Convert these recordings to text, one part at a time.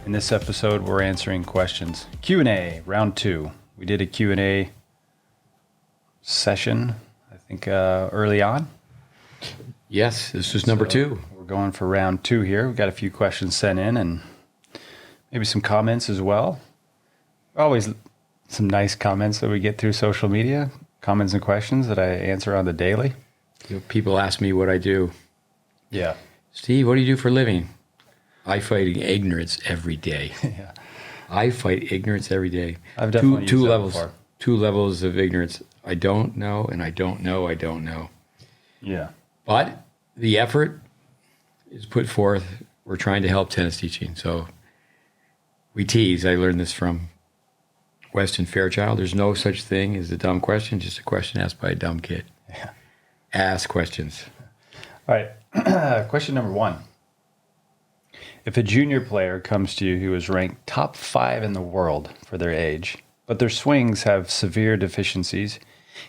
In this episode, we're answering questions. Q&A, round 2. We did a Q&A session, I think, early on. Yes, this is number 2. We're going for round 2 here. We've got a few questions sent in and maybe some comments as well. Always some nice comments that we get through social media, comments and questions that I answer on the daily. People ask me what I do. Yeah. Steve, what do you do for a living? I fight ignorance every day. Yeah. I fight ignorance every day. I've definitely two used that levels. before. 2 levels of ignorance. I don't know, and I don't know, I don't know. Yeah. But the effort is put forth. We're trying to help tennis teaching. So we tease. I learned this from Weston Fairchild. There's no such thing as a dumb question, just a question asked by a dumb kid. Yeah. Ask questions. All right. Question number 1. If a junior player comes to you who is ranked top 5 in the world for their age, but their swings have severe deficiencies,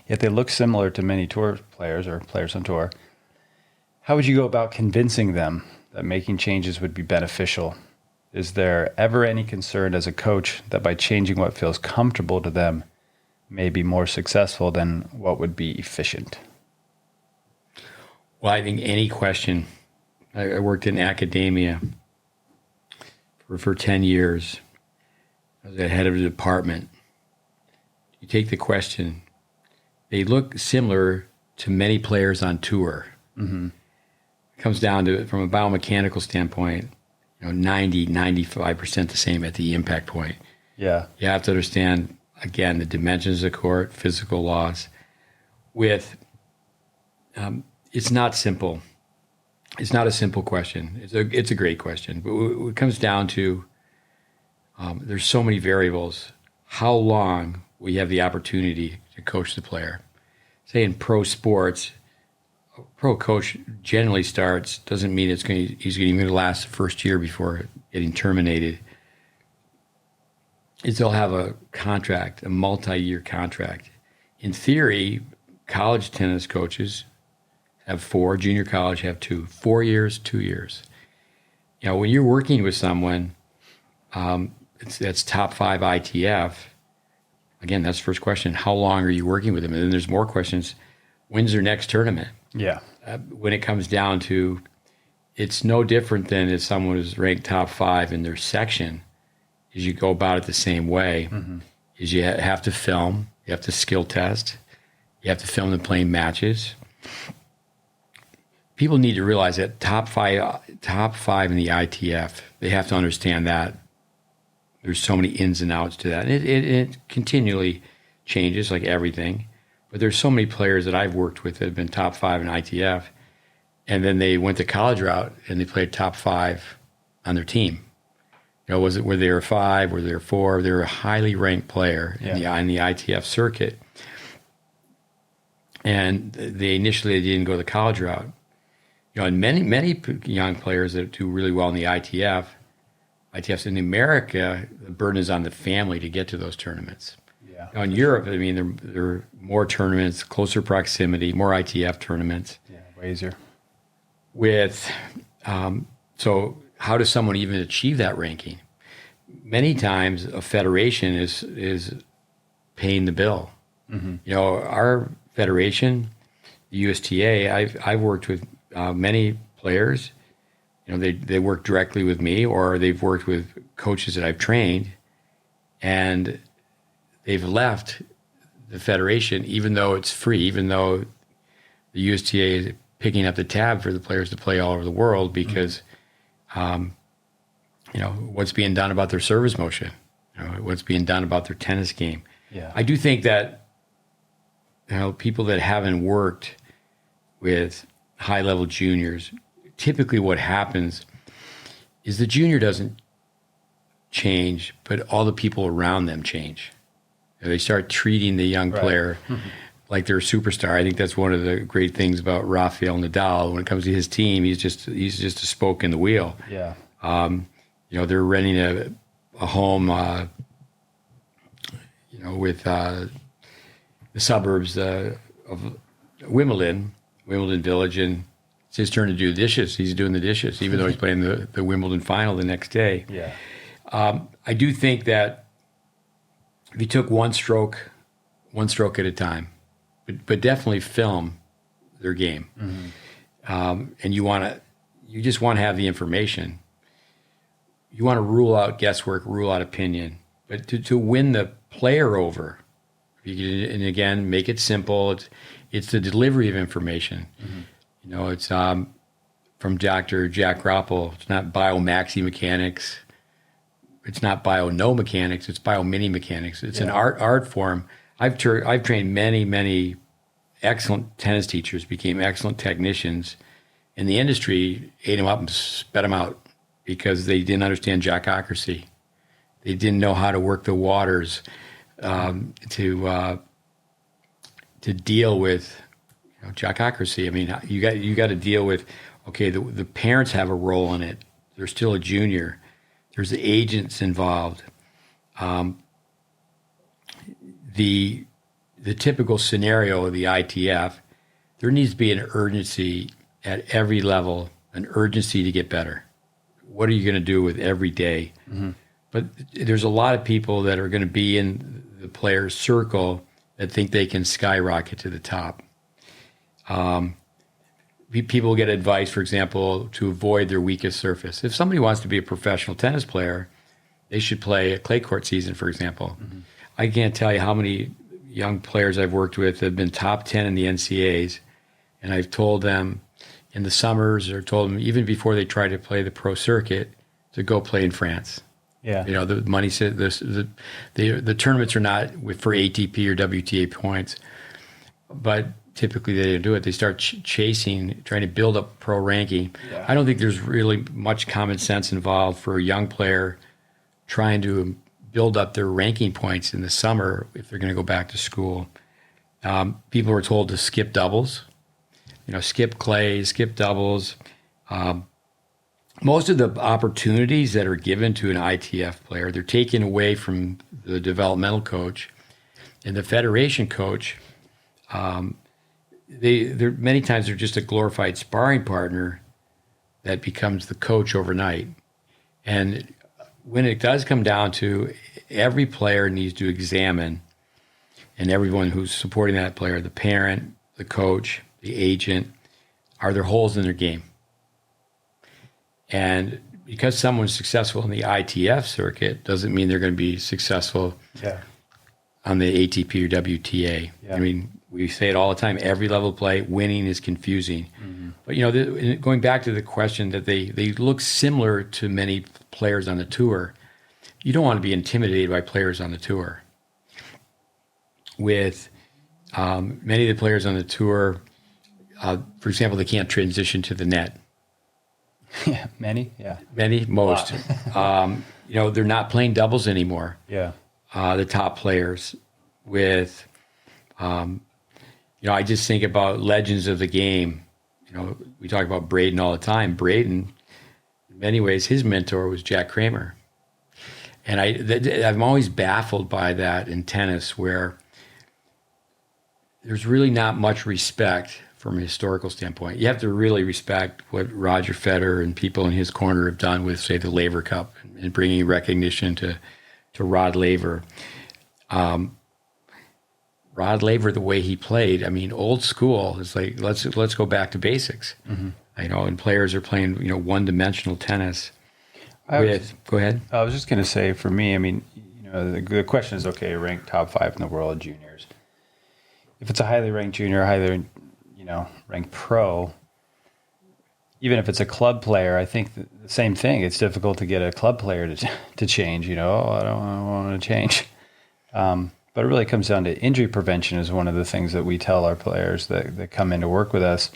yet they look similar to many tour players or players on tour, how would you go about convincing them that making changes would be beneficial? Is there ever any concern as a coach that by changing what feels comfortable to them may be more successful than what would be efficient? Well, I think any question. I worked in academia for 10 years. I was the head of the department. You take the question, they look similar to many players on tour. Mm-hmm. It comes down to, from a biomechanical standpoint, 90, 95% the same at the impact point. Yeah. You have to understand, again, the dimensions of the court, physical loss. It's not simple. It's not a simple question. It's a great question. But it comes down to, there's so many variables. How long will you have the opportunity to coach the player? Say in pro sports, a pro coach generally starts, doesn't mean he's going to last the first year before getting terminated. They'll have a contract, a multi-year contract. In theory, college tennis coaches have 4, junior college have 2, 4 years, 2 years. When you're working with someone that's top 5 ITF, again, that's the first question. How long are you working with them? And then there's more questions. When's their next tournament? Yeah. When it comes down to, it's no different than if someone is ranked top 5 in their section, is you go about it the same way. Mm-hmm. Is you have to film, you have to skill test, you have to film them playing matches. People need to realize that top five in the ITF, they have to understand that there's so many ins and outs to that. And it continually changes, like everything. But there's so many players that I've worked with that have been top 5 in ITF, and then they went the college route and they played top 5 on their team. Were they a 5? Were they a 4? They were a highly ranked player in the ITF circuit. And they initially didn't go the college route. And many young players that do really well in the ITFs in America, the burden is on the family to get to those tournaments. Yeah. In Europe, there are more tournaments, closer proximity, more ITF tournaments. Yeah, way easier. So how does someone even achieve that ranking? Many times a federation is paying the bill. Mm-hmm. Our federation, the USTA, I've worked with many players. They work directly with me, or they've worked with coaches that I've trained, and they've left the federation, even though it's free, even though the USTA is picking up the tab for the players to play all over the world, because, what's being done about their service motion, what's being done about their tennis game. Yeah. I do think that people that haven't worked with high-level juniors, typically what happens is the junior doesn't change, but all the people around them change. They start treating the young player like they're a superstar. I think that's one of the great things about Rafael Nadal. When it comes to his team, he's just a spoke in the wheel. Yeah. They're renting a home, with the suburbs of Wimbledon Village, and it's his turn to do dishes. He's doing the dishes, even though he's playing the Wimbledon final the next day. Yeah. I do think that if you took one stroke at a time, but definitely film their game, and you just want to have the information. You want to rule out guesswork, rule out opinion, but to win the player over, and again, make it simple. It's the delivery of information. It's from Dr. Jack Groppel. It's not biomaxi mechanics. It's not bio-no mechanics. It's bio-mini mechanics. It's an art form. I've trained many excellent tennis teachers, became excellent technicians, and the industry ate them up and spat them out because they didn't understand jackocracy. They didn't know how to work the waters to deal with jackocracy. I mean, you got to deal with, okay, the parents have a role in it. They're still a junior. There's the agents involved. The typical scenario of the ITF, there needs to be an urgency at every level, an urgency to get better. What are you going to do with every day? But there's a lot of people that are going to be in the player's circle that think they can skyrocket to the top. People get advice, for example, to avoid their weakest surface. If somebody wants to be a professional tennis player, they should play a clay court season, for example. I can't tell you how many young players I've worked with that have been top 10 in the NCAAs, and I've told them in the summers, or told them even before they try to play the pro circuit, to go play in France. Yeah. The money, the tournaments are not for ATP or WTA points, but typically they don't do it. They start chasing, trying to build up pro ranking. Yeah. I don't think there's really much common sense involved for a young player trying to build up their ranking points in the summer if they're going to go back to school. People are told to skip doubles, skip clays, skip doubles. Most of the opportunities that are given to an ITF player, they're taken away from the developmental coach and the federation coach. They're many times they're just a glorified sparring partner that becomes the coach overnight. And when it does come down to, every player needs to examine, and everyone who's supporting that player, the parent, the coach, the agent, are there holes in their game? And because someone's successful in the ITF circuit doesn't mean they're going to be successful on the ATP or WTA. Yeah. I mean, we say it all the time, every level of play, winning is confusing. But, going back to the question that they look similar to many players on the tour, you don't want to be intimidated by players on the tour. With many of the players on the tour, for example, they can't transition to the net. Yeah, many, yeah. Many, most. They're not playing doubles anymore. Yeah. The top players with, I just think about legends of the game. We talk about Braden all the time. Braden, in many ways, his mentor was Jack Kramer. And I'm always baffled by that in tennis, where there's really not much respect from a historical standpoint. You have to really respect what Roger Federer and people in his corner have done with, say, the Laver Cup and bringing recognition to Rod Laver. Rod Laver, the way he played, I mean, old school is like, let's go back to basics. And players are playing, one-dimensional tennis. Go ahead. I was just going to say, for me, I mean, the question is, okay, ranked top 5 in the world juniors. If it's a highly ranked junior, highly ranked pro, even if it's a club player, I think the same thing. It's difficult to get a club player to change. I don't want to change. But it really comes down to injury prevention is one of the things that we tell our players that come in to work with us.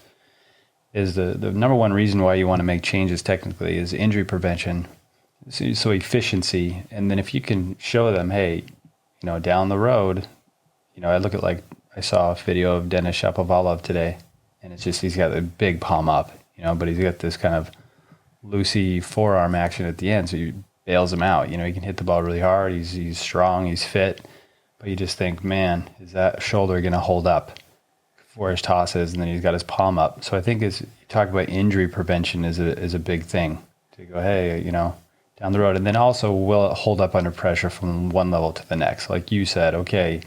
Is the number one reason why you want to make changes technically is injury prevention. So efficiency, and then if you can show them, hey, down the road, I saw a video of Denis Shapovalov today, and it's just he's got a big palm up, but he's got this kind of loosey forearm action at the end, so he bails him out. He can hit the ball really hard. He's strong. He's fit, but you just think, man, is that shoulder going to hold up for his tosses? And then he's got his palm up. So I think as you talk about injury prevention is a big thing to go, hey, down the road? And then also, will it hold up under pressure from one level to the next? Like you said, okay,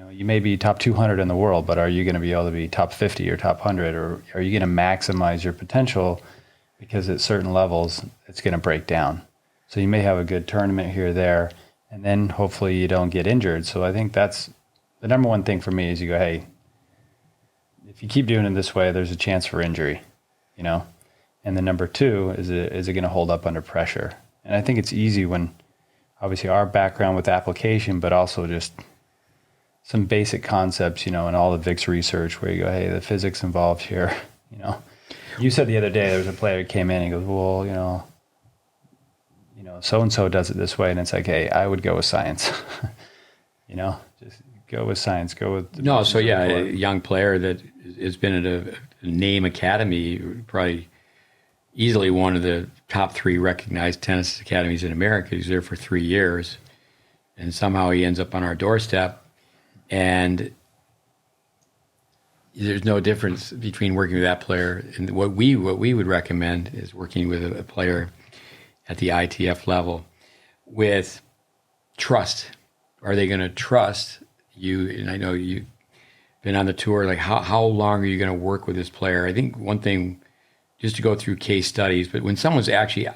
you may be top 200 in the world, but are you going to be able to be top 50 or top 100? Or are you going to maximize your potential? Because at certain levels, it's going to break down. So you may have a good tournament here or there, and then hopefully you don't get injured. So I think that's the number one thing for me is you go, hey, if you keep doing it this way, there's a chance for injury, And then number two, is it going to hold up under pressure? And I think it's easy when, obviously, our background with application, but also just some basic concepts, and all the VIX research where you go, hey, the physics involved here, You said the other day there was a player who came in and goes, well, so-and-so does it this way. And it's like, hey, I would go with science, just go with science, go with. No, so yeah, a young player that has been at a name academy, probably easily one of the top 3 recognized tennis academies in America. He's there for 3 years, and somehow he ends up on our doorstep. And there's no difference between working with that player and what we would recommend is working with a player at the ITF level with trust. Are they going to trust you? And I know you've been on the tour. Like how long are you going to work with this player? I think one thing, just to go through case studies, but when someone's actually,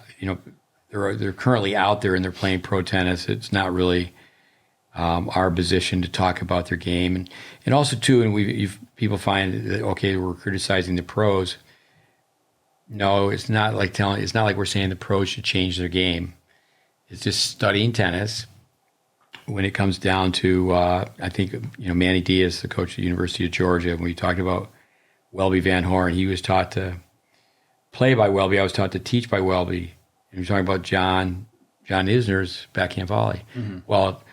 they're currently out there and they're playing pro tennis, it's not really our position to talk about their game. And also too, and people find that, okay, we're criticizing the pros. No, it's not like we're saying the pros should change their game. It's just studying tennis. When it comes down to, I think, Manny Diaz, the coach at the University of Georgia, when we talked about Welby Van Horn, he was taught to play by Welby. I was taught to teach by Welby. And we're talking about John Isner's backhand volley. Mm-hmm. Well,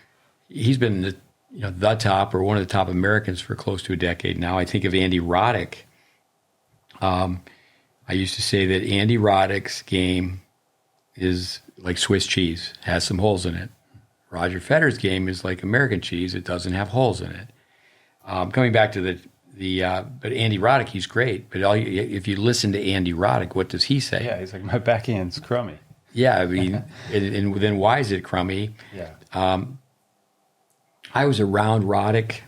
he's been the top or one of the top Americans for close to a decade now. I think of Andy Roddick. I used to say that Andy Roddick's game is like Swiss cheese, has some holes in it. Roger Federer's game is like American cheese, it doesn't have holes in it. Coming back to but Andy Roddick, he's great. But if you listen to Andy Roddick, what does he say? Yeah, he's like, my backhand's crummy. Yeah, I mean, and then why is it crummy? Yeah. I was around Roddick.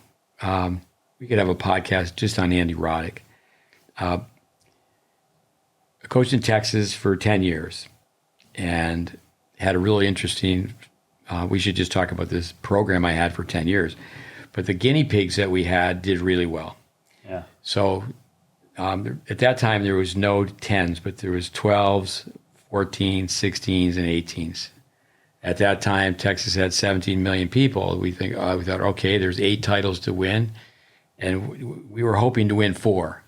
We could have a podcast just on Andy Roddick. I coached in Texas for 10 years and had a really interesting, we should just talk about this program I had for 10 years. But the guinea pigs that we had did really well. Yeah. So at that time, there was no 10s, but there was 12s, 14s, 16s, and 18s. At that time, Texas had 17 million people. We thought, okay, there's 8 titles to win. And we were hoping to win 4.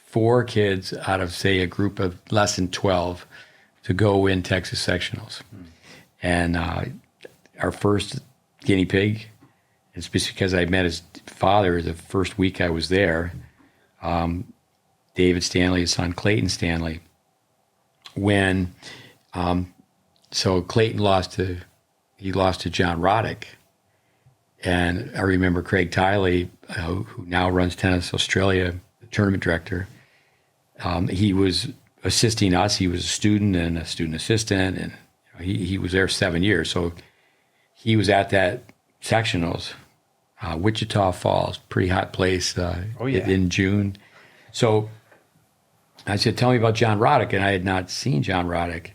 4 kids out of, say, a group of less than 12 to go win Texas sectionals. And our first guinea pig, it's because I met his father the first week I was there, David Stanley, his son Clayton Stanley. So Clayton lost to John Roddick. And I remember Craig Tiley, who now runs Tennis Australia, the tournament director. He was assisting us. He was a student and a student assistant, and he was there 7 years. So he was at that sectionals, Wichita Falls, pretty hot place in June. So I said, tell me about John Roddick, and I had not seen John Roddick.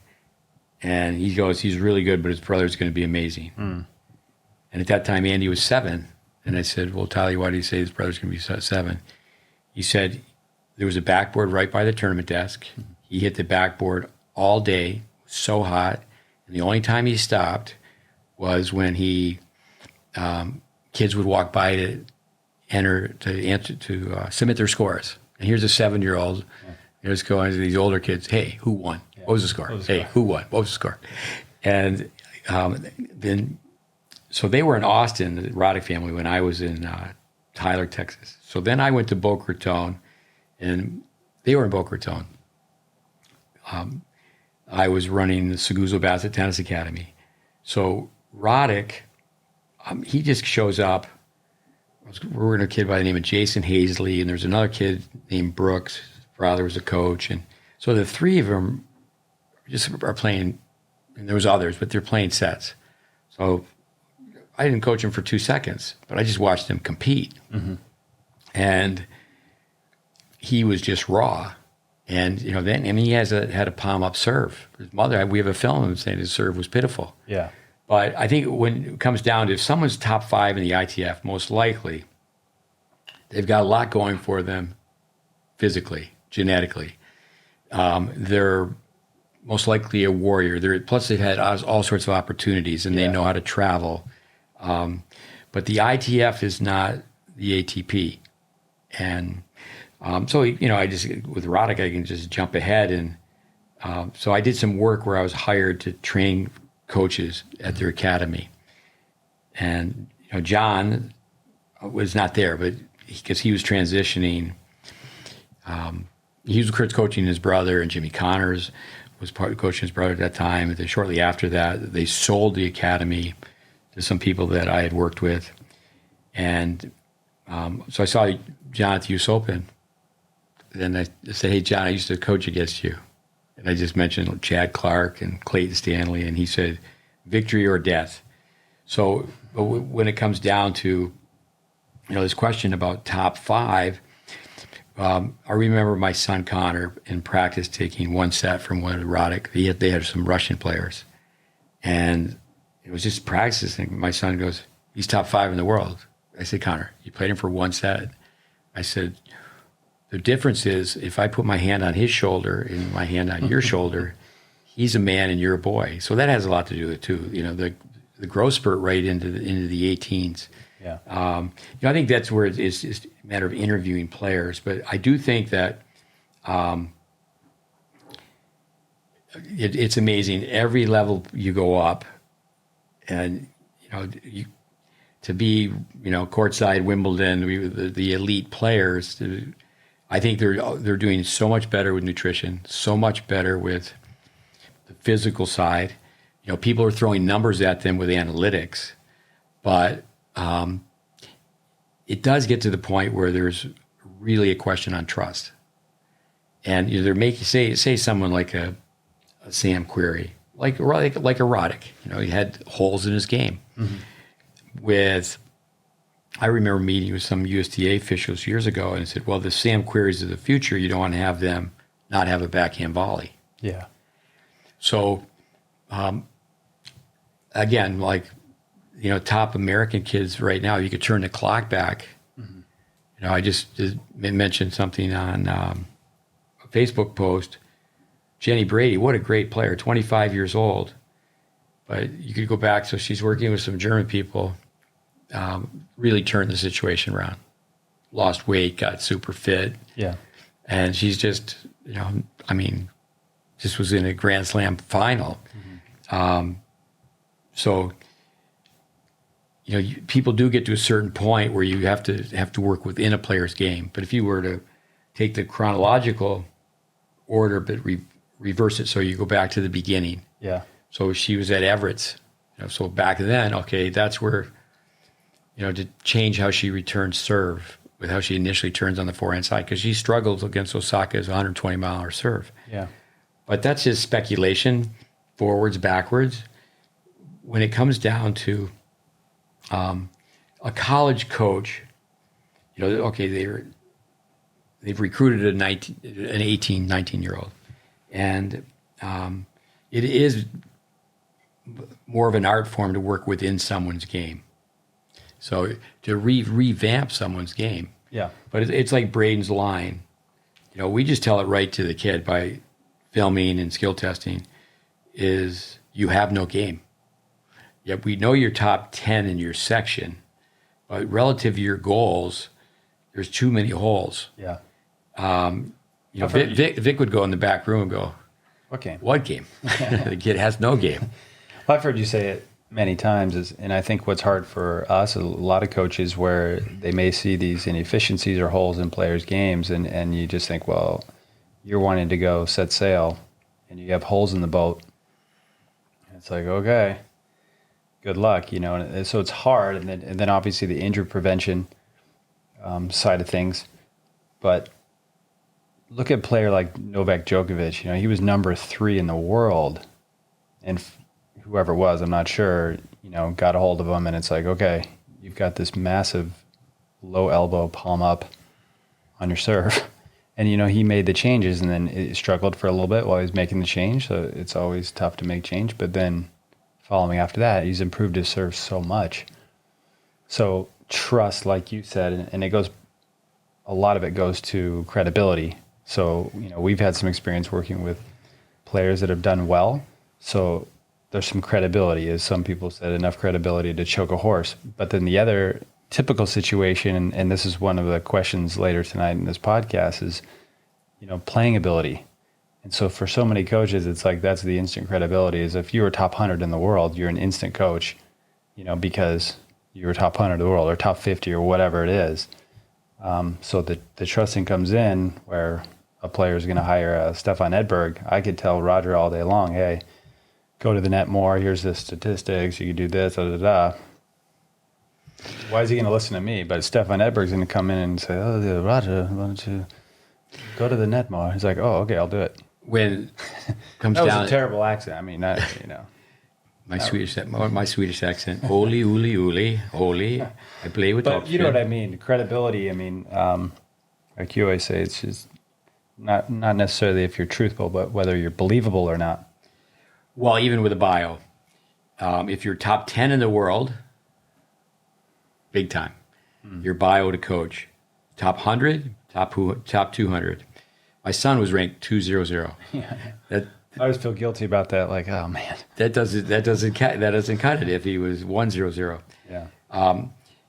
And he goes, he's really good, but his brother's going to be amazing. Mm. And at that time, Andy was 7. And I said, well, Tyler, why do you say his brother's going to be 7? He said, there was a backboard right by the tournament desk. He hit the backboard all day, so hot. And the only time he stopped was when kids would walk by to submit their scores. And here's a 7-year-old. There's going to these older kids. Hey, who won? Yeah. What was the score? Who won? What was the score? And then, so they were in Austin, the Roddick family, when I was in Tyler, Texas. So then I went to Boca Raton, and they were in Boca Raton. I was running the Seguzo Bassett Tennis Academy. So Roddick, he just shows up. We're with a kid by the name of Jason Hazley, and there's another kid named Brooks. His father was a coach. And so the 3 of them just are playing and there was others, but they're playing sets. So I didn't coach him for 2 seconds, but I just watched him compete. And he was just raw. And, then, he had a palm-up serve. His mother, we have a film of him saying his serve was pitiful. Yeah. But I think when it comes down to if someone's top 5 in the ITF, most likely they've got a lot going for them physically, genetically. They're most likely a warrior. Plus, they've had all sorts of opportunities, and they know how to travel. But the ITF is not the ATP. And so, I just, with Roddick, I can just jump ahead. And so I did some work where I was hired to train coaches at their academy. And, John was not there, but because he was transitioning, he was coaching his brother, and Jimmy Connors was part of coaching his brother at that time. And then shortly after that, they sold the academy to some people that I had worked with. And so I saw John at the US Open. Then I said, "Hey, John, I used to coach against you." And I just mentioned Chad Clark and Clayton Stanley. And he said, "Victory or death." So but when it comes down to, this question about top 5, I remember my son Connor in practice taking 1 set from one of the Roddick. They had some Russian players. And it was just practicing. My son goes, "He's top 5 in the world." I said, "Connor, you played him for 1 set?" I said, "The difference is if I put my hand on his shoulder and my hand on your shoulder, he's a man and you're a boy." So that has a lot to do with it too. The growth spurt right into the 18s. Yeah. I think that's where it's just a matter of interviewing players. But I do think that it's amazing. Every level you go up, and to be courtside Wimbledon, the elite players. I think they're doing so much better with nutrition, so much better with the physical side. People are throwing numbers at them with analytics, but it does get to the point where there's really a question on trust. And they're making say someone like a Sam Querrey, like a Roddick. He had holes in his game. I remember meeting with some USTA officials years ago, and said, "Well, the Sam Querreys of the future, you don't want to have them not have a backhand volley." Yeah. So, again, top American kids right now, you could turn the clock back. I just mentioned something on a Facebook post. Jenny Brady, what a great player, 25 years old. But you could go back, so she's working with some German people, really turned the situation around. Lost weight, got super fit. Yeah. And she's just, just was in a Grand Slam final. So, people do get to a certain point where you have to work within a player's game. But if you were to take the chronological order, but reverse it, so you go back to the beginning. Yeah. So she was at Everett's. So back then, okay, that's where, to change how she returns serve with how she initially turns on the forehand side, because she struggled against Osaka's 120-mile-an-hour serve. Yeah. But that's just speculation, forwards, backwards. When it comes down to a college coach, okay, they've recruited an 18, 19-year-old, and it is more of an art form to work within someone's game. So to revamp someone's game. Yeah. But it's like Braden's line. We just tell it right to the kid by filming and skill testing is you have no game. Yep, we know you're top 10 in your section, but relative to your goals, there's too many holes. Yeah. Vic would go in the back room and go, "What game? What game?" The kid has no game. Well, I've heard you say it many times, and I think what's hard for us, a lot of coaches, where they may see these inefficiencies or holes in players' games, and you just think, well, you're wanting to go set sail, and you have holes in the boat. It's like, okay, good luck, And so it's hard, and then obviously the injury prevention side of things. But look at a player like Novak Djokovic. He was number 3 in the world, and whoever it was, I'm not sure, got a hold of him, and it's like, okay, you've got this massive low elbow palm up on your serve. And, he made the changes, and then it struggled for a little bit while he was making the change. So it's always tough to make change. But then following after that, he's improved his serve so much. So trust, like you said, and a lot of it goes to credibility. So, we've had some experience working with players that have done well. So there's some credibility, as some people said, enough credibility to choke a horse. But then the other typical situation, and this is one of the questions later tonight in this podcast, is, playing ability. And so for so many coaches, it's like that's the instant credibility, is if you were top 100 in the world, you're an instant coach, because you were top 100 in the world or top 50 or whatever it is. So the trusting comes in where a player is going to hire Stefan Edberg. I could tell Roger all day long, hey, go to the net more. Here's the statistics. You can do this, da, da, da. Why is he going to listen to me? But Stefan Edberg's going to come in and say, oh, Roger, why don't you go to the net more? He's like, oh, okay, I'll do it. When it comes that was down, a terrible accent. I mean, my Swedish accent, Oli, uli, uli, Oli. I play with but option. you know what I mean? Credibility, I mean, like you always say, it's just not necessarily if you're truthful, but whether you're believable or not. Well, even with a bio, if you're top 10 in the world, big time. Your bio to coach. Top 100, top 200. My son was ranked 200. Yeah. I always feel guilty about that. Like, oh man, that doesn't cut it if he was 100. Yeah.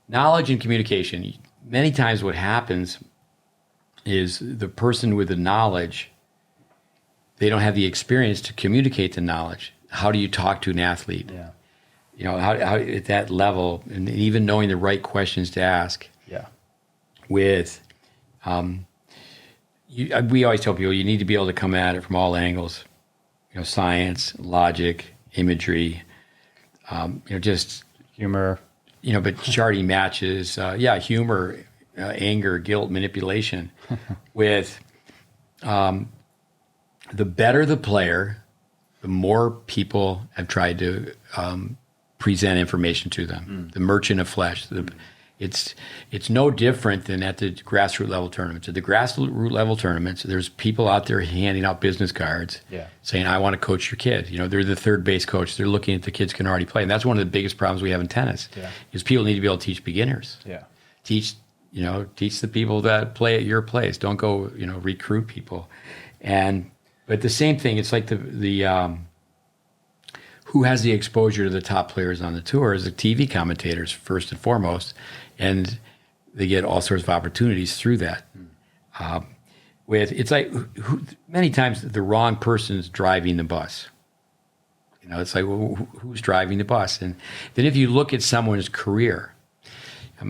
Knowledge and communication. Many times, what happens is the person with the knowledge, they don't have the experience to communicate the knowledge. How do you talk to an athlete? Yeah. How at that level, and even knowing the right questions to ask. Yeah. With, we always tell people you need to be able to come at it from all angles. Science, logic, imagery, just humor. But charting matches, humor, anger, guilt, manipulation. With the better the player, the more people have tried to present information to them. The merchant of flesh. It's no different than at the grassroots level tournaments. At the grassroots level tournaments, there's people out there handing out business cards saying, I want to coach your kid. They're the third base coach. They're looking at the kids can already play. And that's one of the biggest problems we have in tennis is people need to be able to teach beginners. Yeah. Teach the people that play at your place. Don't go, recruit people. But the same thing, it's like the who has the exposure to the top players on the tour is the TV commentators first and foremost, and they get all sorts of opportunities through that. It's like many times the wrong person's driving the bus. It's like who's driving the bus, and then if you look at someone's career,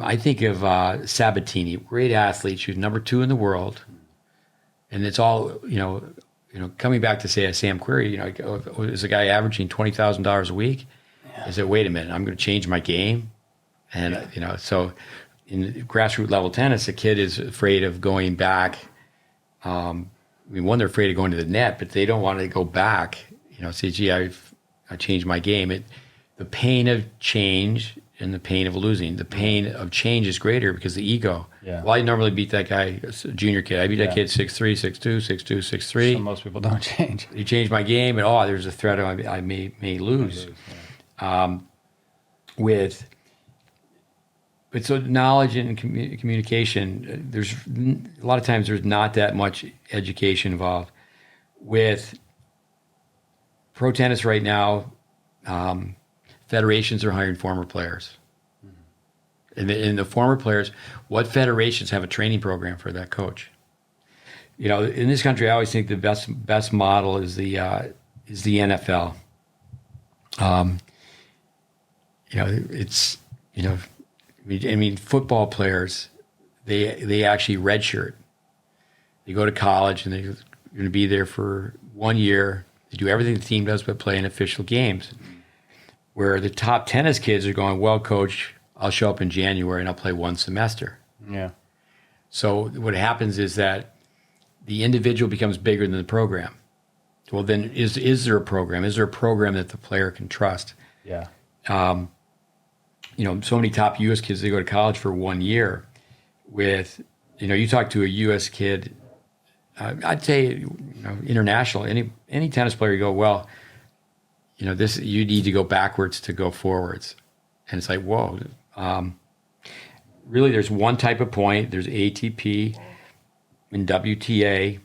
I think of Sabatini, great athlete. She was number 2 in the world, and it's all coming back to say Sam Querrey, is a guy averaging $20,000 a week? Yeah. I said, wait a minute, I'm going to change my game. And, so in grassroots level tennis, a kid is afraid of going back. One, they're afraid of going to the net, but they don't want to go back, say, gee, I changed my game. The pain of change and the pain of losing. The pain of change is greater because the ego. Yeah. Well, I normally beat that guy, a junior kid. I beat that kid 6'3", 6'2", 6'2", 6'3". So most people don't change. You change my game, and there's a threat I may lose. But so knowledge and communication, there's a lot of times there's not that much education involved. With pro tennis right now, federations are hiring former players. And the former players, what federations have a training program for that coach? In this country, I always think the best model is the NFL. Football players, they actually redshirt. They go to college and they're going to be there for 1 year. They do everything the team does but play in official games. Where the top tennis kids are going, well, coach, I'll show up in January and I'll play 1 semester. Yeah. So what happens is that the individual becomes bigger than the program. Well, then is there a program? Is there a program that the player can trust? Yeah. So many top U.S. kids, they go to college for 1 year with, you talk to a U.S. kid, I'd say, international, any tennis player, you go, well, this, you need to go backwards to go forwards. And it's like, whoa. Really, there's one type of point. There's ATP and WTA.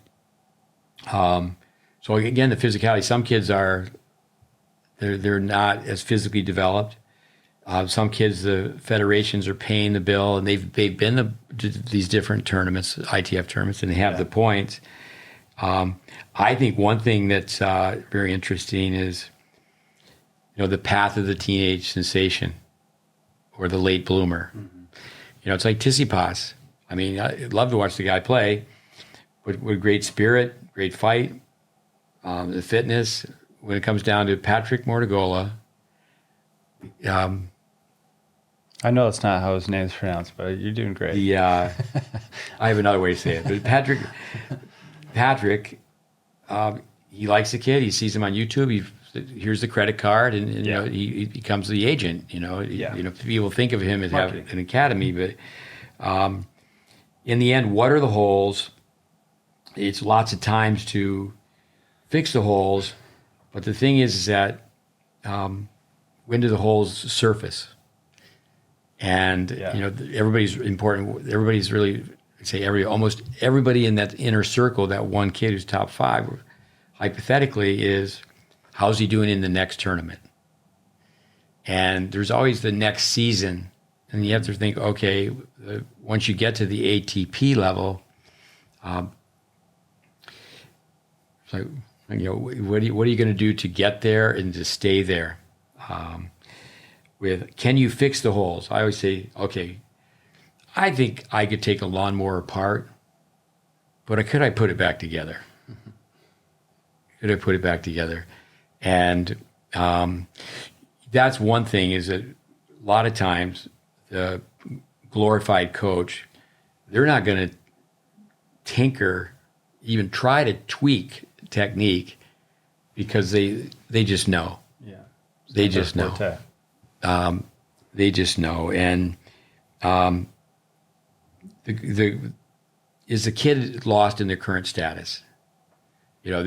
So again, the physicality, some kids they're not as physically developed. Some kids, the federations are paying the bill, and they've been to these different tournaments, ITF tournaments, and they have the points. I think one thing that's very interesting is, the path of the teenage sensation or the late bloomer. Mm-hmm. It's like Tsitsipas. I mean, I'd love to watch the guy play, but with great spirit, great fight, the fitness. When it comes down to Patrick Mortagola, I know that's not how his name's pronounced, but you're doing great. I have another way to say it. But Patrick, he likes the kid. He sees him on YouTube. Here's the credit card, and he becomes the agent. People think of him as having an academy, but in the end, what are the holes? It's lots of times to fix the holes, but the thing is that when do the holes surface? And everybody's important. Everybody's really, I'd say almost everybody in that inner circle, that one kid who's top 5, hypothetically, is how's he doing in the next tournament? And there's always the next season, and you have to think, okay, once you get to the ATP level, it's like, what are you going to do to get there and to stay there? Can you fix the holes? I always say, okay, I think I could take a lawnmower apart, but could I put it back together? Could I put it back together? And that's one thing, is that a lot of times the glorified coach, they're not going to tinker, even try to tweak technique, because they just know. Yeah. They just know. They just know. And is the kid lost in their current status? So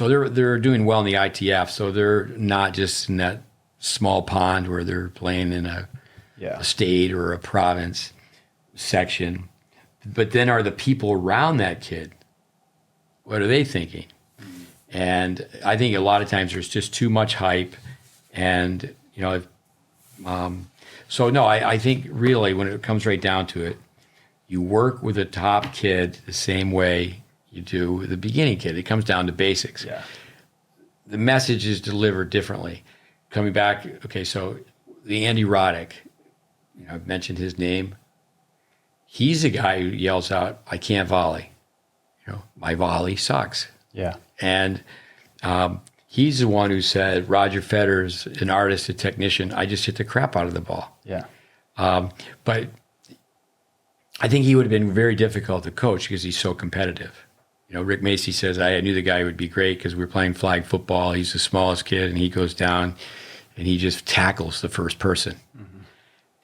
they're doing well in the ITF, so they're not just in that small pond where they're playing in a state or a province section. But then are the people around that kid, what are they thinking? And I think a lot of times there's just too much hype. And, I think really when it comes right down to it, you work with a top kid the same way you do with a beginning kid. It comes down to basics. Yeah. The message is delivered differently. Coming back, okay, so the Andy Roddick, I've mentioned his name. He's the guy who yells out, "I can't volley. My volley sucks." Yeah. And he's the one who said, Roger Federer's an artist, a technician. I just hit the crap out of the ball. Yeah. But I think he would have been very difficult to coach because he's so competitive. Rick Macy says, I knew the guy would be great because we were playing flag football. He's the smallest kid, and he goes down and he just tackles the first person. Mm-hmm.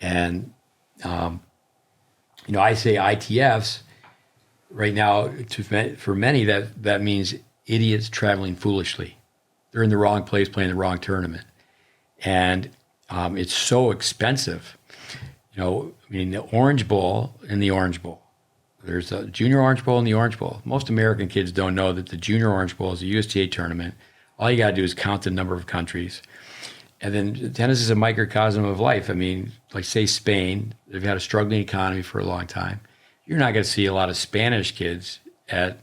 And, I say ITFs right now, for many, that means idiots traveling foolishly. They're in the wrong place playing the wrong tournament. And it's so expensive. The Orange Bowl and the Orange Bowl. There's a Junior Orange Bowl and the Orange Bowl. Most American kids don't know that the Junior Orange Bowl is a USTA tournament. All you got to do is count the number of countries. And then tennis is a microcosm of life. I mean, like say Spain, they've had a struggling economy for a long time. You're not going to see a lot of Spanish kids the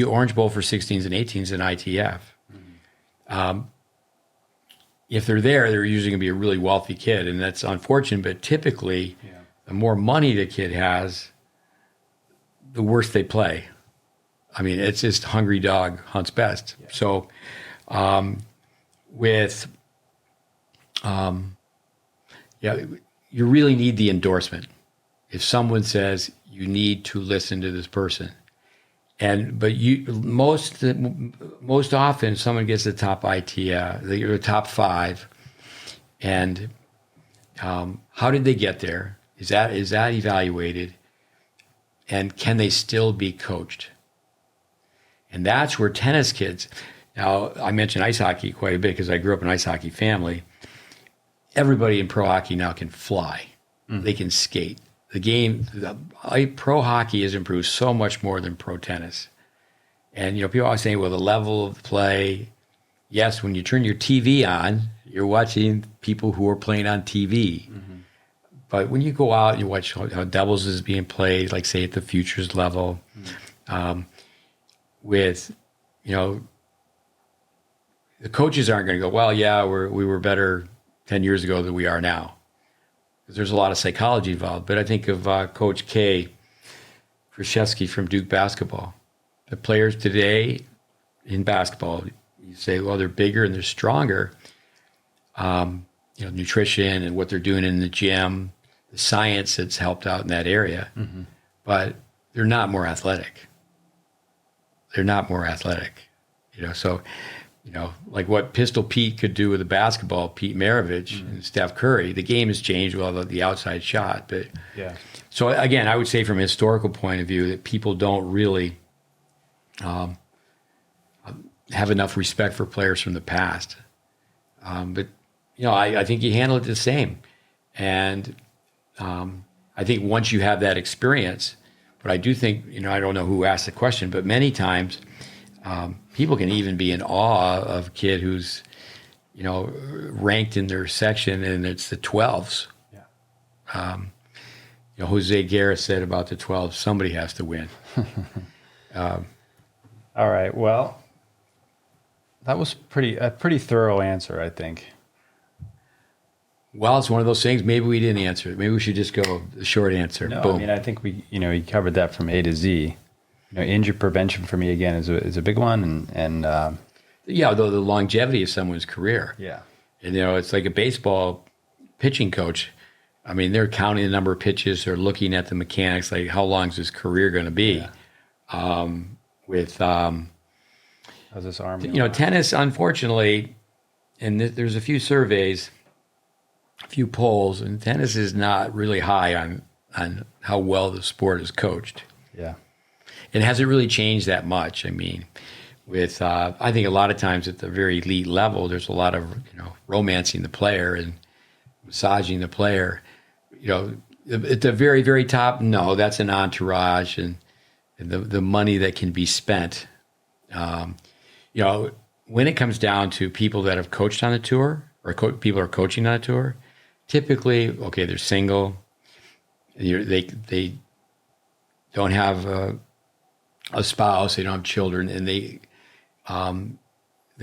Orange Bowl for 16s and 18s in ITF. Mm-hmm. If they're there, they're usually going to be a really wealthy kid, and that's unfortunate. But typically, the more money the kid has, the worse they play. I mean, it's just hungry dog hunts best. Yeah. So, you really need the endorsement. If someone says you need to listen to this person, But most often someone gets the top ITF, the top 5, and how did they get there? Is that evaluated? And can they still be coached? And that's where tennis kids. Now, I mention ice hockey quite a bit because I grew up in an ice hockey family. Everybody in pro hockey now can fly. They can skate. Pro hockey has improved so much more than pro tennis. And, people always say, well, the level of play, yes, when you turn your TV on, you're watching people who are playing on TV. But when you go out and you watch how doubles is being played, like say at the futures level, with, the coaches aren't going to go, well, yeah, we were better 10 years ago than we are now. Because there's a lot of psychology involved. But I think of Coach K. Krzyzewski from Duke basketball. The players today in basketball, you say, well, they're bigger and they're stronger. Nutrition and what they're doing in the gym, the science that's helped out in that area. But they're not more athletic. So, like what Pistol Pete could do with a basketball, Pete Maravich and Steph Curry, the game has changed with the outside shot. But yeah. So again, I would say from a historical point of view that people don't really have enough respect for players from the past. But I think you handle it the same. And I think once you have that experience, but I do think, I don't know who asked the question, but many times people can even be in awe of a kid who's, ranked in their section and it's the 12s. Yeah. Jose Guerra said about the 12s, somebody has to win. All right. Well, that was a pretty thorough answer, I think. Well, it's one of those things. Maybe we didn't answer it. Maybe we should just go the short answer. No, Boom. I mean, I think we covered that from A to Z. Injury prevention for me again is a big one, and yeah, though the longevity of someone's career. Yeah, and it's like a baseball pitching coach. I mean, they're counting the number of pitches, they're looking at the mechanics, like how long is his career going to be? Yeah. How's this arm? Tennis, unfortunately, and there's a few surveys, a few polls, and tennis is not really high on how well the sport is coached. Yeah. It hasn't really changed that much. I mean, I think a lot of times at the very elite level, there's a lot of, romancing the player and massaging the player. At the very, very top, no, that's an entourage and the money that can be spent. When it comes down to people that have coached on the tour or people are coaching on a tour, typically, okay, they're single. They don't have a spouse. They don't have children, and they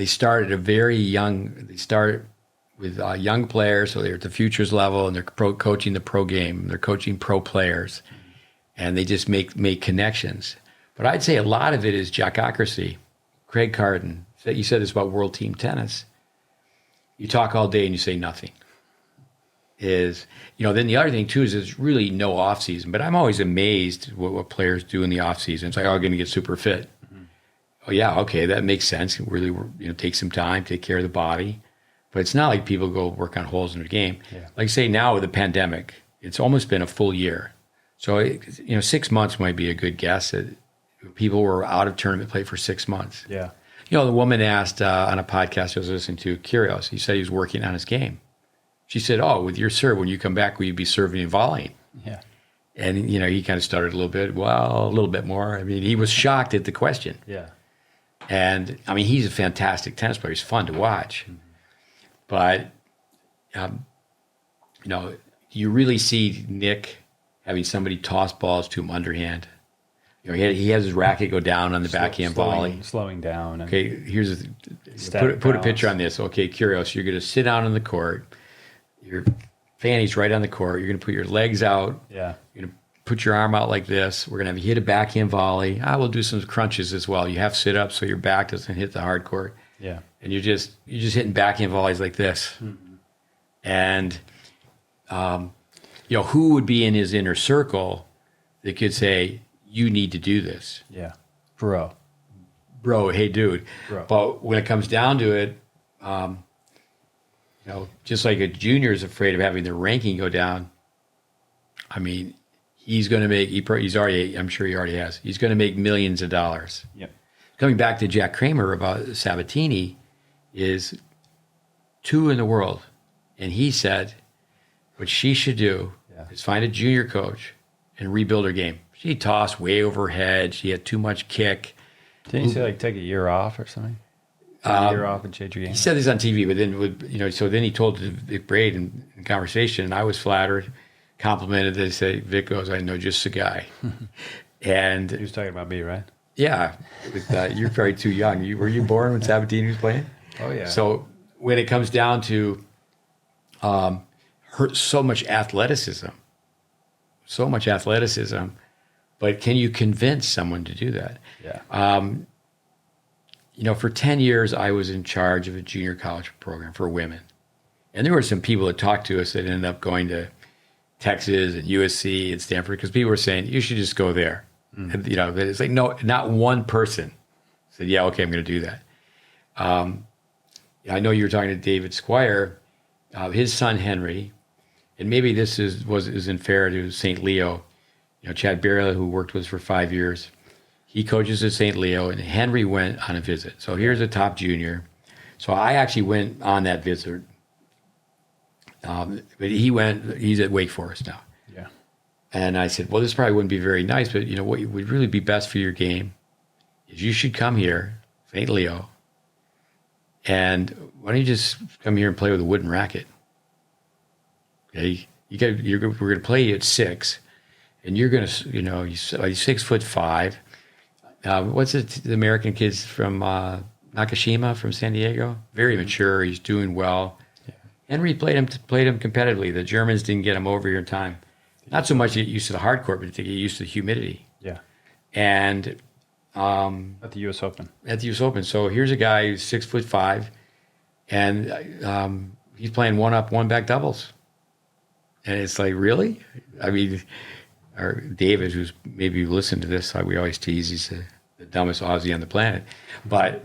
start at a very young. They start with young players, so they're at the futures level, and they're coaching the pro game. They're coaching pro players, and they just make connections. But I'd say a lot of it is jackocracy. Craig Carden, you said this about World Team Tennis. You talk all day and you say nothing. Then the other thing too is there's really no off season. But I'm always amazed what players do in the off season. It's like, I'm going to get super fit. Mm-hmm. Oh yeah, okay, that makes sense. Really, take some time, take care of the body. But it's not like people go work on holes in their game. Yeah. Like say now with the pandemic, it's almost been a full year. So 6 months might be a good guess. People were out of tournament play for 6 months. Yeah. The woman asked on a podcast I was listening to, Kyrgios, he said he was working on his game. She said, "Oh, with your serve, when you come back, will you be serving and volleying?" Yeah. And, he kind of stuttered a little bit. Well, a little bit more. I mean, he was shocked at the question. Yeah. And, I mean, he's a fantastic tennis player. He's fun to watch. Mm-hmm. But, you really see Nick having somebody toss balls to him underhand. He has his racket go down on the backhand volley. Slowing down. Okay, put a picture on this. Okay, Kyrgios, you're going to sit down on the court. Your fanny's right on the court. You're going to put your legs out. Yeah. You're going to put your arm out like this. We're going to have you hit a backhand volley. We'll do some crunches as well. You have sit up so your back doesn't hit the hard court. Yeah. And you're just hitting backhand volleys like this. Mm-hmm. And who would be in his inner circle that could say, you need to do this? Yeah. Bro. Hey, dude. Bro. But when it comes down to it, just like a junior is afraid of having their ranking go down, I mean, he's going to make, I'm sure he already has, he's going to make millions of dollars. Yep. Coming back to Jack Kramer about Sabatini, is 2 in the world. And he said what she should do is find a junior coach and rebuild her game. She tossed way overhead. She had too much kick. Didn't you say like take a year off or something? A year off and change your game? He said this on TV, but then so then he told Vic Braid in conversation, and I was flattered, complimented. They say, Vic goes, I know just a guy. And he was talking about me, right? Yeah. You're probably too young. Were you born when Sabatini was playing? Oh, yeah. So when it comes down to so much athleticism, but can you convince someone to do that? Yeah. For 10 years, I was in charge of a junior college program for women. And there were some people that talked to us that ended up going to Texas and USC and Stanford because people were saying, you should just go there. And, it's like, no, not one person said, yeah, okay, I'm going to do that. I know you were talking to David Squire, his son Henry, and maybe this isn't fair to St. Leo. Chad Barrella, who worked with us for 5 years, he coaches at St. Leo, and Henry went on a visit. So here's a top junior. So I actually went on that visit. But he's at Wake Forest now. Yeah. And I said, well, this probably wouldn't be very nice, but what would really be best for your game is you should come here, St. Leo, and why don't you just come here and play with a wooden racket? Okay, we're going to play you at 6, and you're going to, you're 6'5". What's it? The American kids from Nakashima from San Diego, very mature. He's doing well. Yeah. Henry played him competitively. The Germans didn't get him over here in time. Not so much to get used to the hard court, but to get used to the humidity. Yeah. And at the U.S. Open. So here's a guy who's 6'5", and he's playing 1-up, 1-back doubles. And it's like, really? I mean, or David, who's maybe listened to this, we always tease he's the dumbest Aussie on the planet. But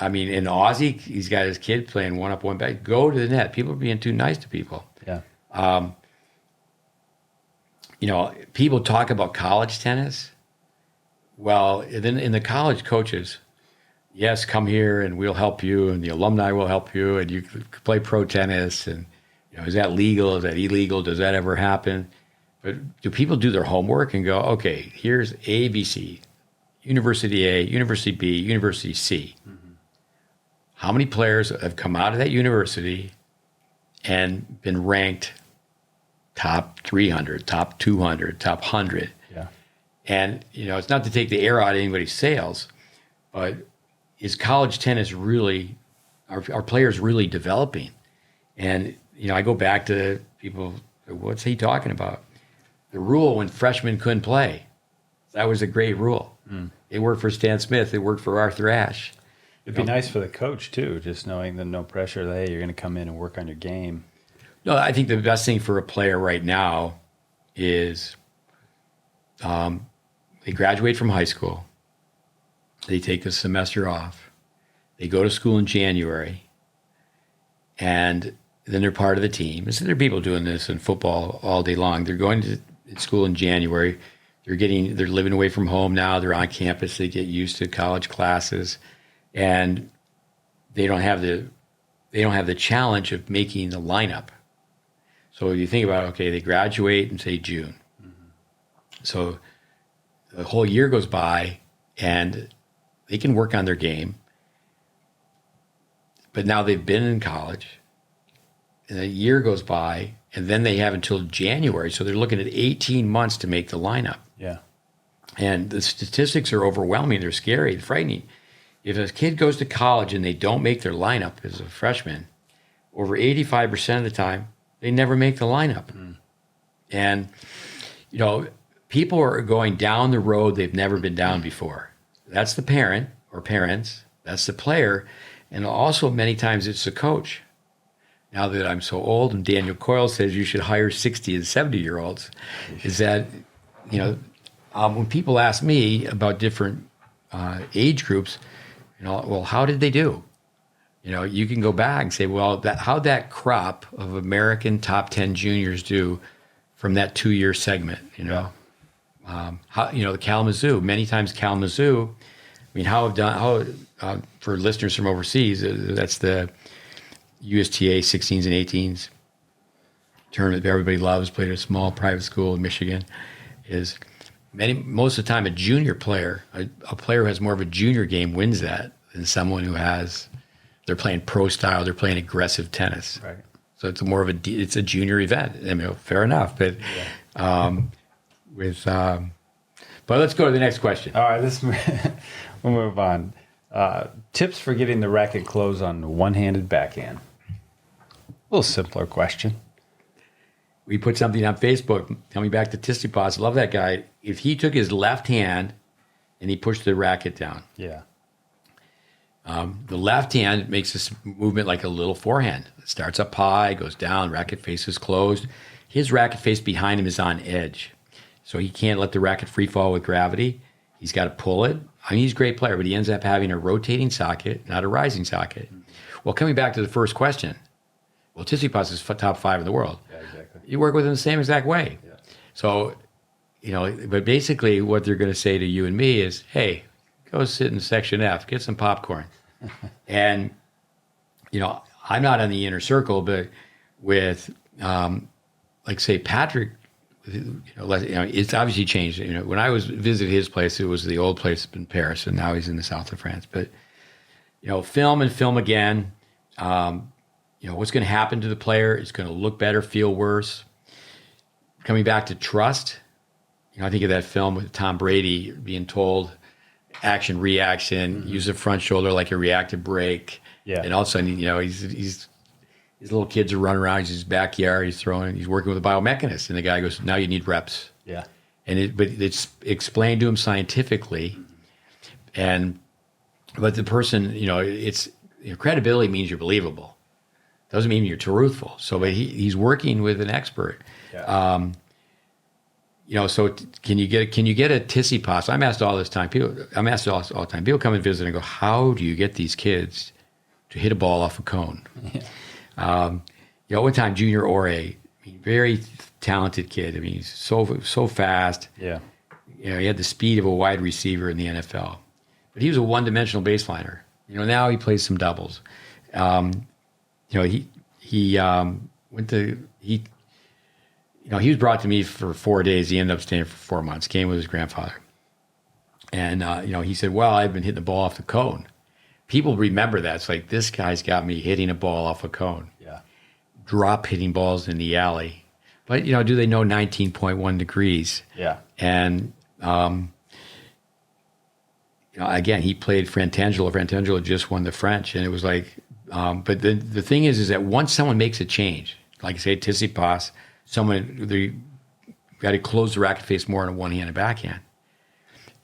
I mean, in Aussie, he's got his kid playing 1-up, 1-back. Go to the net. People are being too nice to people. Yeah. People talk about college tennis. Well, then in the college coaches, yes, come here and we'll help you, and the alumni will help you, and you can play pro tennis. And is that legal? Is that illegal? Does that ever happen? But do people do their homework and go, okay, here's A, B, C, University A, University B, University C. Mm-hmm. How many players have come out of that university and been ranked top 300, top 200, top 100? Yeah. And, it's not to take the air out of anybody's sails, but is college tennis really, are players really developing? And, I go back to people, what's he talking about? The rule when freshmen couldn't play. That was a great rule. Mm. It worked for Stan Smith. It worked for Arthur Ashe. It'd be nice for the coach, too, just knowing that no pressure, that, hey, you're going to come in and work on your game. No, I think the best thing for a player right now is they graduate from high school. They take a semester off. They go to school in January. And then they're part of the team. So there are people doing this in football all day long. They're going to school in January. They're living away from home now. They're on campus. They get used to college classes, and they don't have the challenge of making the lineup. So you think about, okay, they graduate in say June. Mm-hmm. So the whole year goes by, and they can work on their game. But now they've been in college, and a year goes by, and then they have until January. So they're looking at 18 months to make the lineup. Yeah. And the statistics are overwhelming. They're scary, frightening. If a kid goes to college and they don't make their lineup as a freshman, over 85% of the time, they never make the lineup. Mm. And, people are going down the road they've never been down before. That's the parent or parents. That's the player. And also many times it's the coach. Now that I'm so old, and Daniel Coyle says you should hire 60 and 70-year-olds, is that, when people ask me about different age groups, well, how did they do? You can go back and say, well, how'd that crop of American top 10 juniors do from that 2-year segment? The Kalamazoo, many times Kalamazoo. I mean, for listeners from overseas, that's the USTA 16s and 18s tournament that everybody loves. Played at a small private school in Michigan. Is most of the time a junior player, a player who has more of a junior game wins that than someone who they're playing pro style, they're playing aggressive tennis. Right. So it's it's a junior event. I mean, fair enough, but but let's go to the next question. All right, we'll move on. Tips for getting the racket closed on one-handed backhand. A little simpler question. We put something on Facebook. Coming back to Tsitsipas, love that guy. If he took his left hand and he pushed the racket down, the left hand makes this movement like a little forehand. It starts up high, goes down, racket face is closed. His racket face behind him is on edge. So he can't let the racket free fall with gravity. He's got to pull it. I mean, he's a great player, but he ends up having a rotating socket, not a rising socket. Well, coming back to the first question, well, Tsitsipas is top 5 in the world. Yeah, exactly. You work with him the same exact way. Yeah. So, but basically what they're going to say to you and me is, hey, go sit in section F, get some popcorn. And, I'm not on the inner circle, but with, say, Patrick, it's obviously changed. When I visited his place, it was the old place in Paris, and now he's in the south of France. But, film and film again. What's going to happen to the player? It's going to look better, feel worse. Coming back to trust, I think of that film with Tom Brady being told action, reaction, use the front shoulder like a reactive brake. Yeah. And all of a sudden, his little kids are running around in his backyard. He's working with a biomechanist. And the guy goes, now you need reps. Yeah. But it's explained to him scientifically. But the person, credibility means you're believable. Doesn't mean you're truthful. So, but he's working with an expert. Yeah. So can you get a Tsitsipas? I'm asked all the time. All the time. People come and visit and go, how do you get these kids to hit a ball off a cone? Yeah. One time, Junior Ore, very talented kid. I mean, he's so fast. Yeah. He had the speed of a wide receiver in the NFL, but he was a one-dimensional baseliner. Now he plays some doubles. He was brought to me for 4 days. He ended up staying for 4 months. Came with his grandfather, and he said, "Well, I've been hitting the ball off the cone." People remember that. It's like, this guy's got me hitting a ball off a cone. Yeah. Drop hitting balls in the alley. But do they know 19.1 degrees? Yeah. And again, he played Frantangelo. Frantangelo just won the French, and it was like. But the thing is that once someone makes a change, like I say, Tsitsipas, they got to close the racket face more on a one-handed backhand.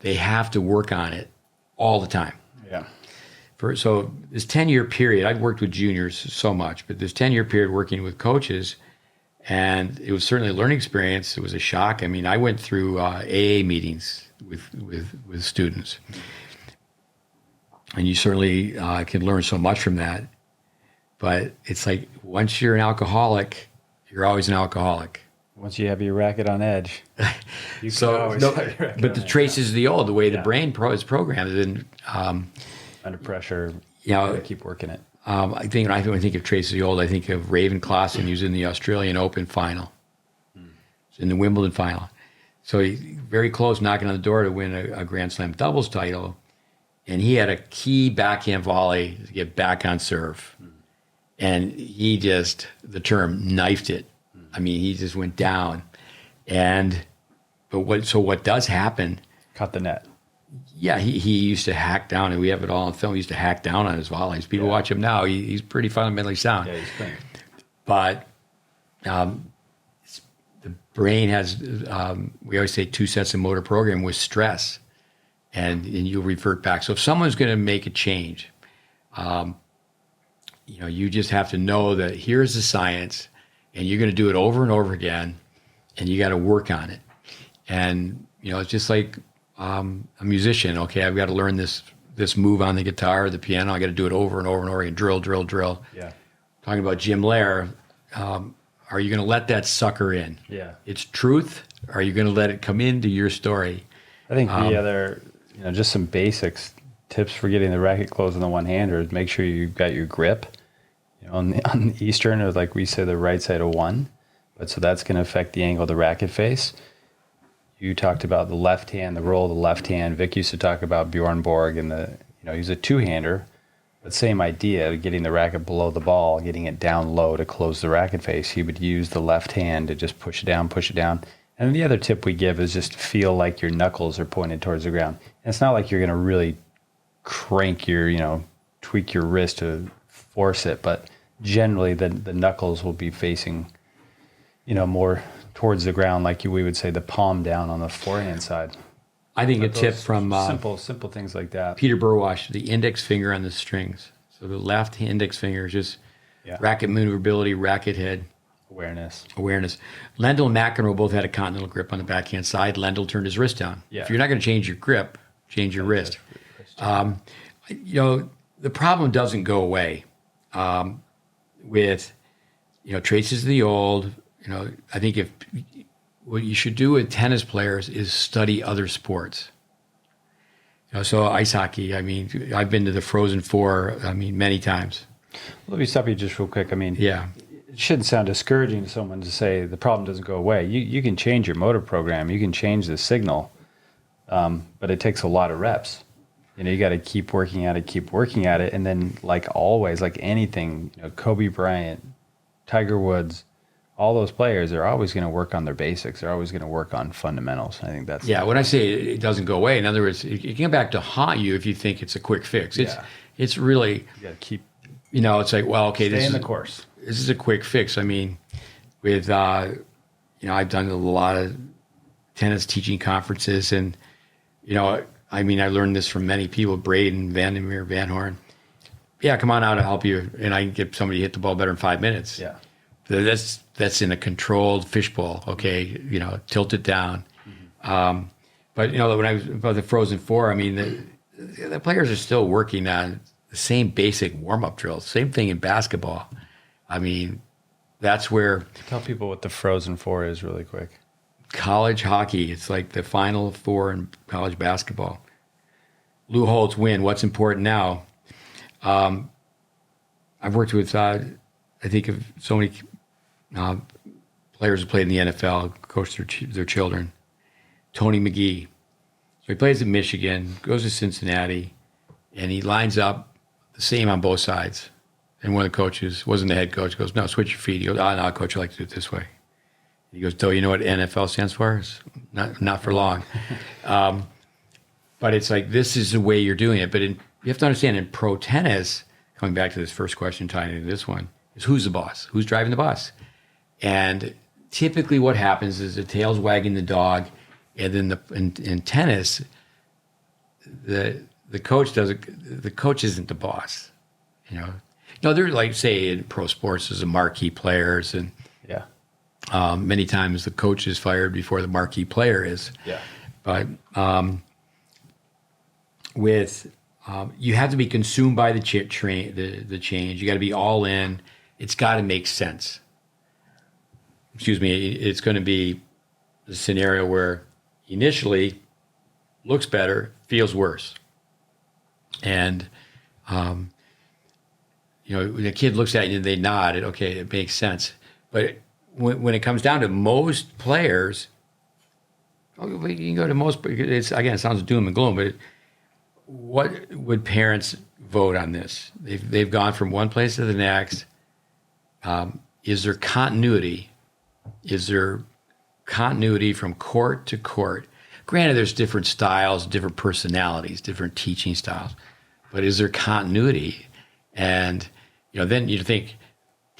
They have to work on it all the time. Yeah. So this 10-year period, I've worked with juniors so much, but this 10-year period working with coaches, and it was certainly a learning experience. It was a shock. I mean, I went through AA meetings with students, and you certainly can learn so much from that. But it's like, once you're an alcoholic, you're always an alcoholic. Once you have your racket on edge, you can always have your racket but on the edge. traces of the old, the way the brain is programmed, and Under pressure, you gotta keep working it. I think when I think of traces of the old, I think of Raven Klaasen. He was in the Australian Open final, in the Wimbledon final. So he very close, knocking on the door to win a Grand Slam doubles title, and he had a key backhand volley to get back on serve. And he the term knifed it. I mean, he just went down. But what does happen? Cut the net. Yeah, he used to hack down, and we have it all on film. He used to hack down on his volleys. People watch him now. He's pretty fundamentally sound. Yeah, he's clean. But the brain has, we always say, 2 sets of motor program with stress, and you'll revert back. So if someone's going to make a change, you just have to know that here's the science, and you're going to do it over and over again, and you got to work on it. And, it's just like a musician. Okay, I've got to learn this move on the guitar or the piano. I got to do it over and over and over again. Drill. Yeah. Talking about Jim Lair, are you going to let that sucker in? Yeah. It's truth. Or are you going to let it come into your story? I think the other, just some basics tips for getting the racket closed on the one-hander is make sure you've got your grip. On the Eastern, or like we say, the right side of one. But so that's going to affect the angle of the racket face. You talked about the left hand, the roll of the left hand. Vic used to talk about Bjorn Borg and he's a two-hander, but same idea, getting the racket below the ball, getting it down low to close the racket face. He would use the left hand to just push it down. And the other tip we give is just feel like your knuckles are pointed towards the ground. And it's not like you're going to really crank your, tweak your wrist to force it, but generally the knuckles will be facing, more towards the ground, like we would say the palm down on the forehand side. I think a tip from simple things like that. Peter Burwash, the index finger on the strings. So the left index finger is just racket maneuverability, racket head. Awareness. Lendl and McEnroe both had a continental grip on the backhand side. Lendl turned his wrist down. Yeah. If you're not going to change your grip, change your wrist. The problem doesn't go away with, traces of the old. I think what you should do with tennis players is study other sports. So ice hockey, I've been to the Frozen Four, many times. Let me stop you just real quick. Yeah. It shouldn't sound discouraging to someone to say the problem doesn't go away. You can change your motor program. You can change the signal, but it takes a lot of reps. You got to keep working at it. And then like always, like anything, Kobe Bryant, Tiger Woods, all those players are always going to work on their basics. They're always going to work on fundamentals. I think that's... Yeah, when I say it doesn't go away, in other words, it can come back to haunt you if you think it's a quick fix. It's really... You got to keep... it's like, well, okay, stay in the course. This is a quick fix. With, I've done a lot of tennis teaching conferences and, I learned this from many people, Braden, Vandermeer, Van Horn. Yeah, come on out, I'll help you. And I can get somebody to hit the ball better in 5 minutes. Yeah. That's in a controlled fishbowl, okay? Tilt it down. Mm-hmm. But, when I was about the Frozen Four, the players are still working on the same basic warm-up drills. Same thing in basketball. That's where... Tell people what the Frozen Four is really quick. College hockey. It's like the Final Four in college basketball. Lou Holtz win. What's important now? I've worked with, I think of so many players who played in the NFL, coached their children. Tony McGee. So he plays in Michigan, goes to Cincinnati, and he lines up the same on both sides. And one of the coaches, wasn't the head coach, goes, no, switch your feet. He goes, no, coach, I like to do it this way. He goes, Do you know what NFL stands for? It's not for long. But it's like, this is the way you're doing it. But you have to understand, in pro tennis, coming back to this first question, tying into this one, is who's the boss? Who's driving the bus? And typically what happens is the tail's wagging the dog, and then in tennis, the coach the coach isn't the boss. They're like, say, in pro sports, there's the marquee players, and many times the coach is fired before the marquee player is. Yeah. But you have to be consumed by the change. You got to be all in. It's got to make sense. It's going to be a scenario where initially looks better, feels worse. And, when a kid looks at you and they nod, it makes sense. But when it comes down to most players, you can go to most, it sounds doom and gloom, but what would parents vote on this? They've gone from one place to the next. Is there continuity? Is there continuity from court to court? Granted, there's different styles, different personalities, different teaching styles, but is there continuity? And then you think,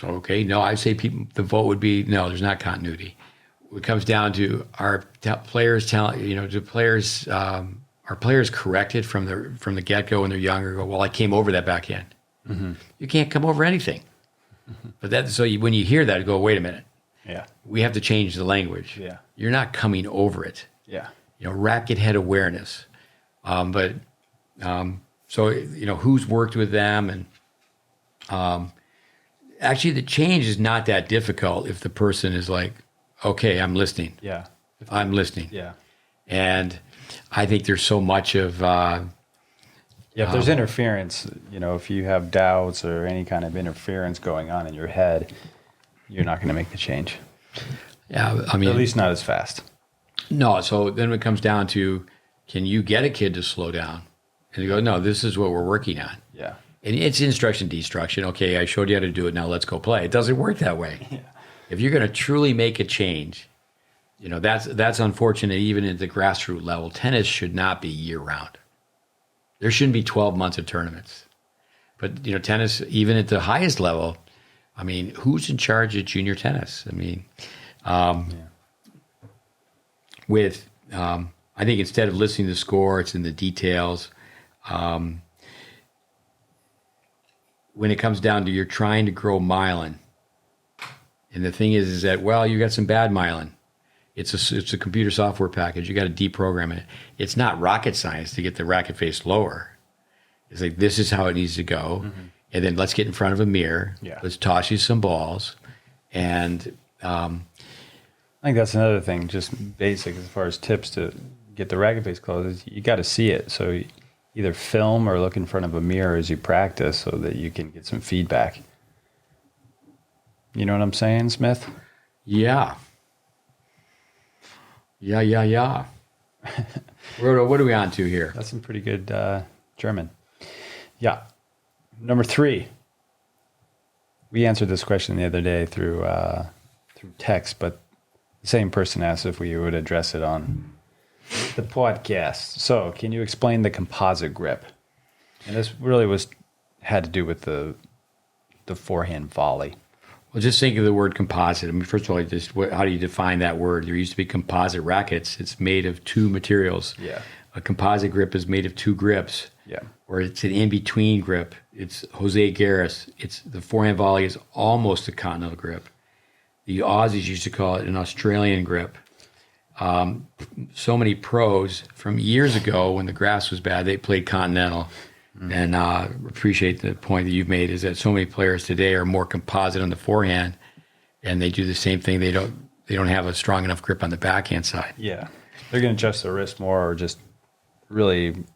okay, no, I say the vote would be no. There's not continuity. It comes down to are players are players corrected from the get-go when they're younger? Go, well, I came over that backhand. Mm-hmm. You can't come over anything. Mm-hmm. But when you hear that, go, wait a minute. Yeah, we have to change the language. Yeah, you're not coming over it. Yeah, racket head awareness. So who's worked with them, and actually the change is not that difficult if the person is like, okay, I'm listening. Yeah. I'm listening. Yeah. And I think there's so much of if there's interference, if you have doubts or any kind of interference going on in your head, you're not going to make the change. Yeah, I mean, at least not as fast. No. So then it comes down to, can you get a kid to slow down? And you go, no, this is what we're working on. Yeah. And it's instruction destruction. Okay, I showed you how to do it. Now let's go play. It doesn't work that way. Yeah. If you're going to truly make a change, that's unfortunate. Even at the grassroots level, tennis should not be year round. There shouldn't be 12 months of tournaments. But tennis, even at the highest level, I mean, who's in charge of junior tennis? I mean, I think instead of listening to the score, it's in the details. When it comes down to you're trying to grow myelin, and the thing is that, well, you got some bad myelin. It's a computer software package. You got to deprogram it. It's not rocket science to get the racket face lower. It's like, this is how it needs to go. Mm-hmm. And then let's get in front of a mirror. Yeah. Let's toss you some balls. And I think that's another thing, just basic as far as tips to get the racket face closed, is you got to see it. So either film or look in front of a mirror as you practice so that you can get some feedback. You know what I'm saying, Smith? Yeah. Yeah. What are we on to here? That's some pretty good German. Yeah. Number 3. We answered this question the other day through text, but the same person asked if we would address it on the podcast. So, can you explain the composite grip? And this really had to do with the forehand volley. Well, just think of the word composite. I mean, first of all, how do you define that word? There used to be composite rackets. It's made of 2 materials. Yeah. A composite grip is made of 2 grips. Yeah. Or it's an in-between grip. It's Jose Garris. The forehand volley is almost a continental grip. The Aussies used to call it an Australian grip. So many pros from years ago when the grass was bad, they played continental. And appreciate the point that you've made, is that so many players today are more composite on the forehand, and they do the same thing. They don't have a strong enough grip on the backhand side. Yeah, they're going to adjust their wrist more, or just really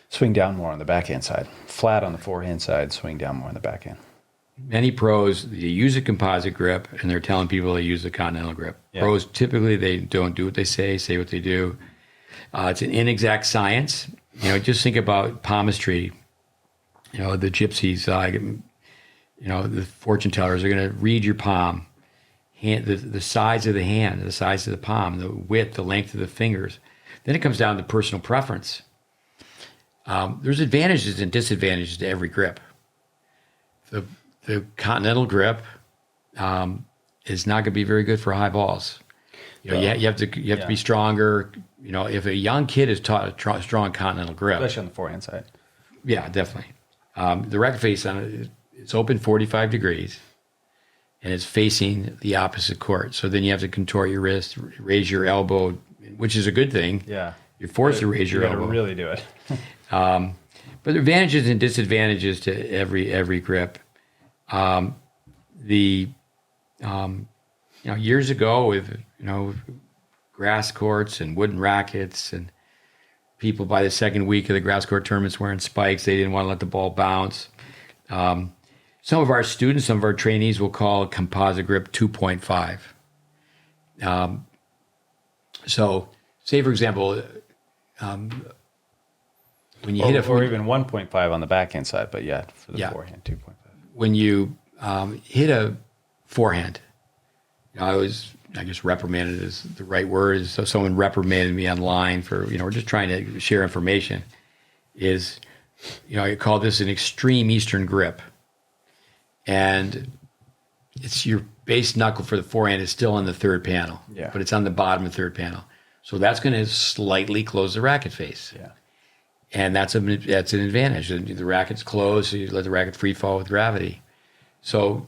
swing down more on the backhand side. Flat on the forehand side, swing down more on the backhand. Many pros, they use a composite grip, and they're telling people they use a continental grip. Yeah. Pros, typically, they don't do what they say what they do. It's an inexact science. Just think about palmistry. The gypsies, the fortune tellers are going to read your palm, the size of the hand, the size of the palm, the width, the length of the fingers. Then it comes down to personal preference. There's advantages and disadvantages to every grip. The continental grip is not going to be very good for high balls. You have to be stronger. If a young kid is taught a strong continental grip, especially on the forehand side. Yeah, definitely. The racket face on it, it's open 45 degrees, and it's facing the opposite court. So then you have to contort your wrist, raise your elbow, which is a good thing. Yeah, you're forced to raise your elbow. You got to really do it. But there are advantages and disadvantages to every grip. Years ago with grass courts and wooden rackets, and people by the second week of the grass court tournaments wearing spikes. They didn't want to let the ball bounce. Some of our students, some of our trainees will call a composite grip 2.5. So say, for example, when you hit or even 1.5 on the backhand side, but for the forehand, 2.5. When you hit a forehand, I guess reprimanded is the right word. So someone reprimanded me online for, we're just trying to share information. I call this an extreme Eastern grip. And it's your base knuckle for the forehand is still on the third panel, but it's on the bottom of the third panel. So that's going to slightly close the racket face. Yeah. And that's an advantage. The racket's closed, so you let the racket free fall with gravity. So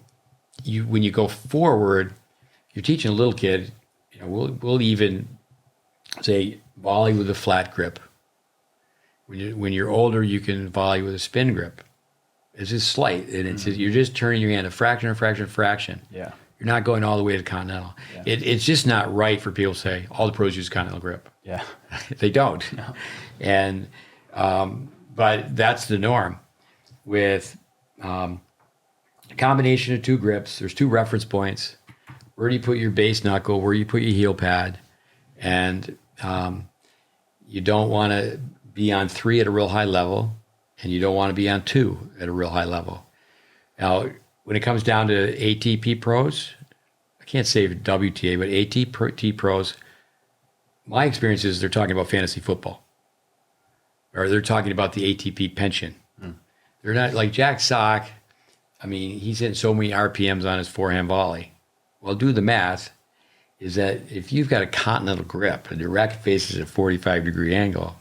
when you go forward, you're teaching a little kid, we'll even say volley with a flat grip. When you're older, you can volley with a spin grip. It's just slight, and it's you're just turning your hand a fraction. Yeah. You're not going all the way to continental. Yeah. It's just not right for people to say all the pros use continental grip. Yeah. They don't. No. And but that's the norm. With a combination of two grips, there's two reference points. Where do you put your base knuckle? Where do you put your heel pad? And you don't want to be on 3 at a real high level, and you don't want to be on 2 at a real high level. Now, when it comes down to ATP pros, I can't say WTA, but ATP pros, my experience is they're talking about fantasy football, or they're talking about the ATP pension. They're not like Jack Sock. I mean, he's hitting so many RPMs on his forehand volley. Well, do the math. Is that if you've got a continental grip and your racket faces at a 45-degree angle,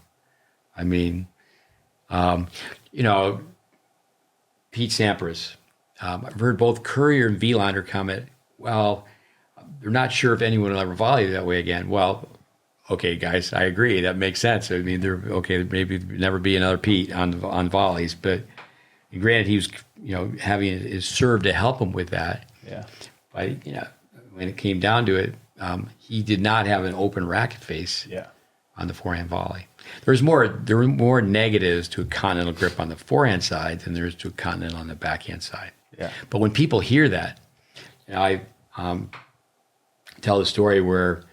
I mean, Pete Sampras. I've heard both Courier and Vilander comment, well, they're not sure if anyone will ever volley that way again. Well, okay, guys, I agree. That makes sense. I mean, maybe never be another Pete on volleys, but granted, he was, having his serve to help him with that. Yeah. But, when it came down to it, he did not have an open racket face on the forehand volley. There were more negatives to a continental grip on the forehand side than there is to a continental on the backhand side. Yeah. But when people hear that, I tell the story where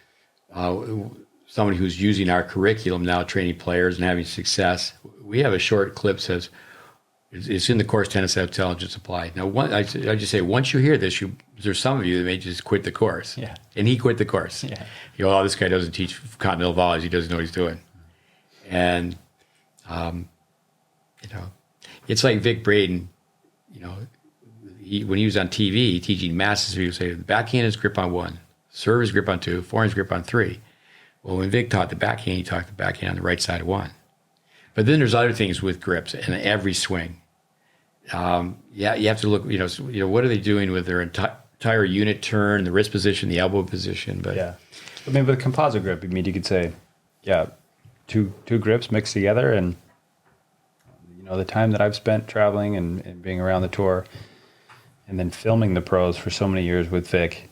somebody who's using our curriculum now, training players and having success, we have a short clip says, it's in the course Tennis Intelligence Applied. Now, I just say, once you hear this, there's some of you that may just quit the course. Yeah. And he quit the course. Yeah. This guy doesn't teach continental volleys. He doesn't know what he's doing. And, it's like Vic Braden, when he was on TV teaching masters, he would say, the backhand is grip on 1, serve is grip on 2, forehand is grip on 3. Well, when Vic taught the backhand, he taught the backhand on the right side of 1. But then there's other things with grips in every swing. You have to look, what are they doing with their entire unit turn, the wrist position, the elbow position? But yeah. I mean, with a composite grip, you could say, two grips mixed together, and the time that I've spent traveling and being around the tour, and then filming the pros for so many years with Vic,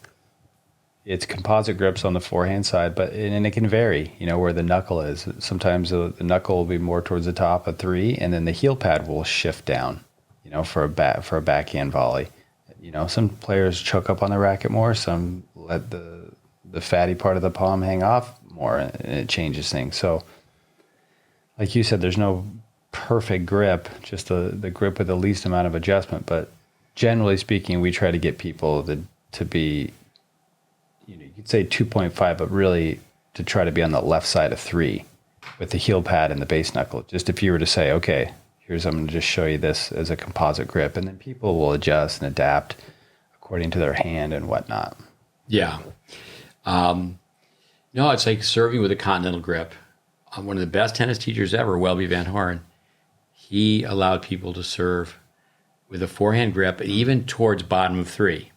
it's composite grips on the forehand side, and it can vary, where the knuckle is. Sometimes the knuckle will be more towards the top of 3, and then the heel pad will shift down, for a backhand volley. Some players choke up on the racket more, some let the fatty part of the palm hang off more, and it changes things. So, like you said, there's no perfect grip, just the grip with the least amount of adjustment. But generally speaking, we try to get people to be, you could say 2.5, but really to try to be on the left side of 3 with the heel pad and the base knuckle. Just if you were to say, okay, I'm going to just show you this as a composite grip, and then people will adjust and adapt according to their hand and whatnot. Yeah. No, it's like serving with a continental grip. One of the best tennis teachers ever, Welby Van Horn, he allowed people to serve with a forehand grip, and even towards bottom of 3.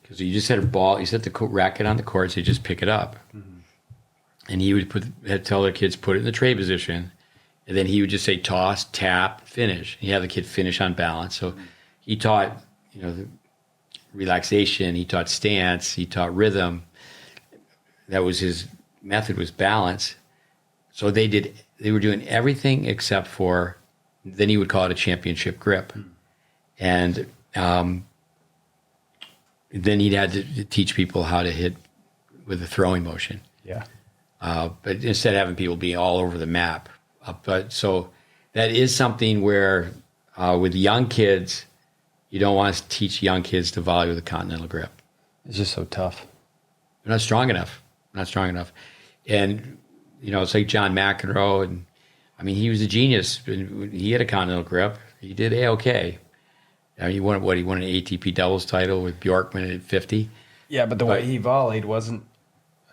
Because you just had a ball, you set the racket on the court, so you just pick it up. Mm-hmm. And he would tell the kids, put it in the tray position, and then he would just say toss, tap, finish. He had the kid finish on balance. So he taught, the relaxation, he taught stance, he taught rhythm. That was his method, was balance. So they were doing everything except for, then he would call it a championship grip. And then he'd had to teach people how to hit with a throwing motion. Yeah. But instead of having people be all over the map. But so that is something where with young kids, you don't want to teach young kids to volley with a continental grip. It's just so tough. They're not strong enough. And, it's like John McEnroe. And I mean, he was a genius. He had a continental grip. He did A-OK. I mean, he won an ATP doubles title with Bjorkman at 50. Yeah, but the way he volleyed wasn't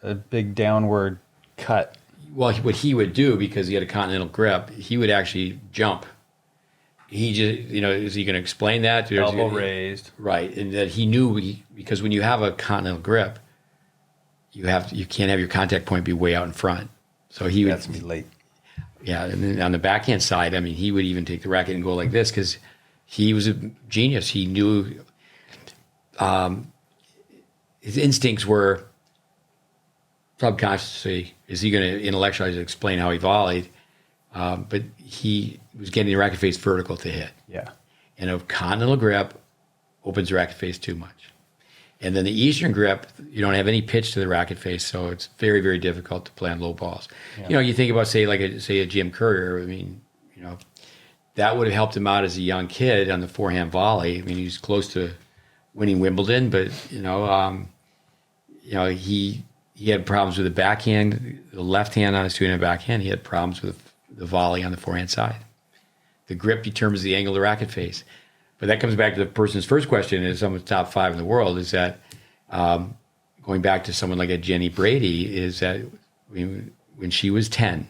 a big downward cut. Well, what he would do, because he had a continental grip, he would actually jump. He just, is he going to explain that? Elbow raised. Right. And that he knew, because when you have a continental grip, you can't have your contact point be way out in front. So he would That's me late. Yeah, and then on the backhand side, I mean, he would even take the racket and go like this because he was a genius. He knew his instincts were subconsciously, is he going to intellectualize and explain how he volleyed? But he was getting the racket face vertical to hit. Yeah. And a continental grip opens the racket face too much. And then the Eastern grip, you don't have any pitch to the racket face, so it's very, very difficult to play on low balls. Yeah. You think about, say a Jim Courier. I mean, that would have helped him out as a young kid on the forehand volley. I mean, he was close to winning Wimbledon, but he had problems with the backhand, the left hand on his two-handed backhand. He had problems with the volley on the forehand side. The grip determines the angle of the racket face. But that comes back to the person's first question: is someone's top 5 in the world? Is that going back to someone like a Jenny Brady? Is that when she was 10?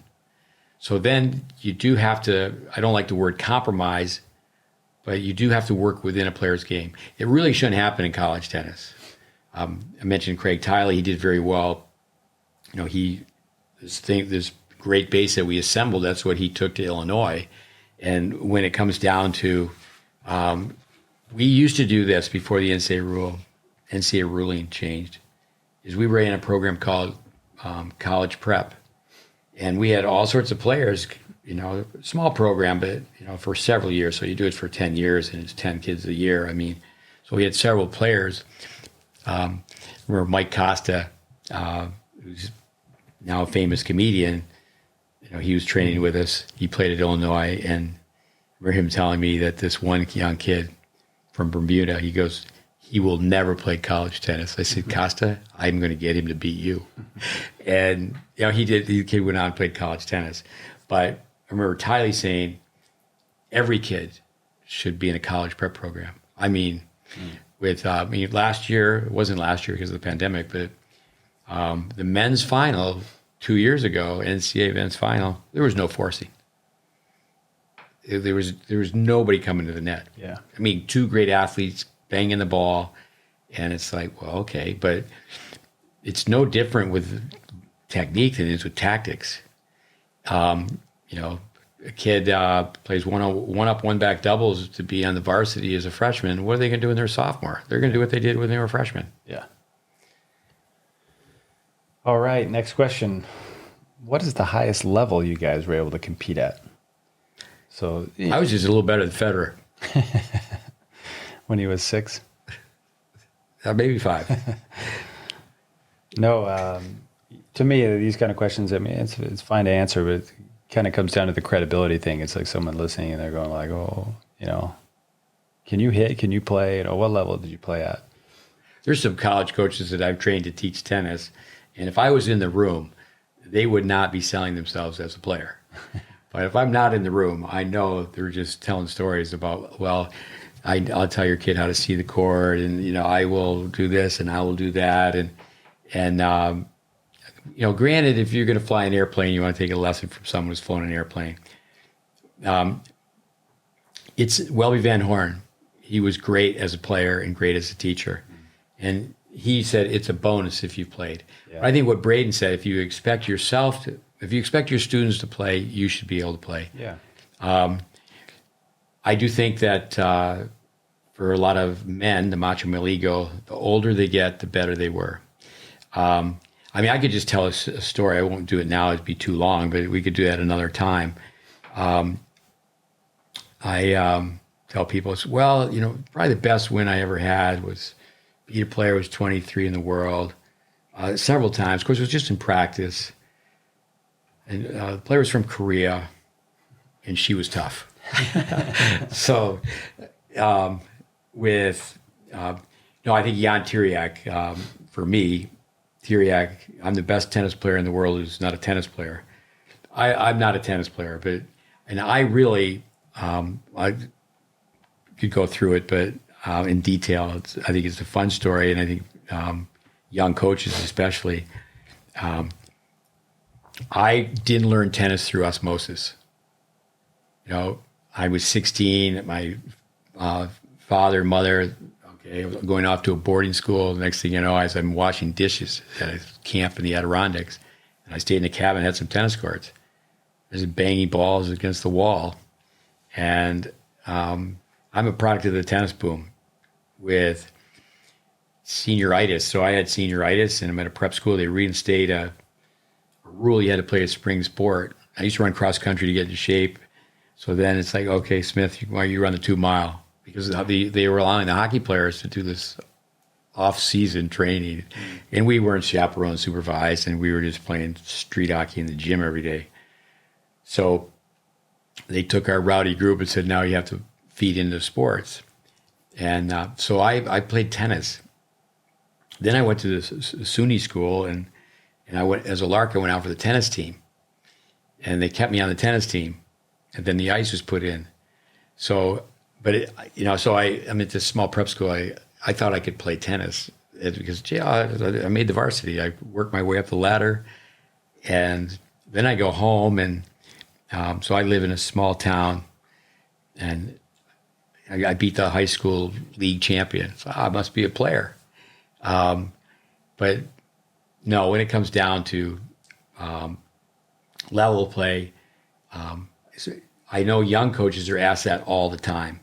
So then you do have to. I don't like the word compromise, but you do have to work within a player's game. It really shouldn't happen in college tennis. I mentioned Craig Tiley. He did very well. This great base that we assembled, that's what he took to Illinois. And when it comes down to, we used to do this before the NCAA ruling changed, is we ran a program called College Prep. And we had all sorts of players, small program, but, for several years. So you do it for 10 years and it's 10 kids a year. I mean, so we had several players. Remember Mike Costa, who's now a famous comedian, he was training with us. He played at Illinois, and I remember him telling me that this one young kid from Bermuda, he goes, he will never play college tennis. I said, Costa, I'm going to get him to beat you. And, he did. The kid went on and played college tennis. But I remember Tiley saying, every kid should be in a college prep program. I mean, last year, it wasn't last year because of the pandemic, but the men's final 2 years ago, NCAA men's final, there was no forcing. There was nobody coming to the net. Yeah. I mean, 2 great athletes banging the ball, and it's like, well, okay, but it's no different with technique than it is with tactics. A kid plays one up, one back doubles to be on the varsity as a freshman. What are they going to do when they're a sophomore? They're going to do what they did when they were freshmen. Yeah. All right, next question. What is the highest level you guys were able to compete at? So I was just a little better than Federer. When he was 6? Maybe 5. No, to me, these kind of questions, I mean, it's fine to answer, but it kind of comes down to the credibility thing. It's like someone listening and they're going like, oh, can you hit? Can you play? What level did you play at? There's some college coaches that I've trained to teach tennis, and if I was in the room, they would not be selling themselves as a player. But if I'm not in the room, I know they're just telling stories about, well, I'll tell your kid how to see the court, and I will do this and I will do that, and granted, if you're going to fly an airplane, you want to take a lesson from someone who's flown an airplane. It's Welby Van Horn. He was great as a player and great as a teacher, and he said it's a bonus if you played. Yeah. I think what Braden said, if you expect your students to play, you should be able to play. Yeah. I do think that for a lot of men, the macho male ego, the older they get, the better they were. I could just tell a story. I won't do it now. It'd be too long, but we could do that another time. I tell people, probably the best win I ever had was beat a player who was 23 in the world several times. Of course, it was just in practice. And the player was from Korea, and she was tough. So, I think Jan Tiriac, for me, I'm the best tennis player in the world who's not a tennis player. I'm not a tennis player, and I really, I could go through it, but in detail, I think it's a fun story, and I think young coaches especially. I didn't learn tennis through osmosis. I was 16. My father, mother, Okay, I was going off to a boarding school. The next thing you know, I'm washing dishes at a camp in the Adirondacks. And I stayed in the cabin, had some tennis courts. There's banging balls against the wall. And I'm a product of the tennis boom with senioritis. So I had senioritis, and I'm at a prep school. They reinstated a rule you had to play a spring sport. I used to run cross country to get into shape. So then it's like, okay, Smith, why don't you run the 2 mile? Because they were allowing the hockey players to do this off-season training. And we weren't chaperoned, supervised, and we were just playing street hockey in the gym every day. So they took our rowdy group and said, now you have to feed into sports. And so I played tennis. Then I went to the SUNY school, and I went as a lark. I went out for the tennis team, and they kept me on the tennis team. And then the ice was put in. So, but I'm at this small prep school. I thought I could play tennis because, I made the varsity. I worked my way up the ladder, and then I go home, and so I live in a small town, and I beat the high school league champion. So I must be a player. But no, when it comes down to level of play, I know young coaches are asked that all the time.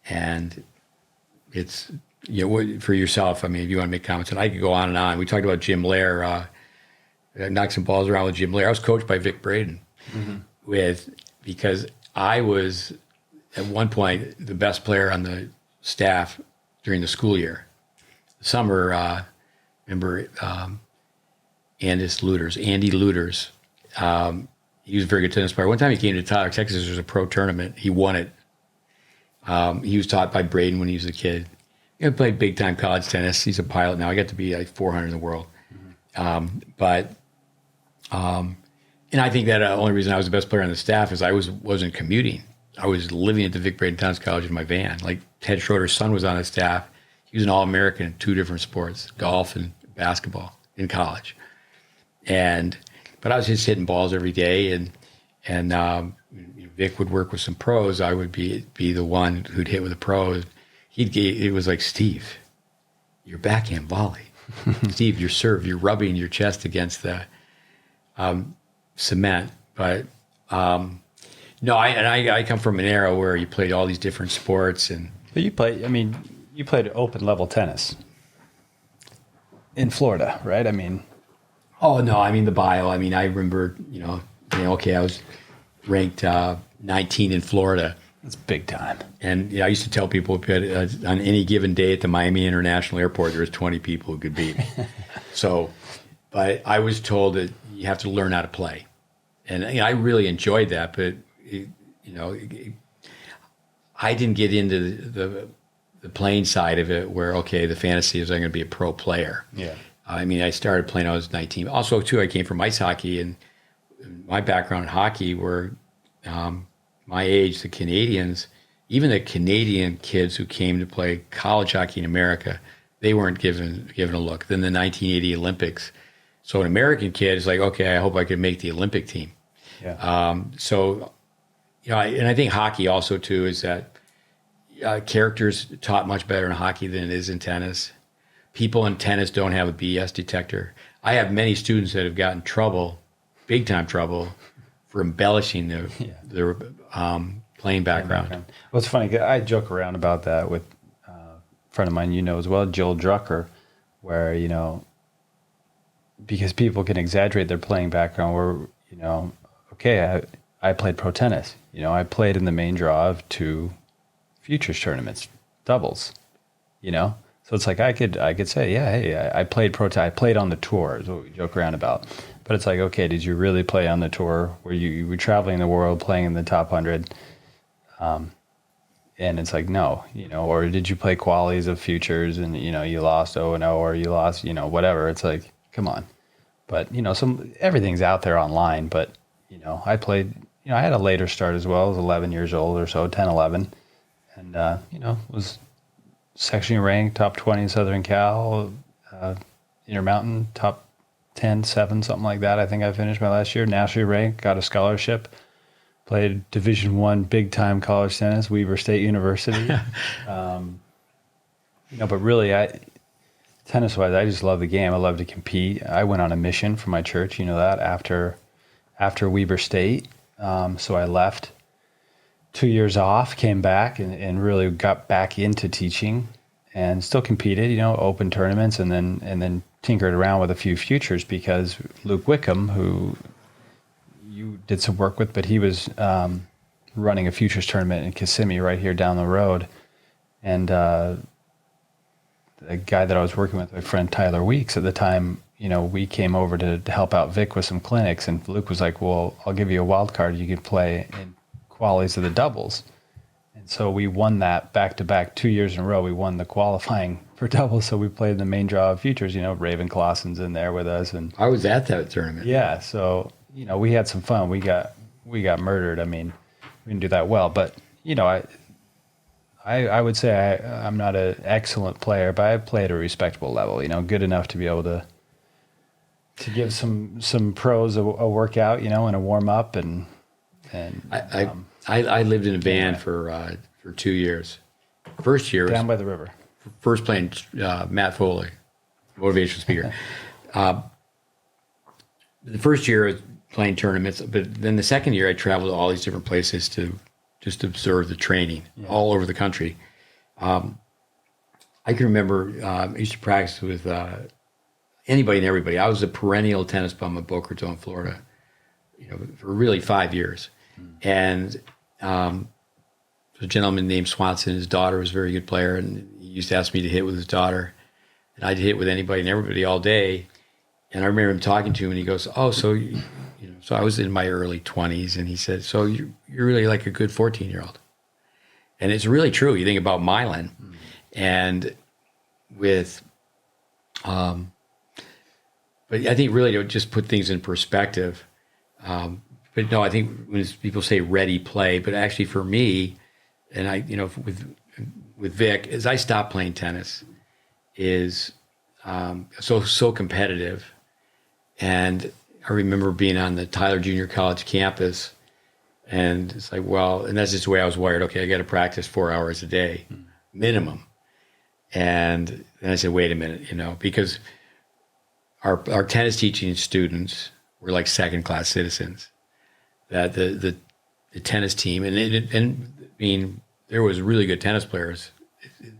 And it's, for yourself, I mean, if you want to make comments, and I could go on and on. We talked about Jim Lair, knocked some balls around with Jim Lair. I was coached by Vic Braden because I was, at one point, the best player on the staff during the school year. Summer, remember Andy Luters. He was a very good tennis player. One time he came to Tyler, Texas. There was a pro tournament. He won it. He was taught by Braden when he was a kid. He played big time college tennis. He's a pilot now. I got to be like 400 in the world. And I think that the only reason I was the best player on the staff is I wasn't commuting. I was living at the Vic Braden Tennis College in my van. Like Ted Schroeder's son was on the staff. He was an All-American in 2 different sports, golf and basketball in college. But I was just hitting balls every day, and Vic would work with some pros. I would be the one who'd hit with the pros. It was like, Steve, your backhand volley. Steve, your serve, you're rubbing your chest against the cement. But no, I come from an era where you played all these different sports. But you played open level tennis in Florida, right? I mean, oh no, I mean the bio. I mean, I remember, okay, I was ranked 19 in Florida. That's big time. And I used to tell people on any given day at the Miami International Airport, there was 20 people who could beat me. But I was told that you have to learn how to play, and I really enjoyed that. But I didn't get into the playing side of it, where the fantasy is I'm going to be a pro player. Yeah. I mean, I started playing when I was 19. Also, too, I came from ice hockey, and my background in hockey were my age, the Canadians, even the Canadian kids who came to play college hockey in America, they weren't given a look. Then the 1980 Olympics. So an American kid is like, okay, I hope I can make the Olympic team. Yeah. And I think hockey also, too, is that character's taught much better in hockey than it is in tennis. People in tennis don't have a BS detector. I have many students that have gotten big time trouble, for embellishing their playing background. Well, it's funny. I joke around about that with a friend of mine, as well, Joel Drucker, where, because people can exaggerate their playing background where, okay, I played pro tennis. I played in the main draw of 2 futures tournaments, doubles, So it's like I could say, yeah, hey, I played I played on the tour is what we joke around about. But it's like, okay, did you really play on the tour? Were you were traveling the world, playing in the top 100? And it's like, no, or did you play qualies of futures and, you lost 0-0 or you lost, whatever. It's like, come on. But, everything's out there online. But, I played, I had a later start as well. I was 11 years old or so, 10, 11. And, was section ranked top 20 in Southern Cal, Intermountain, top 10, 7, something like that. I think I finished my last year. Nationally ranked, got a scholarship, played Division I big time college tennis, Weber State University. But really, tennis-wise, I just love the game. I love to compete. I went on a mission for my church, that, after Weber State. So I left 2 years off, came back, and really got back into teaching and still competed, open tournaments, and then tinkered around with a few futures because Luke Wickham, who you did some work with, but he was running a futures tournament in Kissimmee right here down the road. And the guy that I was working with, my friend Tyler Weeks at the time, we came over to help out Vic with some clinics, and Luke was like, well, I'll give you a wild card. You can play in qualies of the doubles. And so we won that back-to-back 2 years in a row. We won the qualifying for doubles, so we played the main draw of futures. Raven Clausen's in there with us. And I was at that tournament. Yeah, so, we had some fun. We got murdered. I mean, we didn't do that well. But, I would say I'm not an excellent player, but I play at a respectable level, good enough to be able to give some pros a workout, and a warm-up. And I lived in a band for 2 years. First year down by the river. First playing Matt Foley, motivational speaker. The first year I was playing tournaments, but then the second year I traveled to all these different places to just observe the training all over the country. I can remember I used to practice with anybody and everybody. I was a perennial tennis bum in Boca Raton, Florida, for really 5 years. And a gentleman named Swanson, his daughter was a very good player, and he used to ask me to hit with his daughter. And I'd hit with anybody and everybody all day. And I remember him talking to him, and he goes, oh, so, so I was in my early 20s, and he said, so you're really like a good 14-year-old. And it's really true. You think about Milan, and with, but I think really to just put things in perspective, but no, I think when people say ready play, but actually for me, and I, with Vic, as I stopped playing tennis, is so competitive. And I remember being on the Tyler Junior College campus, and it's like, well, and that's just the way I was wired. Okay, I got to practice 4 hours a day, minimum. And then I said, wait a minute, because our tennis teaching students were like second-class citizens. That the tennis team, and I mean, there was really good tennis players.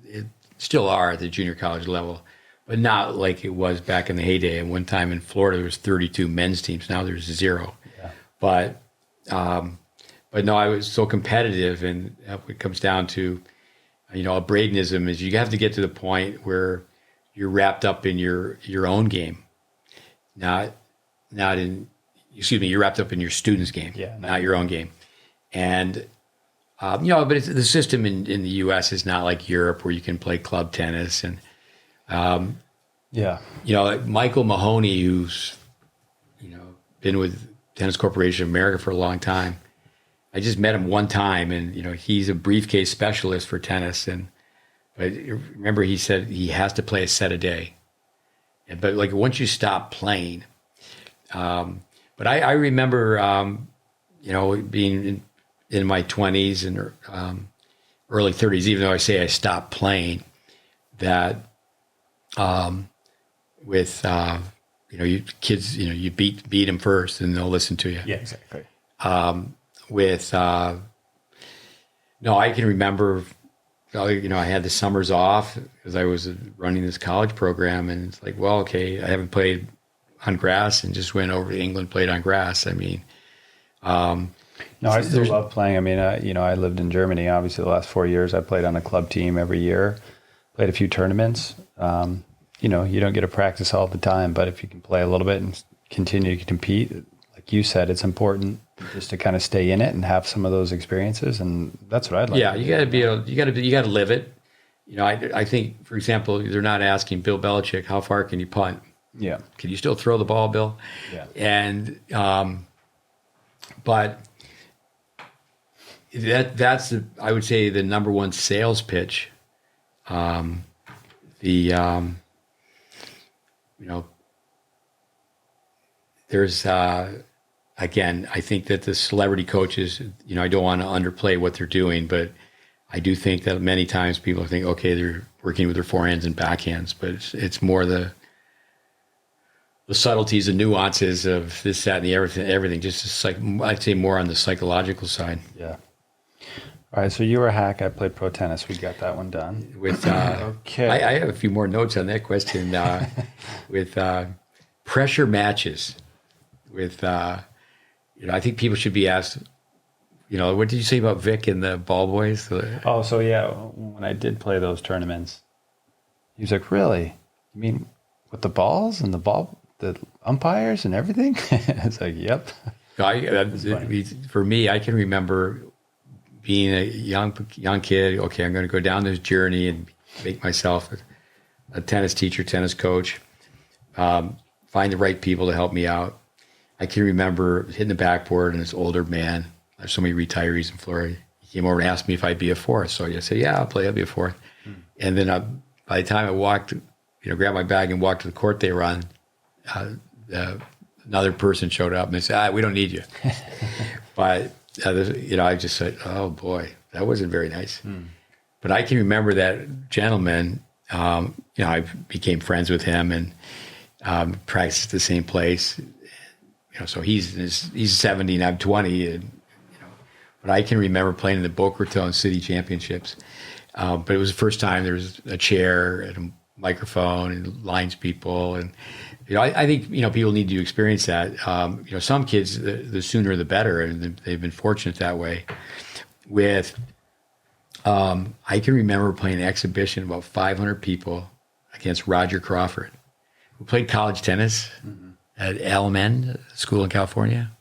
It still are at the junior college level, but not like it was back in the heyday. And one time in Florida, there was 32 men's teams. Now there's 0. Yeah. But no, I was so competitive, and it comes down to, a Bradenism is you have to get to the point where you're wrapped up in your own game, not in. You're wrapped up in your student's game, not your own game. And, but the system in the U.S. is not like Europe where you can play club tennis. And, Michael Mahoney, who's, been with Tennis Corporation of America for a long time. I just met him one time, and, he's a briefcase specialist for tennis. But remember, he said he has to play a set a day. But like once you stop playing, but I remember, being in my 20s and early 30s, even though I say I stopped playing, that with, you kids, you beat them first and they'll listen to you. Yeah, exactly. I can remember, I had the summers off because I was running this college program, and it's like, well, okay, I haven't played on grass, and just went over to England, played on grass. I mean, no, I still love playing. I mean, I lived in Germany. Obviously, the last 4 years, I played on a club team every year, played a few tournaments. You don't get to practice all the time, but if you can play a little bit and continue to compete, like you said, it's important just to kind of stay in it and have some of those experiences. And that's what I'd like. Yeah, you got to be able, you got to live it. I think, for example, they're not asking Bill Belichick, how far can you punt? Yeah. Can you still throw the ball, Bill? Yeah. And, but that's I would say the number one sales pitch. There's, again, I think that the celebrity coaches, I don't want to underplay what they're doing, but I do think that many times people think, okay, they're working with their forehands and backhands, but it's more the subtleties and nuances of this, that, and the everything. Just like I'd say more on the psychological side. Yeah. All right. So you were a hack. I played pro tennis. We got that one done. With okay. I have a few more notes on that question. With pressure matches. With I think people should be asked. What did you say about Vic and the ball boys? Oh, so yeah, when I did play those tournaments, he was like, "Really? You mean with the balls and the umpires and everything?" It's like, "Yep." For me, I can remember being a young kid. Okay, I'm going to go down this journey and make myself a tennis teacher, tennis coach. Find the right people to help me out. I can remember hitting the backboard, and this older man. There's so many retirees in Florida. He came over and asked me if I'd be a fourth. So I said, yeah, I'll be a fourth. And then by the time I walked, grabbed my bag and walked to the court they were on, another person showed up and they said, we don't need you. But, I just said, oh boy, that wasn't very nice. But I can remember that gentleman, I became friends with him and practiced at the same place. So he's 70 and I'm 20 and, but I can remember playing in the Boca Raton City Championships. But it was the first time there was a chair and a microphone and lines people. And, I think, people need to experience that. Some kids, the sooner the better. And they've been fortunate that way. I can remember playing an exhibition, about 500 people against Roger Crawford, who played college tennis at LMN School in California.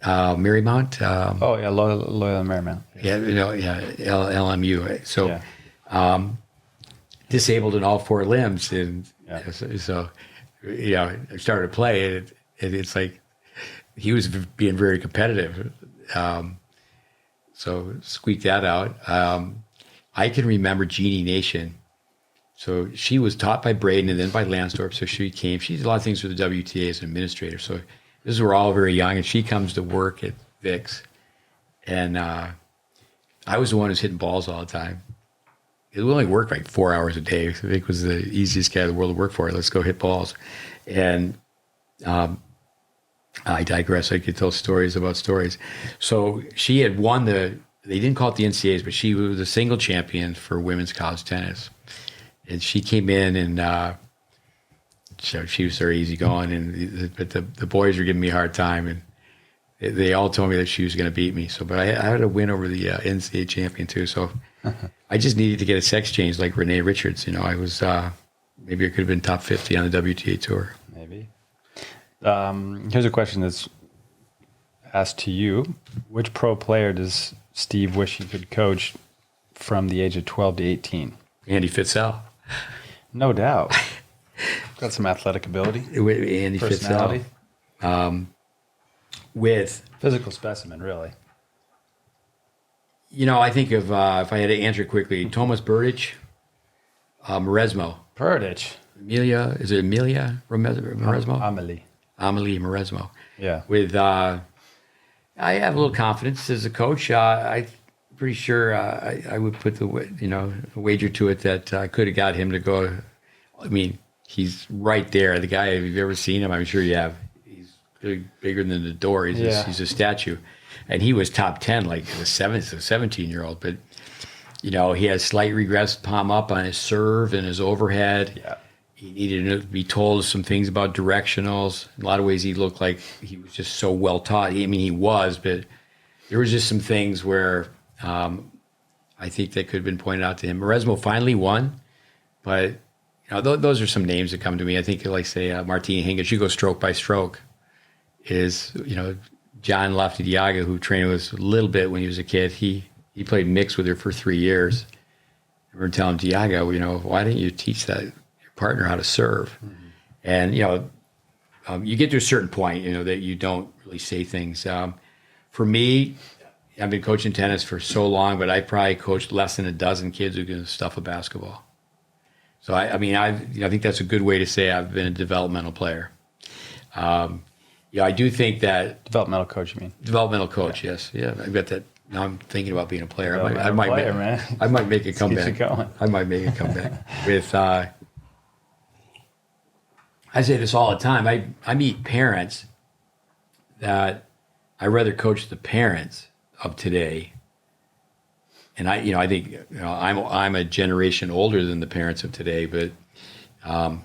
Marymount. Loyola Marymount. Yeah, LMU. Right? So, disabled in all four limbs, and so I started to play, and it's like he was being very competitive. So squeaked that out. I can remember Jeannie Nation. So she was taught by Braden and then by Lansdorp. So she did a lot of things with the WTA as an administrator. So this is we're all very young, and she comes to work at Vic's, and I was the one who's hitting balls all the time. It only worked like 4 hours a day. So Vic was the easiest guy in the world to work for. Let's go hit balls, and I digress. I could tell stories about stories. So she had won they didn't call it the NCAAs, but she was a single champion for women's college tennis, and she came in and. So she was very easygoing, but the boys were giving me a hard time, and they all told me that she was going to beat me. So, but I had a win over the NCAA champion too. So, I just needed to get a sex change like Renee Richards. I was maybe I could have been top 50 on the WTA tour. Maybe. Here's a question that's asked to you: which pro player does Steve wish he could coach from the age of 12 to 18? Andy Fitzell. No doubt. Got some athletic ability. Andy personality. Fitzell. With physical specimen, really. I think of, if I had to answer quickly, Tomas Berdych, Maresmo. Berdych. Is it Amelia Maresmo? Amelie Maresmo. Yeah. With, I have a little confidence as a coach. I'm pretty sure I would put the wager to it that I could have got him to go. I mean, he's right there. The guy, if you've ever seen him, I'm sure you have. He's bigger than the door. He's a statue. And he was top 10, like a 17-year-old. But, he has slight regress, palm up on his serve and his overhead. Yeah. He needed to be told some things about directionals. In a lot of ways, he looked like he was just so well taught. He was, but there was just some things where I think that could have been pointed out to him. Maresmo finally won, but those are some names that come to me. I think, like say, Martina Hingis, you go stroke by stroke. Is John Lofty-Diaga, who trained with us a little bit when he was a kid. He played mixed with her for 3 years. I remember telling Diaga, why didn't you teach your partner how to serve? Mm-hmm. And you get to a certain point, that you don't really say things. For me, I've been coaching tennis for so long, but I probably coached less than a dozen kids who can stuff a basketball. So I think that's a good way to say I've been a developmental player. I do think that developmental coach. You mean developmental coach? Yeah. Yes, yeah. I've got that now I'm thinking about being a player. Well, I might make a Keeps comeback. it going. I might make a comeback with. I say this all the time. I meet parents that I rather coach the parents of today. And I think I'm a generation older than the parents of today, but I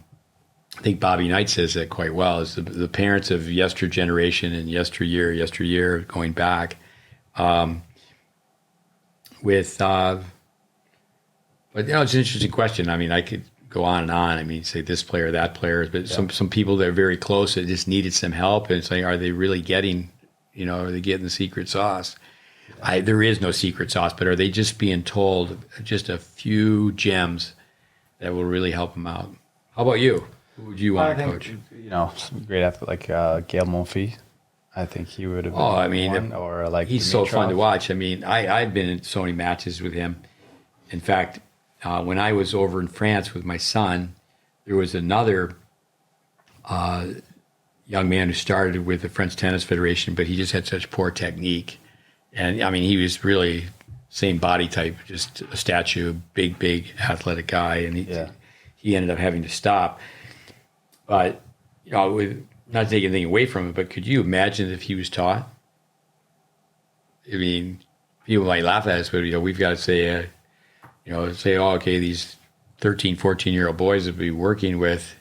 think Bobby Knight says that quite well. Is the parents of yester generation and yesteryear going back with. But it's an interesting question. I mean, I could go on and on. I mean, say this player, that player, but some people that are very close that just needed some help, and it's like, are they really getting? Are they getting the secret sauce? There is no secret sauce, but are they just being told just a few gems that will really help them out? How about you? Who would you want to coach? Some great athlete like Gail Monfils. I think he would have been one, or like he's Dimitrov. So fun to watch. I mean, I've been in so many matches with him. In fact, when I was over in France with my son, there was another young man who started with the French Tennis Federation, but he just had such poor technique. And I mean, he was really same body type, just a statue, big athletic guy, and he ended up having to stop. But with not taking anything away from it, but could you imagine if he was taught? I mean, people might laugh at us, but we've got to say, oh, okay, these 13, 14-year-old boys that we'll be working with,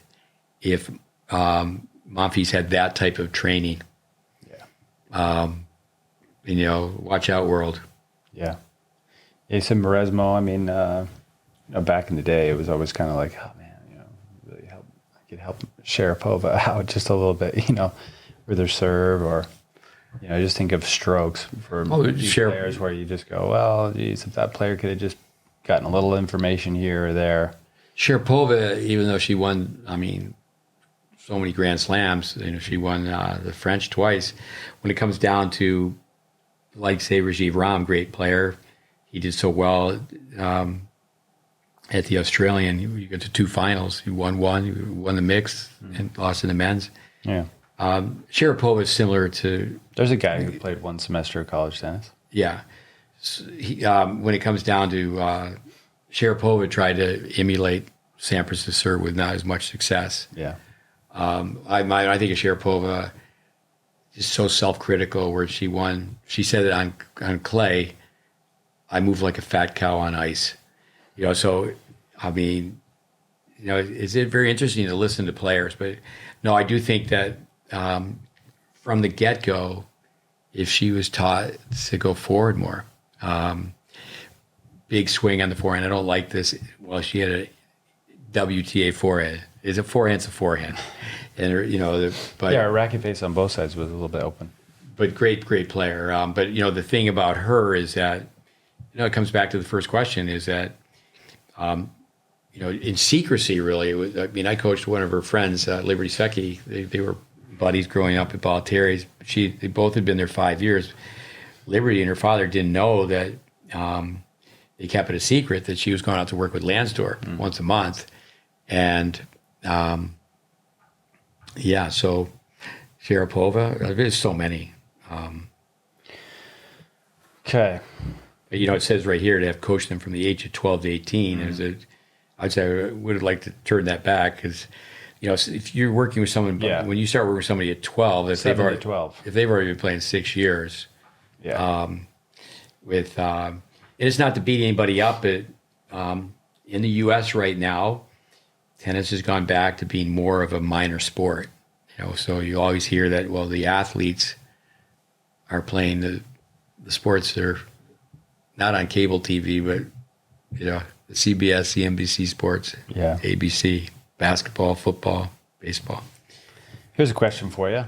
if Monfils had that type of training. Yeah. Watch out, world. Yeah. Jason Maresmo, I mean, back in the day, it was always kind of like, oh, man, really I could help Sharapova out just a little bit, with her serve, or, just think of strokes for these players where you just go, well, geez, if that player could have just gotten a little information here or there. Sharapova, even though she won, so many Grand Slams, she won the French twice. When it comes down to, like, say, Rajiv Ram, great player. He did so well at the Australian. He got to 2 finals. He won one. He won the mixed and lost in the men's. Yeah. Sharapova is similar to... There's a guy who played 1 semester of college tennis. Yeah. So when it comes down to... Sharapova tried to emulate Sampras's serve with not as much success. Yeah. I think of Sharapova... is so self-critical where she won. She said that on clay, I move like a fat cow on ice. So, it's very interesting to listen to players. But, no, I do think that from the get-go, if she was taught to go forward more, big swing on the forehand. I don't like this. Well, she had a WTA forehand. Is a forehand's a forehand. And her racket face on both sides was a little bit open. But great player. But the thing about her is that it comes back to the first question is that in secrecy really. I coached one of her friends, Liberty Secchi. They were buddies growing up at Baltieri's. They both had been there 5 years. Liberty and her father didn't know that they kept it a secret that she was going out to work with Lansdorp once a month, and. So Sharapova, there's so many. Okay. But, it says right here to have coached them from the age of 12 to 18. I'd say I would have liked to turn that back because, if you're working with someone, when you start working with somebody at 12, if they've already been playing 6 years, and it's not to beat anybody up, but in the U.S. right now, tennis has gone back to being more of a minor sport. So you always hear that, well, the athletes are playing the sports that are not on cable TV, but, the CBS, the NBC sports, ABC, basketball, football, baseball. Here's a question for you.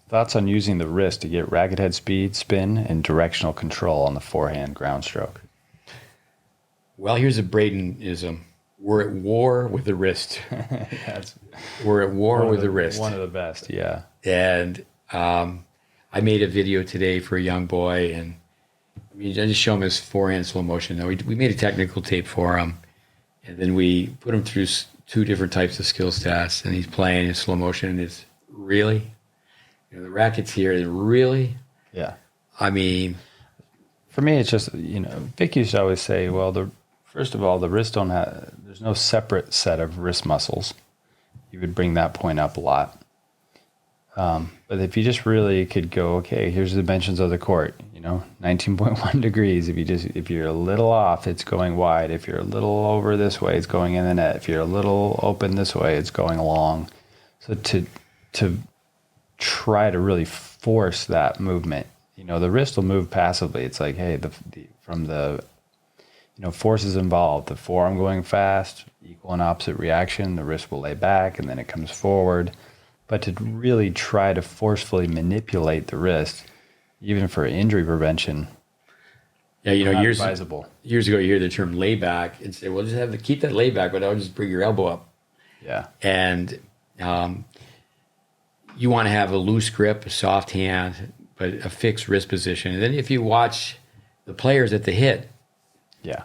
Thoughts on using the wrist to get racket head speed, spin, and directional control on the forehand ground stroke? Well, here's a Braden-ism. We're at war with the wrist. We're at war with the wrist. One of the best, yeah. And I made a video today for a young boy, and I just show him his forehand slow motion. Now, we made a technical tape for him, and then we put him through 2 different types of skills tests, and he's playing in slow motion, and it's really, the racket's here, and really? Yeah. For me, it's just, Vic used to always say, well, first of all, the wrist there's no separate set of wrist muscles. You would bring that point up a lot. But if you just really could go, okay, here's the dimensions of the court, 19.1 degrees. If you're a little off, it's going wide. If you're a little over this way, it's going in the net. If you're a little open this way, it's going long. So to try to really force that movement, the wrist will move passively. It's like, hey, from the forces involved, the forearm going fast, equal and opposite reaction, the wrist will lay back and then it comes forward. But to really try to forcefully manipulate the wrist, even for injury prevention, years advisable. Years ago, you hear the term layback and say, well, just keep that layback, but I'll just bring your elbow up. Yeah. And you want to have a loose grip, a soft hand, but a fixed wrist position. And then if you watch the players at the hit, yeah,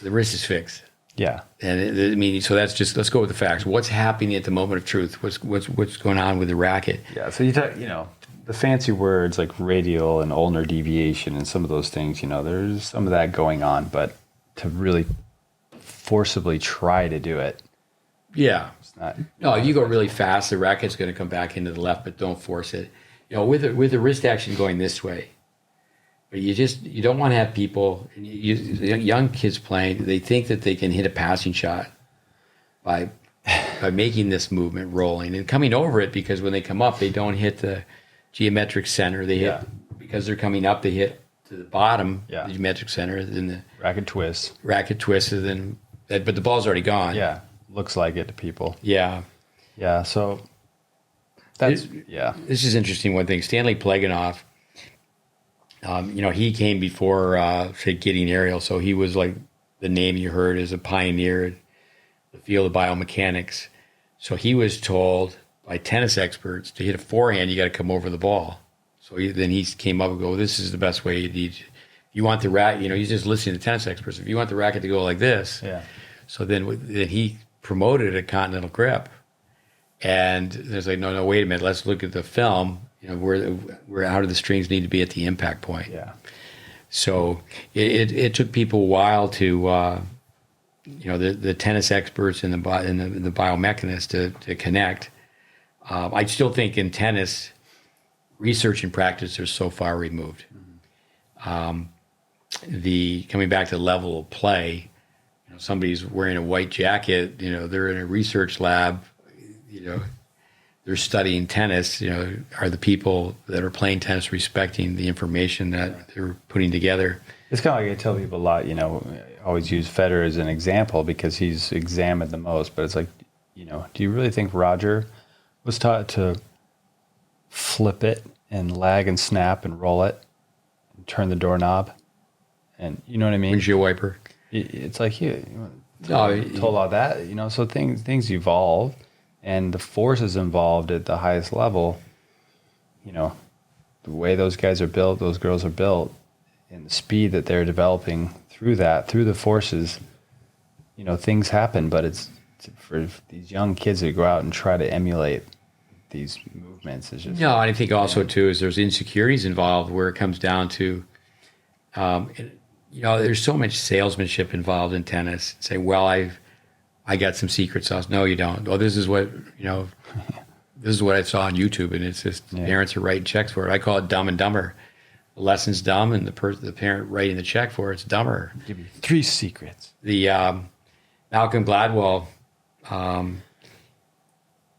the wrist is fixed. Yeah. And so that's just, let's go with the facts. What's happening at the moment of truth? What's going on with the racket? Yeah. So you talk, the fancy words like radial and ulnar deviation and some of those things, there's some of that going on, but to really forcibly try to do it. Yeah. It's not. No, if you go really fast, the racket's going to come back into the left, but don't force it. With the wrist action going this way. But you don't want to have people, young kids playing, they think that they can hit a passing shot by making this movement rolling and coming over it, because when they come up, they don't hit the geometric center. They hit, because they're coming up, they hit to the bottom, the geometric center, then the racket twist, and then, but the ball's already gone. Yeah. Looks like it to people. Yeah. Yeah. So that's, This is interesting. One thing, Stanley Pleganov, he came before, say, Gideon Ariel, so he was like the name you heard as a pioneer in the field of biomechanics. So he was told by tennis experts to hit a forehand, you got to come over the ball. So then he came up and go, this is the best way. You want the racket, he's just listening to tennis experts. If you want the racket to go like this, so then he promoted a continental grip. And there's like, no, wait a minute, let's look at the film. Where how do the strings need to be at the impact point? Yeah. So it took people a while to, the tennis experts and the biomechanists to connect. I still think in tennis, research and practice are so far removed. Coming back to the level of play, somebody's wearing a white jacket, they're in a research lab, they're studying tennis, are the people that are playing tennis respecting the information that they're putting together? It's kind of like I tell people a lot, I always use Federer as an example because he's examined the most, but it's like, do you really think Roger was taught to flip it and lag and snap and roll it and turn the doorknob? And you know what I mean? Windshield wiper. It's like, told all that, so things evolve. And the forces involved at the highest level, the way those guys are built, those girls are built, and the speed that they're developing through the forces, things happen. But it's for these young kids to go out and try to emulate these movements. It's just, no, and I think also too is there's insecurities involved where it comes down to, there's so much salesmanship involved in tennis. Say, well, I got some secret sauce. No, you don't. Oh, this is what, this is what I saw on YouTube, and it's just parents are writing checks for it. I call it dumb and dumber. The lesson's dumb, and the parent writing the check for it's dumber. Give you 3 secrets. The Malcolm Gladwell,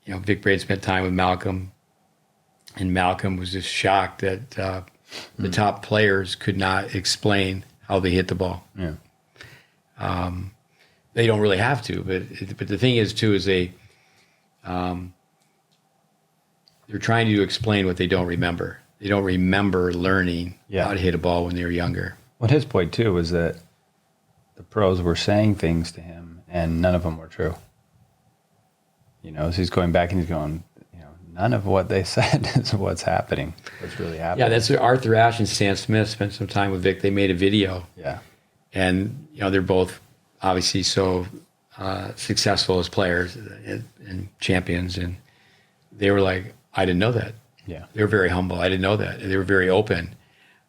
Vic Braid spent time with Malcolm, and Malcolm was just shocked that the top players could not explain how they hit the ball. Yeah. They don't really have to, but the thing is too is they're trying to explain what they don't remember. They don't remember learning how to hit a ball when they were younger. Well, his point too was that the pros were saying things to him, and none of them were true. So he's going back and he's going, none of what they said is what's happening. What's really happening? Yeah, that's Arthur Ashe and Stan Smith spent some time with Vic. They made a video. Yeah, and they're both obviously so successful as players and champions, and they were like, I didn't know that. Yeah, they were very humble. I didn't know that. They were very open,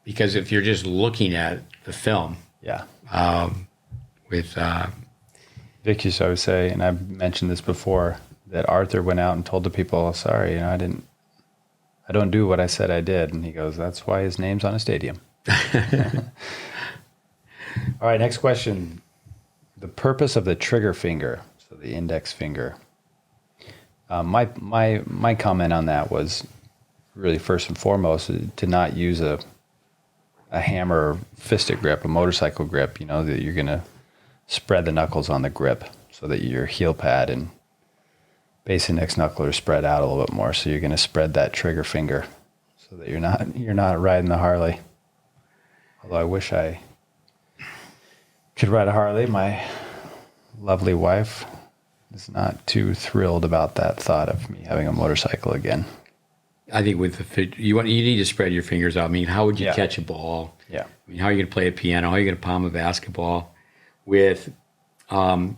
Because if you're just looking at the film, Yeah. with Vic used to always say, and I've mentioned this before, that Arthur went out and told the people, sorry, I don't do what I said I did. And he goes, that's why his name's on a stadium. All right, next question. The purpose of the trigger finger, so the index finger. My comment on that was really first and foremost to not use a hammer or fisted grip, a motorcycle grip, that you're going to spread the knuckles on the grip so that your heel pad and base index knuckle are spread out a little bit more. So you're going to spread that trigger finger so that you're not riding the Harley. Although I wish I could ride a Harley. My lovely wife is not too thrilled about that thought of me having a motorcycle again. I think with you need to spread your fingers out. I mean, how would you catch a ball? Yeah. I mean, how are you going to play a piano? How are you going to palm a basketball? With the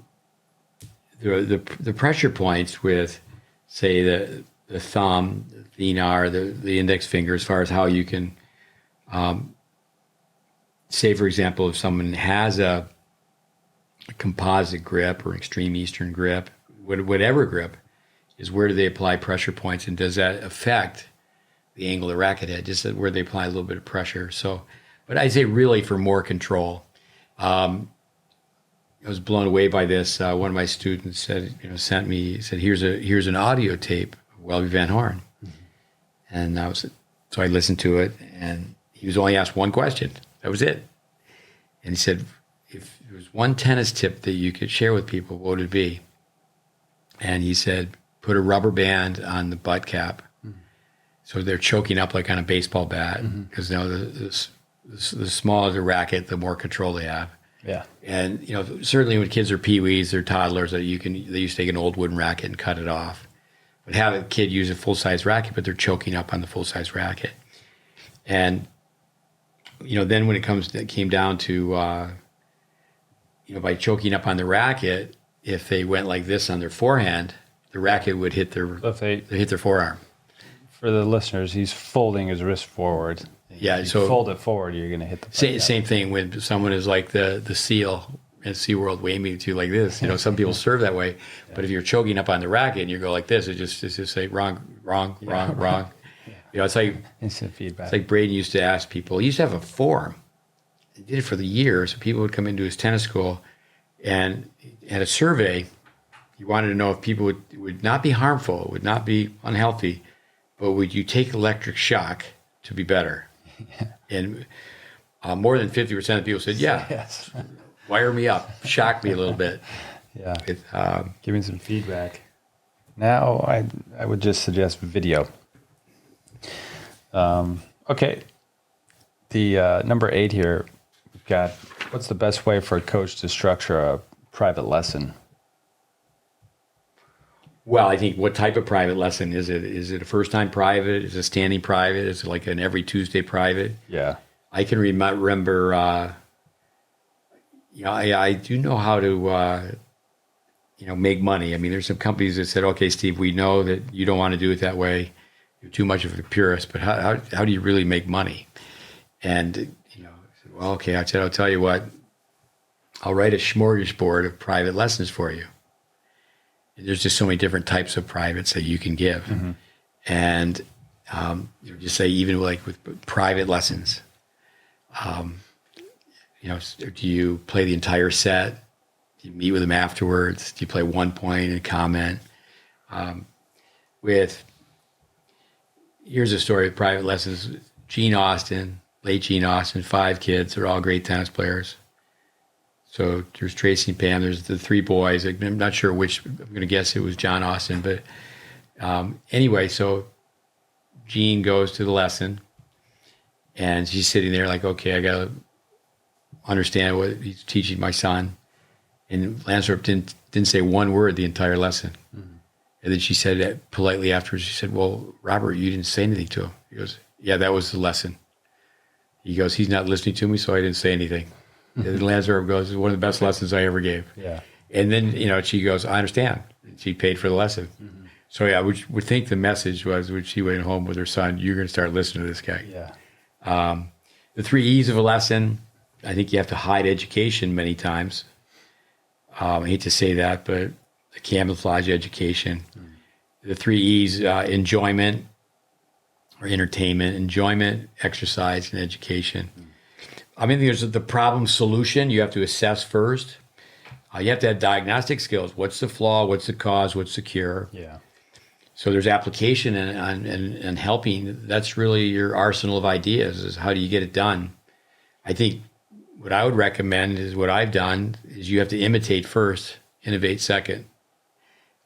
pressure points with, say, the thumb, the thenar, the index finger, as far as how you can, say, for example, if someone has a composite grip or extreme Eastern grip, whatever grip, is where do they apply pressure points, and does that affect the angle of the racket head? Just where they apply a little bit of pressure. So, but I'd say really for more control. I was blown away by this. One of my students said, here's an audio tape of Welby Van Horn. Mm-hmm. And so I listened to it, and he was only asked one question. That was it. And he said, if there was one tennis tip that you could share with people, what would it be? And he said, put a rubber band on the butt cap. Mm-hmm. So they're choking up like on a baseball bat, because the smaller the racket, the more control they have. Yeah. And, certainly when kids are peewees or toddlers, they used to take an old wooden racket and cut it off. But have a kid use a full-size racket, but they're choking up on the full-size racket. And, then when it came down to, by choking up on the racket, if they went like this on their forehand, the racket would hit their forearm. For the listeners, he's folding his wrist forward. Yeah, so fold it forward, you're going to hit the same thing when someone is like the seal in SeaWorld waving to you like this. Some people serve that way, but if you're choking up on the racket and you go like this, it's just say wrong. It's like instant feedback. It's like Braden used to ask people. He used to have a form. He did it for the years. So people would come into his tennis school and had a survey. He wanted to know if people would not be harmful, would not be unhealthy, but would you take electric shock to be better? Yeah. And more than 50% of people said, yeah, yes. Wire me up, shock me a little bit. Yeah, give me some feedback. Now I would just suggest video. Okay, the number 8 here, we've got, what's the best way for a coach to structure a private lesson? Well, I think what type of private lesson is it? Is it a first-time private? Is it a standing private? Is it like an every Tuesday private? Yeah. I can remember, I do know how to, make money. I mean, there's some companies that said, okay, Steve, we know that you don't want to do it that way. You're too much of a purist, but how do you really make money? And, I said, well, okay, I said, I'll tell you what, I'll write a smorgasbord of private lessons for you. There's just so many different types of privates that you can give. Mm-hmm. And just say, even like with private lessons, do you play the entire set? Do you meet with them afterwards? Do you play one point and comment? Here's a story of private lessons. Gene Austin, late Gene Austin, 5 kids. They're all great tennis players. So there's Tracy and Pam. There's the 3 boys. I'm not sure which. I'm going to guess it was John Austin. But anyway, so Jean goes to the lesson, and she's sitting there like, okay, I got to understand what he's teaching my son. And Lansdorp didn't say one word the entire lesson. Mm-hmm. And then she said that politely afterwards. She said, well, Robert, you didn't say anything to him. He goes, yeah, that was the lesson. He goes, he's not listening to me, so I didn't say anything. And Lansdorp goes, it's one of the best lessons I ever gave. Yeah. And then, she goes, I understand. She paid for the lesson. Mm-hmm. So, yeah, I would think the message was when she went home with her son, you're going to start listening to this guy. Yeah. the 3 E's of a lesson, I think you have to hide education many times. I hate to say that, but the camouflage education. The 3 E's, enjoyment or entertainment, enjoyment, exercise, and education. I mean, there's the problem solution you have to assess first. You have to have diagnostic skills. What's the flaw? What's the cause? What's the cure? Yeah. So there's application and helping. That's really your arsenal of ideas, is how do you get it done? I think what I would recommend is what I've done is you have to imitate first, innovate second.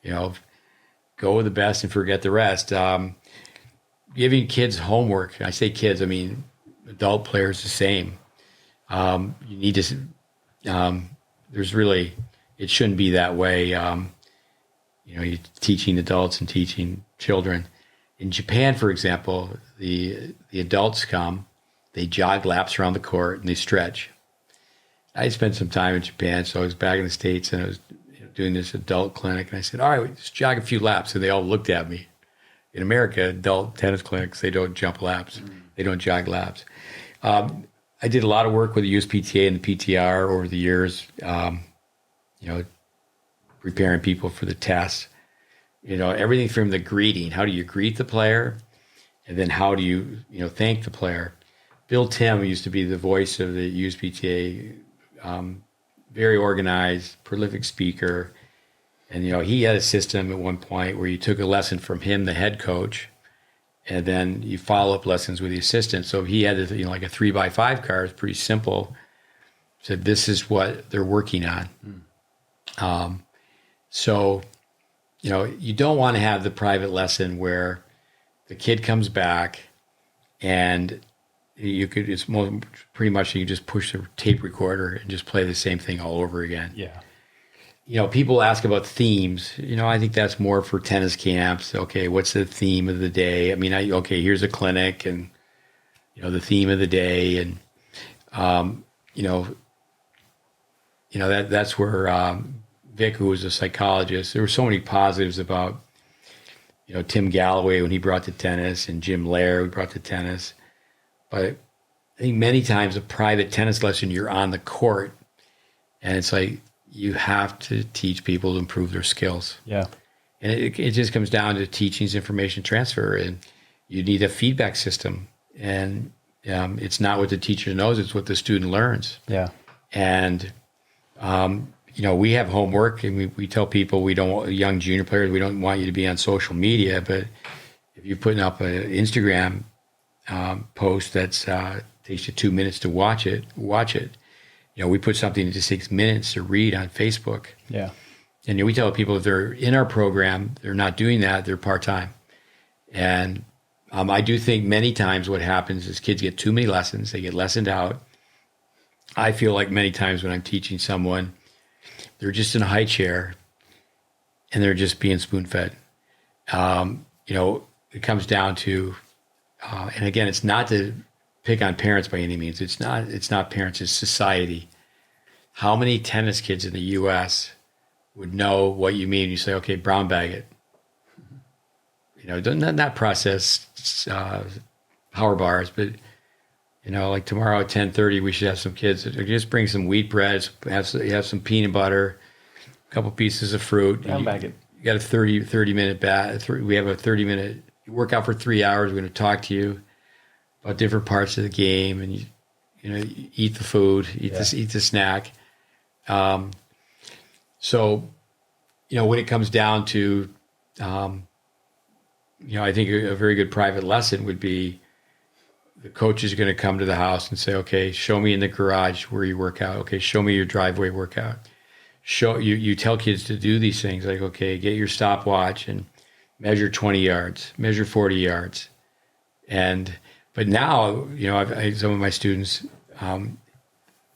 Go with the best and forget the rest. Giving kids homework. I say kids, I mean adult players the same. You need to, it shouldn't be that way. You're teaching adults and teaching children. In Japan, for example, the adults come, they jog laps around the court and they stretch. I spent some time in Japan, so I was back in the States and I was doing this adult clinic, and I said, all right, just jog a few laps. And they all looked at me. In America, adult tennis clinics, they don't jump laps. They don't jog laps. I did a lot of work with the USPTA and the PTR over the years, preparing people for the tests. Everything from the greeting. How do you greet the player? And then how do you, thank the player? Bill Tim used to be the voice of the USPTA, very organized, prolific speaker. And, he had a system at one point where you took a lesson from him, the head coach, and then you follow up lessons with the assistant. So he had, like a 3x5 card, it's pretty simple. Said, this is what they're working on. So, you don't want to have the private lesson where the kid comes back and pretty much you just push the tape recorder and just play the same thing all over again. Yeah. People ask about themes. I think that's more for tennis camps. Okay, what's the theme of the day? I mean, here's a clinic and, the theme of the day. And, that's where Vic, who was a psychologist, there were so many positives about, Tim Galloway when he brought to tennis and Jim Lair who brought to tennis. But I think many times a private tennis lesson, you're on the court and it's like, you have to teach people to improve their skills. Yeah. And it just comes down to teaching's information transfer, and you need a feedback system. And it's not what the teacher knows, it's what the student learns. Yeah. And, we have homework, and we tell people we don't want young junior players, we don't want you to be on social media, but if you're putting up an Instagram post that's takes you 2 minutes to watch it. We put something that just takes minutes to read on Facebook. Yeah. And we tell people if they're in our program, they're not doing that, they're part-time. And I do think many times what happens is kids get too many lessons, they get lessoned out. I feel like many times when I'm teaching someone, they're just in a high chair and they're just being spoon-fed. It comes down to, and again, it's not to pick on parents by any means. It's not parents, it's society. How many tennis kids in the U.S. would know what you mean? You say, okay, brown bag it. Not processed power bars, but, like tomorrow at 10:30, we should have some kids that just bring some wheat bread, have some peanut butter, a couple pieces of fruit. Brown bag it. You got a 30 minute bat. We have a 30-minute workout for 3 hours. We're going to talk to you about different parts of the game, and you eat the food, eat the snack. So, when it comes down to, I think a very good private lesson would be the coach is going to come to the house and say, okay, show me in the garage where you work out. Okay, show me your driveway workout. You tell kids to do these things like, okay, get your stopwatch and measure 20 yards, measure 40 yards. But now, some of my students,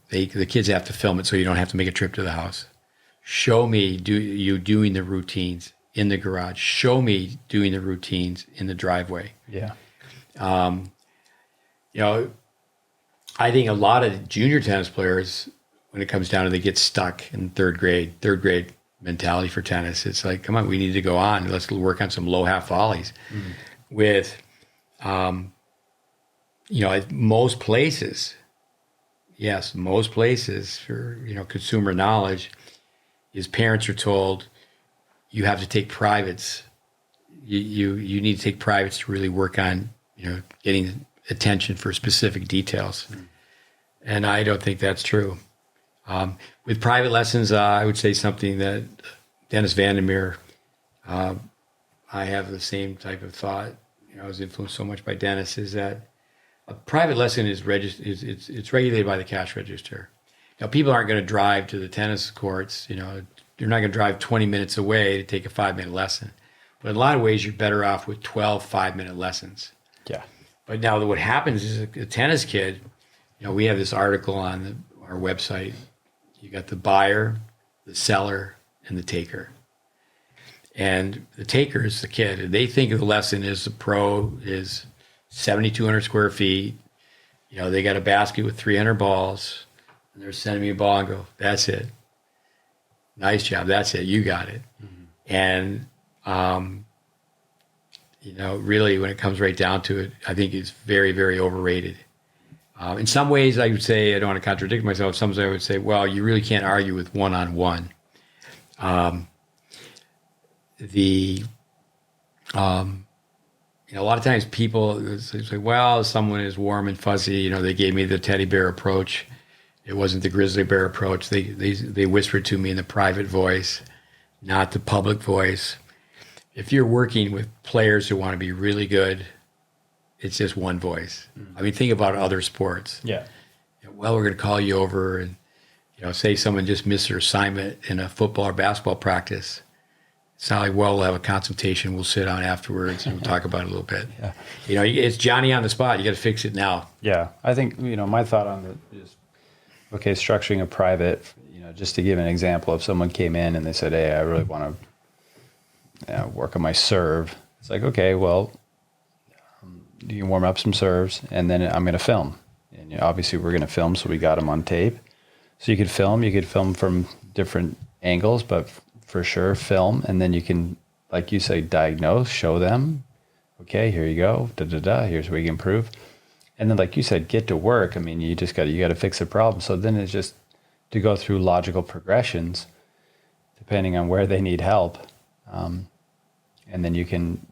the kids have to film it so you don't have to make a trip to the house. Show me you doing the routines in the garage. Show me doing the routines in the driveway. Yeah. I think a lot of junior tennis players, when it comes down to, they get stuck in third grade mentality for tennis. It's like, come on, we need to go on. Let's work on some low half volleys with, At most places, yes, most places for, consumer knowledge is parents are told you have to take privates. You need to take privates to really work on, getting attention for specific details. And I don't think that's true. With private lessons, I would say something that Dennis Vandermeer, I have the same type of thought. I was influenced so much by Dennis, is that a private lesson is it's regulated by the cash register. Now, people aren't going to drive to the tennis courts. You're not going to drive 20 minutes away to take a 5-minute lesson. But in a lot of ways, you're better off with 12 5-minute lessons. Yeah. But now what happens is a tennis kid, we have this article on our website. You got the buyer, the seller, and the taker. And the taker is the kid. And they think of the lesson as the pro is 7,200 square feet. They got a basket with 300 balls. And they're sending me a ball and go, that's it. Nice job. That's it. You got it. And, really when it comes right down to it, I think it's very, very overrated. In some ways, I would say, I don't want to contradict myself. Some ways I would say, well, you really can't argue with one-on-one. A lot of times people say, well, someone is warm and fuzzy. They gave me the teddy bear approach. It wasn't the grizzly bear approach. They whispered to me in the private voice, not the public voice. If you're working with players who want to be really good, it's just one voice. I mean, think about other sports. Yeah. Well, we're going to call you over and, say someone just missed their assignment in a football or basketball practice. It's not like, well, we'll have a consultation. We'll sit down afterwards and we'll talk about it a little bit. Yeah. It's Johnny on the spot. You got to fix it now. Yeah. I think, my thought on it is, okay, structuring a private, just to give an example, if someone came in and they said, hey, I really want to work on my serve. It's like, okay, well, you can warm up some serves and then I'm going to film. And obviously we're going to film, so we got them on tape. So you could film from different angles, but for sure film. And then you can, like you say, diagnose, show them, okay, here you go, here's where you can improve. And then, like you said, get to work. I mean, you got to fix the problem. So then it's just to go through logical progressions, depending on where they need help. And then you can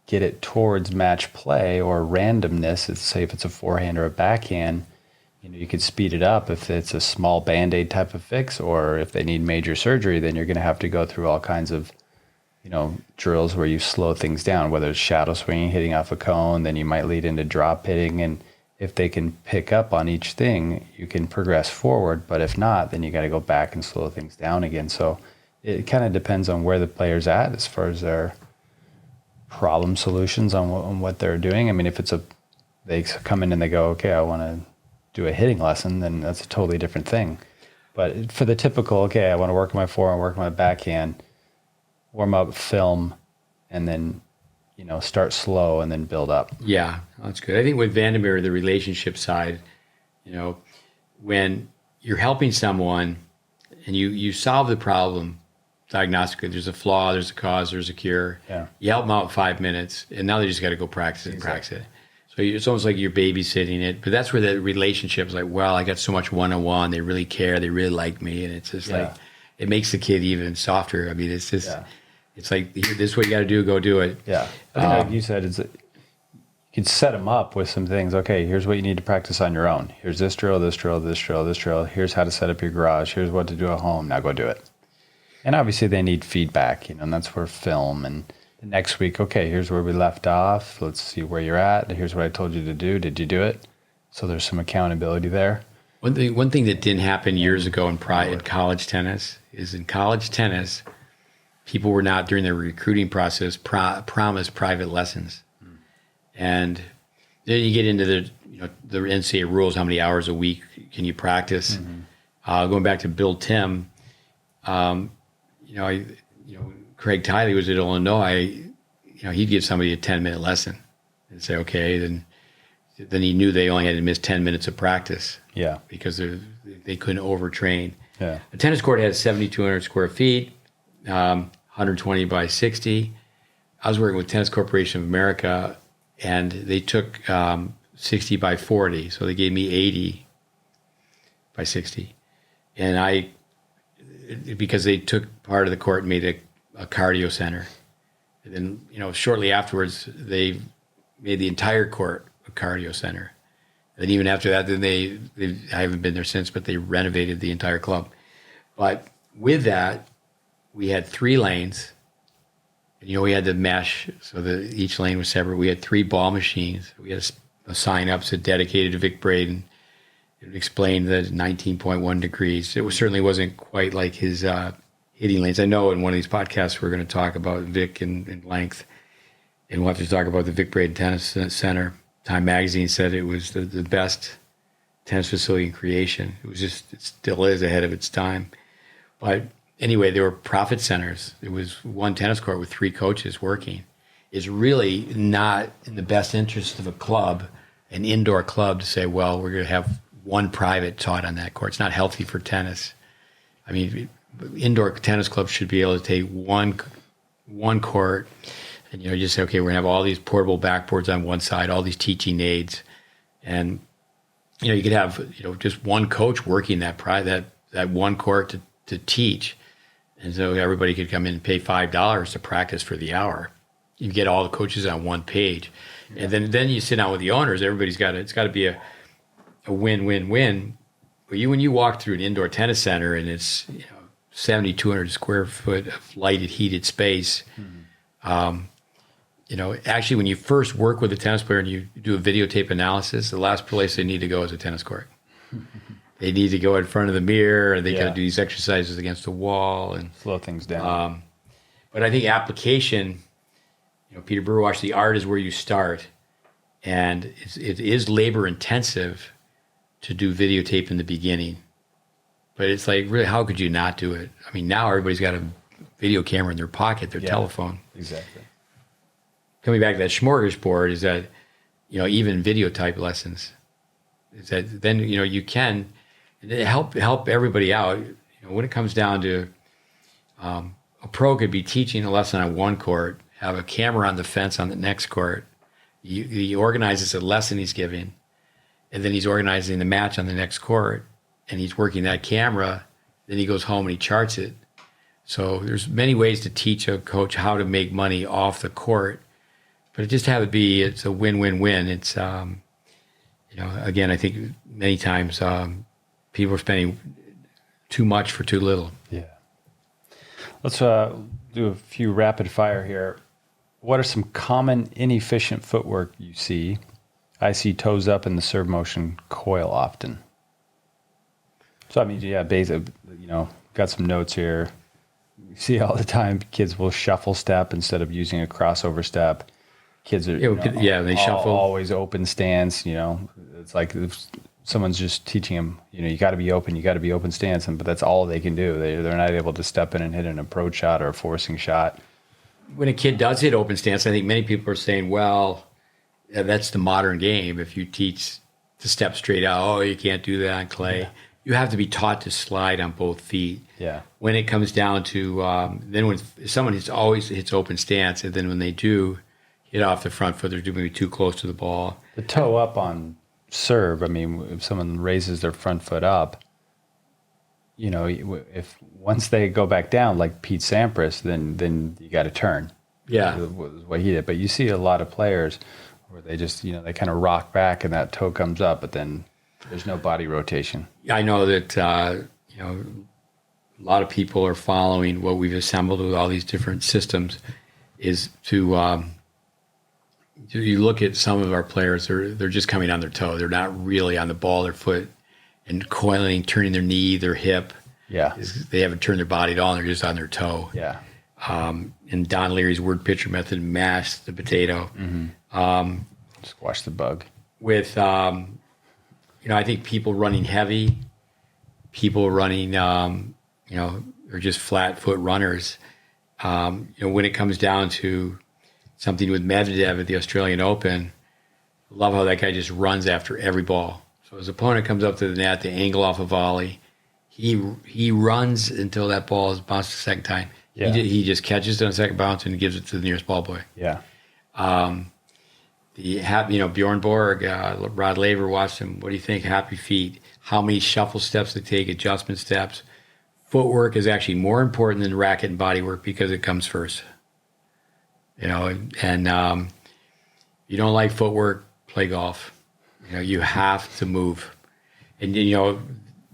get it towards match play or randomness. Say if it's a forehand or a backhand, you could speed it up if it's a small Band-Aid type of fix, or if they need major surgery, then you're going to have to go through all kinds of, drills where you slow things down, whether it's shadow swinging, hitting off a cone, then you might lead into drop hitting. And if they can pick up on each thing, you can progress forward. But if not, then you got to go back and slow things down again. So it kind of depends on where the player's at as far as their problem solutions on what they're doing. I mean, if they come in and they go, okay, I want to do a hitting lesson, then that's a totally different thing. But for the typical, okay, I want to work on my forehand, work on my backhand, warm up, film, and then, start slow and then build up. Yeah, that's good. I think with Vandermeer, the relationship side, when you're helping someone and you solve the problem diagnostically, there's a flaw, there's a cause, there's a cure. Yeah. You help them out in 5 minutes, and now they just got to go practice it and practice it. So it's almost like you're babysitting it. But that's where the relationship is like, well, I got so much one-on-one. They really care. They really like me. And it's just like, it makes the kid even softer. I mean, it's just, it's like, this is what you got to do, go do it. Yeah. I think like you said, you can set them up with some things. Okay, here's what you need to practice on your own. Here's this drill, this drill, this drill, this drill. Here's how to set up your garage. Here's what to do at home. Now go do it. And obviously they need feedback, and that's where film. And the next week, okay, here's where we left off. Let's see where you're at. Here's what I told you to do. Did you do it? So there's some accountability there. One thing that didn't happen years ago in college tennis is in college tennis, people were not, during their recruiting process, promised private lessons. And then you get into the NCAA rules, how many hours a week can you practice? Going back to Bill Tim, Craig Tiley was at Illinois, he'd give somebody a 10-minute lesson and say, okay, then he knew they only had to miss 10 minutes of practice. Yeah. Because they couldn't overtrain. Yeah. A tennis court has 7,200 square feet, 120 by 60. I was working with Tennis Corporation of America, and they took 60 by 40. So they gave me 80 by 60. And because they took part of the court and made a cardio center. And then, shortly afterwards, they made the entire court a cardio center. And even after that, then I haven't been there since, but they renovated the entire club. But with that, we had 3 lanes. And, we had the mesh, so each lane was separate. We had 3 ball machines. We had a sign up said dedicated to Vic Braden. It explained that 19.1 degrees. It certainly wasn't quite like his hitting lanes. I know in one of these podcasts we're going to talk about Vic in length, and we'll have to talk about the Vic Braden Tennis Center. Time Magazine said it was the best tennis facility in creation. It still is ahead of its time. But anyway, there were profit centers. It was one tennis court with 3 coaches working. It's really not in the best interest of a club, an indoor club, to say, well, we're going to have one private taught on that court. It's not healthy for tennis. I mean, indoor tennis clubs should be able to take one court and, just say, okay, we're going to have all these portable backboards on one side, all these teaching aids. And, you could have, just one coach working that one court to teach. And so everybody could come in and pay $5 to practice for the hour. You get all the coaches on one page. Yeah. And then you sit down with the owners. It's got to be a win-win-win. But when you walk through an indoor tennis center and it's 7,200 square foot of lighted, heated space, actually when you first work with a tennis player and you do a videotape analysis, the last place they need to go is a tennis court. They need to go in front of the mirror, and they got to do these exercises against the wall and slow things down. But I think application, Peter Burwash, the art is where you start, and it is labor intensive to do videotape in the beginning. But it's like, really, how could you not do it? I mean, now everybody's got a video camera in their pocket, their telephone. Exactly. Coming back to that smorgasbord is that, even video type lessons, is that then, you can help everybody out. When it comes down to a pro could be teaching a lesson on one court, have a camera on the fence on the next court. He organizes a lesson he's giving, and then he's organizing the match on the next court, and he's working that camera. Then he goes home and he charts it. So there's many ways to teach a coach how to make money off the court, but it just it's a win-win-win. It's, again, I think many times people are spending too much for too little. Yeah. Let's do a few rapid fire here. What are some common inefficient footwork you see? I see toes up in the serve motion coil often. So, I mean, basic, got some notes here. You see all the time, kids will shuffle step instead of using a crossover step. Kids are, they shuffle. Always open stance, It's like if someone's just teaching them, you got to be open stance, but that's all they can do. They're not able to step in and hit an approach shot or a forcing shot. When a kid does hit open stance, I think many people are saying, well, that's the modern game. If you teach to step straight out, you can't do that on clay. Yeah. You have to be taught to slide on both feet. Yeah. When it comes down to, then when someone always hits open stance, and then when they do hit off the front foot, they're maybe too close to the ball. The toe up on serve, I mean, if someone raises their front foot up, if once they go back down, like Pete Sampras, then you got to turn. Yeah. What he did. But you see a lot of players where they just, they kind of rock back and that toe comes up, but then there's no body rotation. I know that, a lot of people are following what we've assembled with all these different systems is to you look at some of our players, they're just coming on their toe. They're not really on the ball, their foot, and coiling, turning their knee, their hip. Yeah. They haven't turned their body at all, and they're just on their toe. Yeah. And Don Leary's word picture method, mash the potato. Mm-hmm. Squash the bug. With, I think people running heavy, people running, or just flat foot runners. When it comes down to something with Medvedev at the Australian Open, love how that guy just runs after every ball. So his opponent comes up to the net, they angle off a volley. He runs until that ball is bounced a second time. Yeah. He just catches it on a second bounce and gives it to the nearest ball boy. Yeah. Bjorn Borg, Rod Laver watched him. What do you think? Happy feet. How many shuffle steps they take, adjustment steps. Footwork is actually more important than racket and body work because it comes first. And you don't like footwork, play golf. You have to move. And,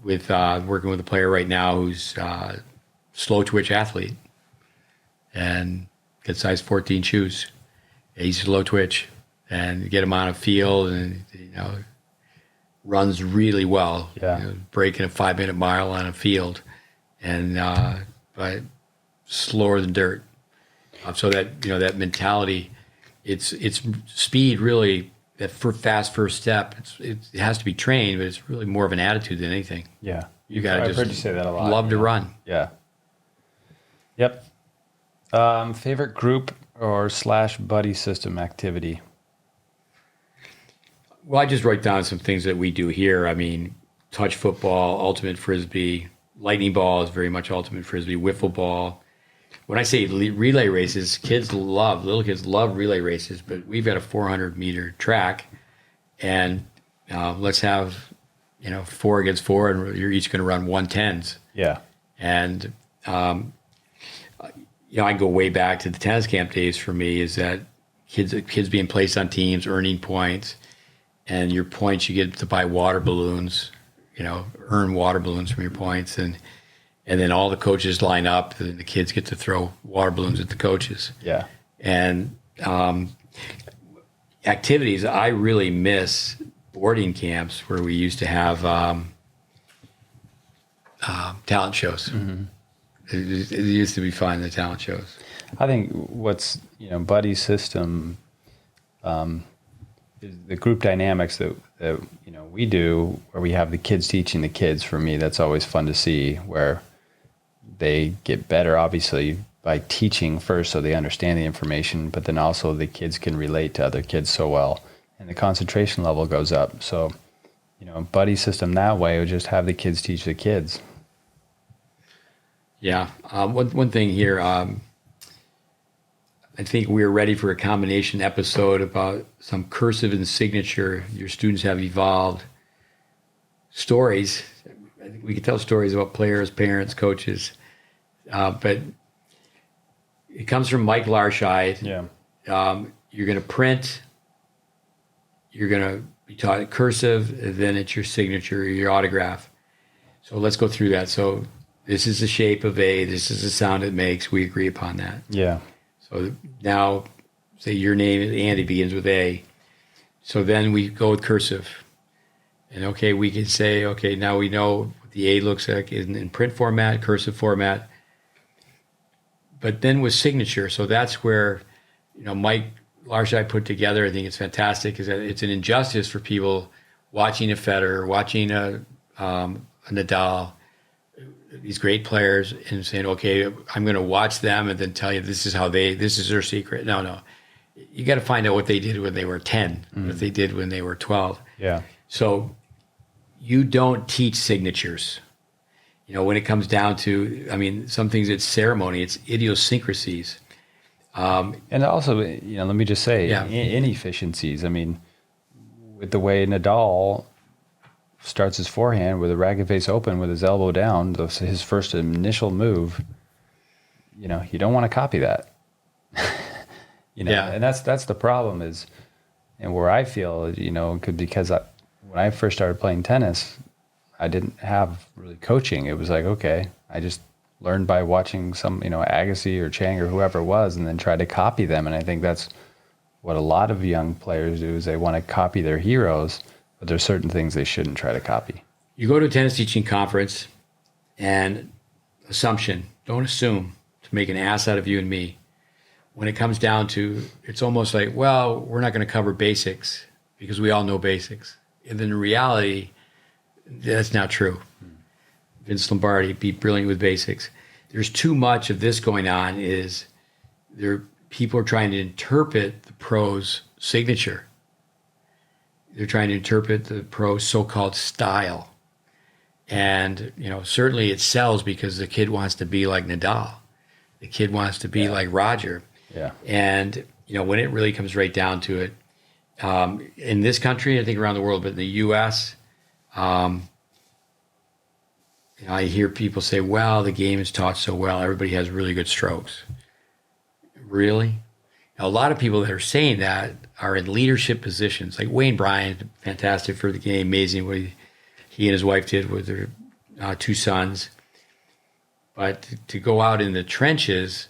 with working with a player right now who's slow twitch athlete and gets size 14 shoes. He's slow twitch and get him on a field and, runs really well. Yeah. Breaking a 5-minute mile on a field and but slower than dirt. So that, that mentality, it's speed really. That fast first step, it has to be trained, but it's really more of an attitude than anything. Yeah. You got to I've heard you say that a lot. Love to run. Yeah. Yep. Favorite group or / buddy system activity? Well, I just wrote down some things that we do here. I mean, touch football, ultimate frisbee, lightning ball is very much ultimate frisbee, wiffle ball. When I say relay races, little kids love relay races, but we've got a 400-meter track, and let's have, 4 against 4, and you're each going to run 110s. Yeah. And, I go way back to the tennis camp days for me is that kids being placed on teams, earning points, and your points, you get to buy water balloons, earn water balloons from your points, and then all the coaches line up, and the kids get to throw water balloons at the coaches. Yeah. And activities, I really miss boarding camps where we used to have talent shows. Mm-hmm. It used to be fun, the talent shows. I think what's, buddy system, is the group dynamics that we do, where we have the kids teaching the kids. For me, that's always fun to see, where they get better, obviously, by teaching first so they understand the information, but then also the kids can relate to other kids so well, and the concentration level goes up. So, buddy system that way would just have the kids teach the kids. Yeah. One thing here, I think we're ready for a combination episode about some cursive and signature your students have evolved. Stories. I think we could tell stories about players, parents, coaches. But it comes from Mike Larscheid. Yeah. You're going to print. You're going to be taught cursive, and then it's your signature, your autograph. So let's go through that. So this is the shape of A. This is the sound it makes. We agree upon that. Yeah. So now, say your name is Andy, begins with A. So then we go with cursive. And okay, we can say, okay, now we know what the A looks like in print format, cursive format. But then with signature, so that's where, Mike Larscheid put together, I think it's fantastic, is that it's an injustice for people watching a Federer, watching a Nadal, these great players, and saying, okay, I'm going to watch them and then tell you this is their secret. No. You got to find out what they did when they were 10, what they did when they were 12. Yeah. So you don't teach signatures. When it comes down to, some things it's ceremony, it's idiosyncrasies. And also, let me just say, Yeah. inefficiencies. With the way Nadal starts his forehand with a racket face open with his elbow down, his first initial move, you don't want to copy that. Yeah. And that's the problem is, and where I feel, because when I first started playing tennis, I didn't have really coaching. It was like, okay, I just learned by watching some, Agassi or Chang or whoever it was, and then tried to copy them. And I think that's what a lot of young players do, is they want to copy their heroes, but there's certain things they shouldn't try to copy. You go to a tennis teaching conference, and don't assume to make an ass out of you and me. When it comes down to, it's almost like, well, we're not going to cover basics because we all know basics. And then in reality, that's not true. Vince Lombardi, be brilliant with basics. There's too much of this going on. People are trying to interpret the pro's signature. They're trying to interpret the pro's so-called style. And, certainly it sells because the kid wants to be like Nadal. The kid wants to be like Roger. Yeah. And, when it really comes right down to it, In this country, I think around the world, but in the U.S., I hear people say, well, the game is taught so well. Everybody has really good strokes. Really? Now, a lot of people that are saying that are in leadership positions. Like Wayne Bryant, fantastic for the game, amazing what he and his wife did with their 2 sons. But to go out in the trenches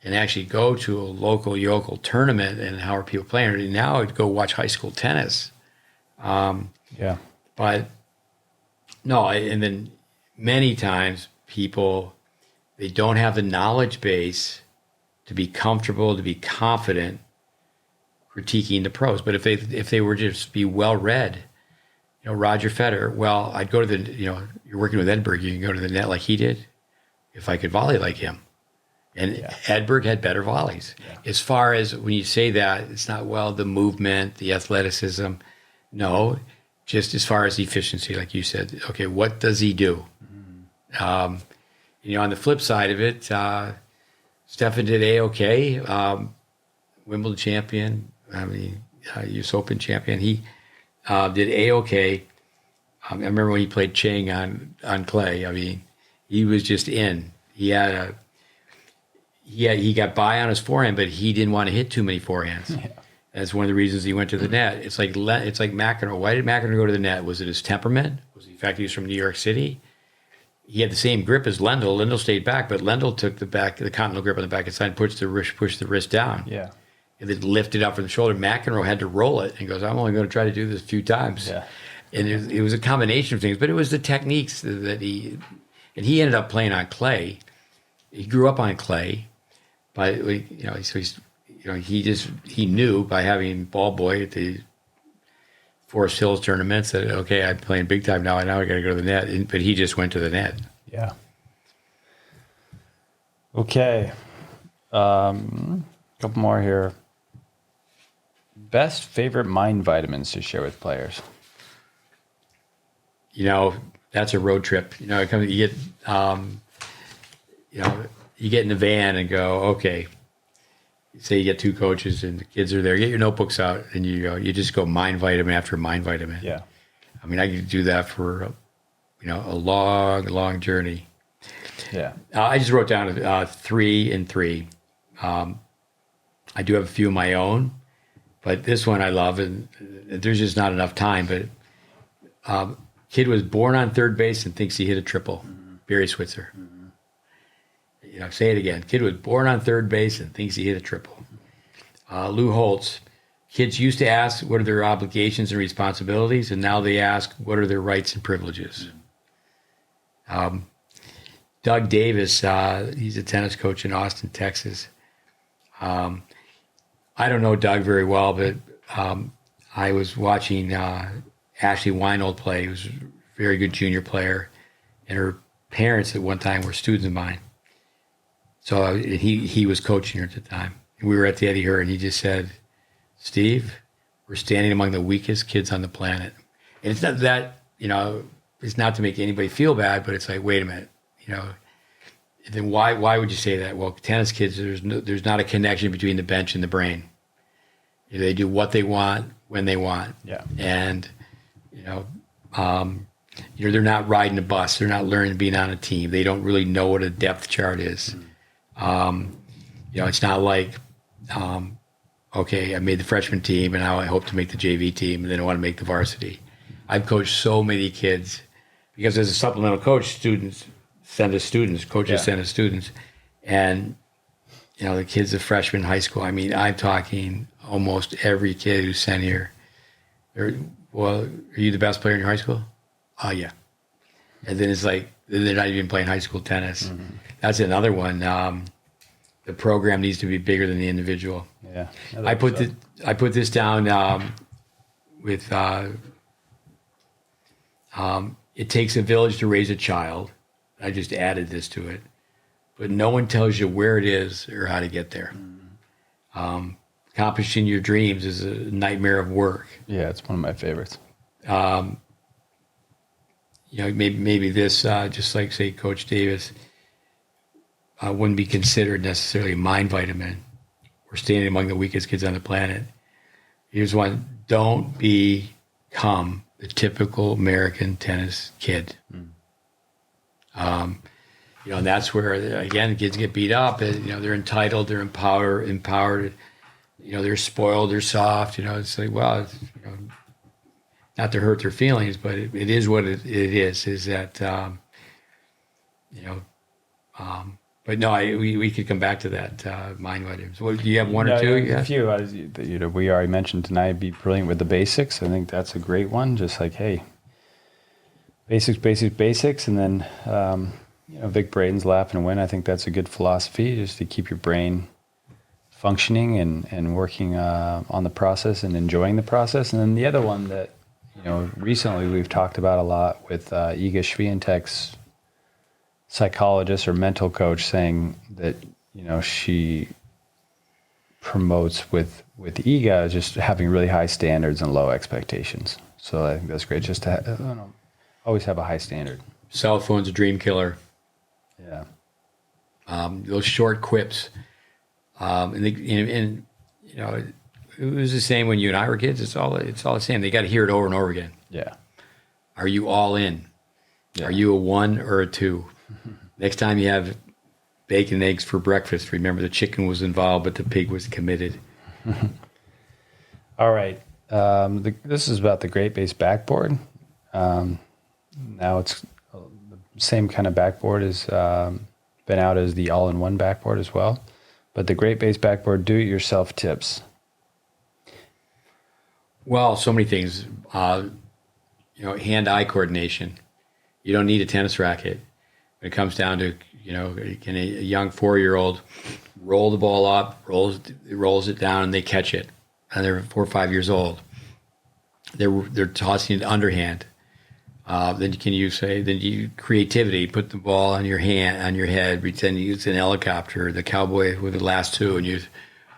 and actually go to a local yokel tournament and how are people playing? Now I'd go watch high school tennis. But no, and then many times people, they don't have the knowledge base to be comfortable, to be confident critiquing the pros. But if they were just be well read, Roger Federer, well, I'd go to the, you're working with Edberg, you can go to the net like he did if I could volley like him. And Edberg had better volleys. Yeah. As far as when you say that, it's not, well, the movement, the athleticism. No, just as far as efficiency, like you said, okay, what does he do? Mm-hmm. On the flip side of it, Stefan did A-okay, Wimbledon champion, US Open champion. He did A-okay. I remember when he played Chang on clay. He was just in. He got by on his forehand, but he didn't want to hit too many forehands. Yeah. That's one of the reasons he went to the net. It's like McEnroe. Why did McEnroe go to the net? Was it his temperament? Was it the fact he was from New York City? He had the same grip as Lendl. Lendl stayed back, but Lendl took the continental grip on the back and side, pushed the wrist down. Yeah. And then lifted up from the shoulder. McEnroe had to roll it and goes, I'm only going to try to do this a few times. Yeah. And it was a combination of things, but it was the techniques that he ended up playing on clay. He grew up on clay, but he knew by having ball boy at the Forest Hills tournaments that, okay, I'm playing big time now, and now I got to go to the net. But he just went to the net. Yeah. Okay. Couple more here. Best favorite mind vitamins to share with players? That's a road trip. You get in the van and go, okay, say you get 2 coaches and the kids are there, get your notebooks out and you just go mind vitamin after mind vitamin. Yeah. I could do that for, a long, long journey. Yeah. I just wrote down 3 and 3. I do have a few of my own, but this one I love, and there's just not enough time, but kid was born on third base and thinks he hit a triple. Mm-hmm. Barry Switzer. Mm-hmm. Say it again. Kid was born on third base and thinks he hit a triple. Lou Holtz. Kids used to ask what are their obligations and responsibilities, and now they ask what are their rights and privileges. Doug Davis, he's a tennis coach in Austin, Texas. I don't know Doug very well, but I was watching Ashley Weinold play. He was a very good junior player, and her parents at one time were students of mine. So he was coaching her at the time. We were at the Eddie Hur, and he just said, Steve, we're standing among the weakest kids on the planet. And it's not that, it's not to make anybody feel bad, but it's like, wait a minute, then why would you say that? Well, tennis kids, there's not a connection between the bench and the brain. They do what they want when they want. Yeah. And, they're not riding a bus. They're not learning being on a team. They don't really know what a depth chart is. Mm-hmm. It's not like, okay, I made the freshman team and now I hope to make the JV team and then I want to make the varsity. I've coached so many kids because as a supplemental coach, students send us students, coaches send us students. And, the kids are freshmen in high school. I'm talking almost every kid who's sent here. Well, are you the best player in your high school? Oh, yeah. And then it's like, they're not even playing high school tennis. Mm-hmm. That's another one. The program needs to be bigger than the individual. Yeah. I put this down with it takes a village to raise a child. I just added this to it. But no one tells you where it is or how to get there. Mm-hmm. Accomplishing your dreams is a nightmare of work. Yeah, it's one of my favorites. Maybe this, just like, say, Coach Davis, wouldn't be considered necessarily a mind vitamin. We're standing among the weakest kids on the planet. Here's one. don't become the typical American tennis kid. And that's where, again, kids get beat up. And, they're entitled, they're empowered. They're spoiled, they're soft. It's like, well, not to hurt their feelings, but it is what it is. Is that, but no, we could come back to that mind items. Well, do you have one or two? Yeah, a few. We already mentioned tonight, be brilliant with the basics. I think that's a great one. Just like, hey, basics. And then, Vic Braden's Laugh and Win. I think that's a good philosophy, just to keep your brain functioning and working on the process and enjoying the process. And then the other one that, recently we've talked about a lot with Iga Swiatek's psychologist or mental coach, saying that, she promotes with Iga just having really high standards and low expectations. So I think that's great, just to always have a high standard. Cell phone's a dream killer. Yeah. Those short quips. It was the same when you and I were kids. It's all the same. They got to hear it over and over again. Yeah. Are you all in? Yeah. Are you a 1 or a 2? Next time you have bacon and eggs for breakfast, remember the chicken was involved, but the pig was committed. All right. This is about the GreatBase Backboard. Now it's the same kind of backboard as been out as the all-in-one backboard as well. But the GreatBase Backboard do-it-yourself tips. Well, so many things. Hand-eye coordination. You don't need a tennis racket. When it comes down to, can a young 4-year-old roll the ball up, rolls it down, and they catch it, and they're 4 or 5 years old. They're tossing it underhand. Then you creativity, put the ball on your head, pretend it's an helicopter, the cowboy with the last two, and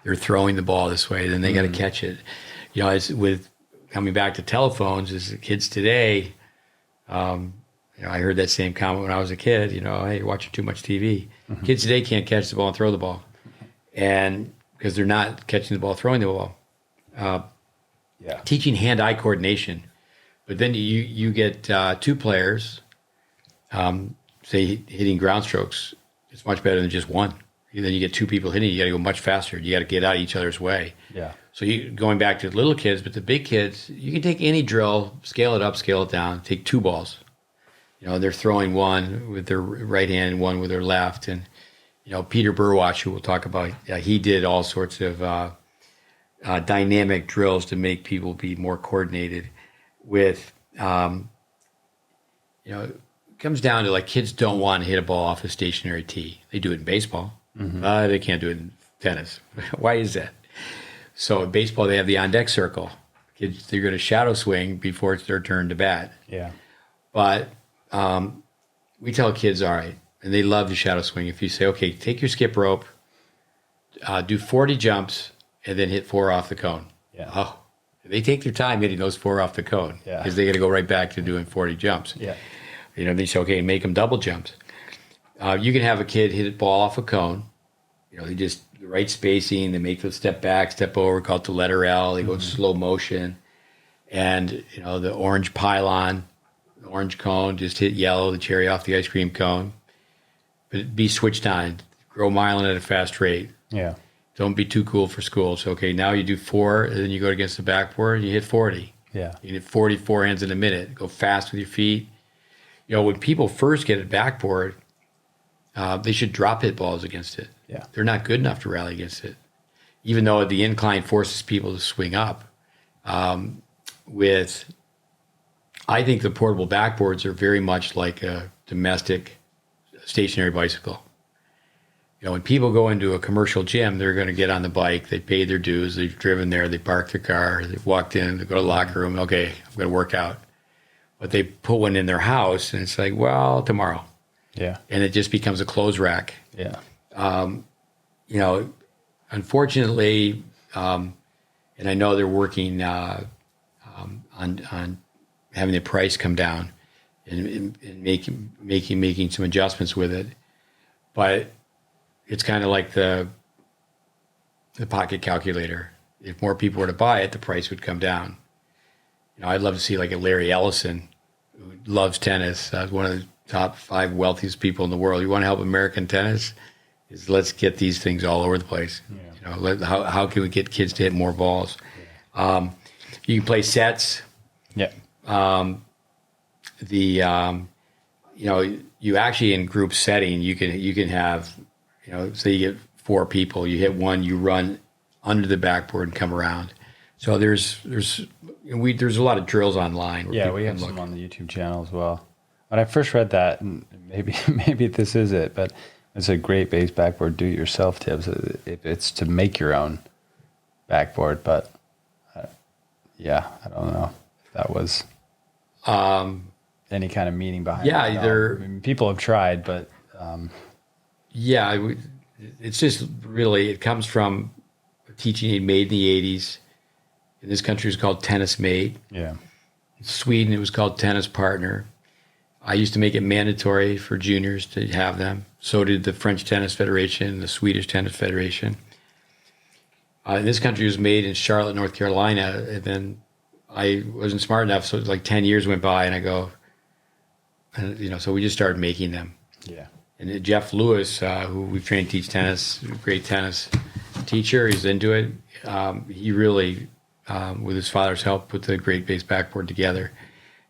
they're throwing the ball this way, then they got to catch it. It's with coming back to telephones, as the kids today, I heard that same comment when I was a kid, hey, you're watching too much TV. Mm-hmm. Kids today can't catch the ball and throw the ball. And because they're not catching the ball, throwing the ball. Teaching hand-eye coordination. But then you get 2 players, say, hitting ground strokes. It's much better than just one. Then you get 2 people hitting. You got to go much faster. You got to get out of each other's way. Yeah. So going back to the little kids, but the big kids, you can take any drill, scale it up, scale it down, take 2 balls. They're throwing one with their right hand and one with their left. And, Peter Burwatch, who we'll talk about, he did all sorts of dynamic drills to make people be more coordinated with, it comes down to, like, kids don't want to hit a ball off a stationary tee. They do it in baseball. Mm-hmm. They can't do it in tennis. Why is that? So in baseball, they have the on-deck circle. Kids, they're going to shadow swing before it's their turn to bat. Yeah. But we tell kids, all right, and they love to shadow swing. If you say, okay, take your skip rope, do 40 jumps, and then hit 4 off the cone. Yeah. Oh, they take their time hitting those 4 off the cone because they got to go right back to doing 40 jumps. Yeah. They say, okay, make them double jumps. You can have a kid hit a ball off a cone. They just the right spacing. They make the step back, step over, called the letter L. They go slow motion, and the orange pylon, the orange cone, just hit yellow, the cherry off the ice cream cone. But be switched on. Grow myelin at a fast rate. Yeah. Don't be too cool for school. So, okay, now you do 4, and then you go against the backboard, and you hit 40. Yeah. You hit 40 forehands in a minute. Go fast with your feet. When people first get a backboard, they should drop hit balls against it. Yeah. They're not good enough to rally against it. Even though the incline forces people to swing up. I think the portable backboards are very much like a domestic stationary bicycle. When people go into a commercial gym, they're going to get on the bike. They pay their dues. They've driven there. They parked their car. They've walked in. They go to the locker room. Okay, I'm going to work out. But they put one in their house, and it's like, well, tomorrow. Yeah. And it just becomes a clothes rack. Yeah. Unfortunately, and I know they're working on having the price come down and making some adjustments with it, but it's kind of like the pocket calculator. if more people were to buy it, the price would come down. I'd love to see like a Larry Ellison, who loves tennis, one of the top 5 wealthiest people in the world. You want to help American tennis? Let's get these things all over the place. Yeah. How can we get kids to hit more balls? Yeah. You can play sets. Yeah. You actually in group setting, you can have, say you get 4 people, you hit one, you run under the backboard and come around. So there's a lot of drills online. Yeah, we have some on the YouTube channel as well. When I first read that, and maybe this is it, but it's a GreatBase Backboard do-it-yourself tips. If it's to make your own backboard, but I don't know if that was any kind of meaning behind it. Yeah, people have tried, but it's just really, it comes from a teaching aid made in the 80s. In this country, it was called Tennis Made. Yeah. In Sweden, it was called Tennis Partner. I used to make it mandatory for juniors to have them. So did the French Tennis Federation and the Swedish Tennis Federation. In this country, it was made in Charlotte, North Carolina. And then I wasn't smart enough, so it was like 10 years went by, and I go, so we just started making them. Yeah. And Jeff Lewis, who we've trained to teach tennis, great tennis teacher, he's into it. He really, with his father's help, put the GreatBase Backboard together.